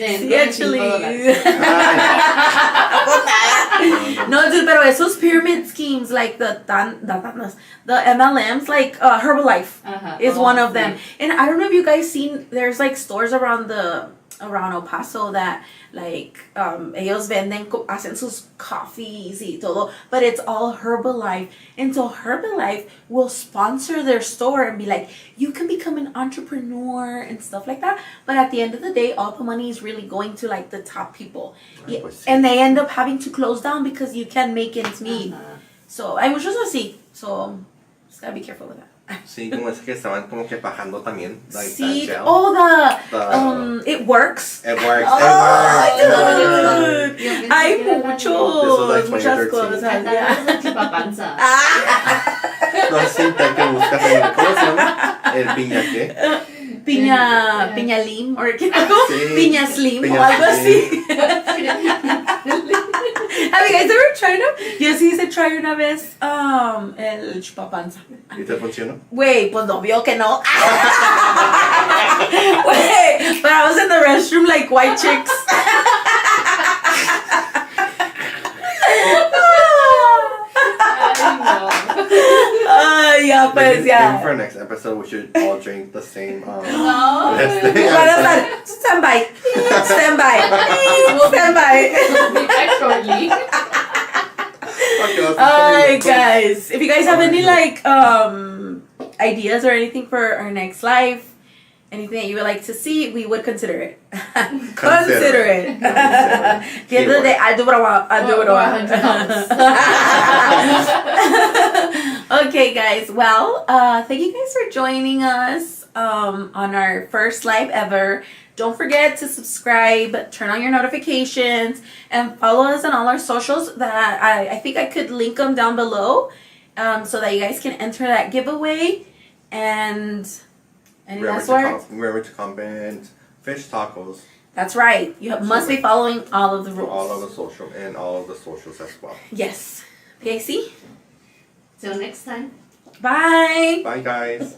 Then Sí, $25. actually. No, dude, pero esos pyramid schemes like the MLMs, like Herbalife is one of them. And I don't know if you guys seen, there's like stores around El Paso that like ellos venden, hacen sus coffees y todo, but it's all Herbalife. And so Herbalife will sponsor their store and be like, you can become an entrepreneur and stuff like that. But at the end of the day, all the money is really going to like the top people. Yeah, and they end up having to close down because you can't make ends meet. So hay muchos así. So just gotta be careful with that. Sí, como es que estaban como que bajando también. Like Sí, that gel. it works. It works. Oh, It works. dude. Hay muchas like cosas. And Yeah. that was a chupapanza. No, sí, te que buscas el, ¿cómo se llama? El piña, ¿qué? Piña Lim, or Sí. Piña Slim, Piña o algo Slim. así. Have you guys ever tried them? Yo sí hice try una vez el chupapanza. ¿Y te funcionó? Güey, pues no vio que no. Wait, but I was in the restroom like white chicks. Yeah, pues Maybe yeah. for our next episode, we should all drink the same. No. Let's stay Van a on estar, stand by, stand by, stand by. We'll be back shortly. Alright, guys. If you guys have any like ideas or anything for our next live, anything that you would like to see, we would consider it. Consider it. At the end of the day, I do what I want. I do what I want. Okay, guys. Well, thank you guys for joining us on our first live ever. Don't forget to subscribe, turn on your notifications, and follow us on all our socials. That I think I could link them down below, so that you guys can enter that giveaway. And any last words? Remember to comment fish tacos. That's right. You must be following all of the rules. All of the social and all of the socials as well. Yes. PAC. Till next time. Bye. Bye, guys.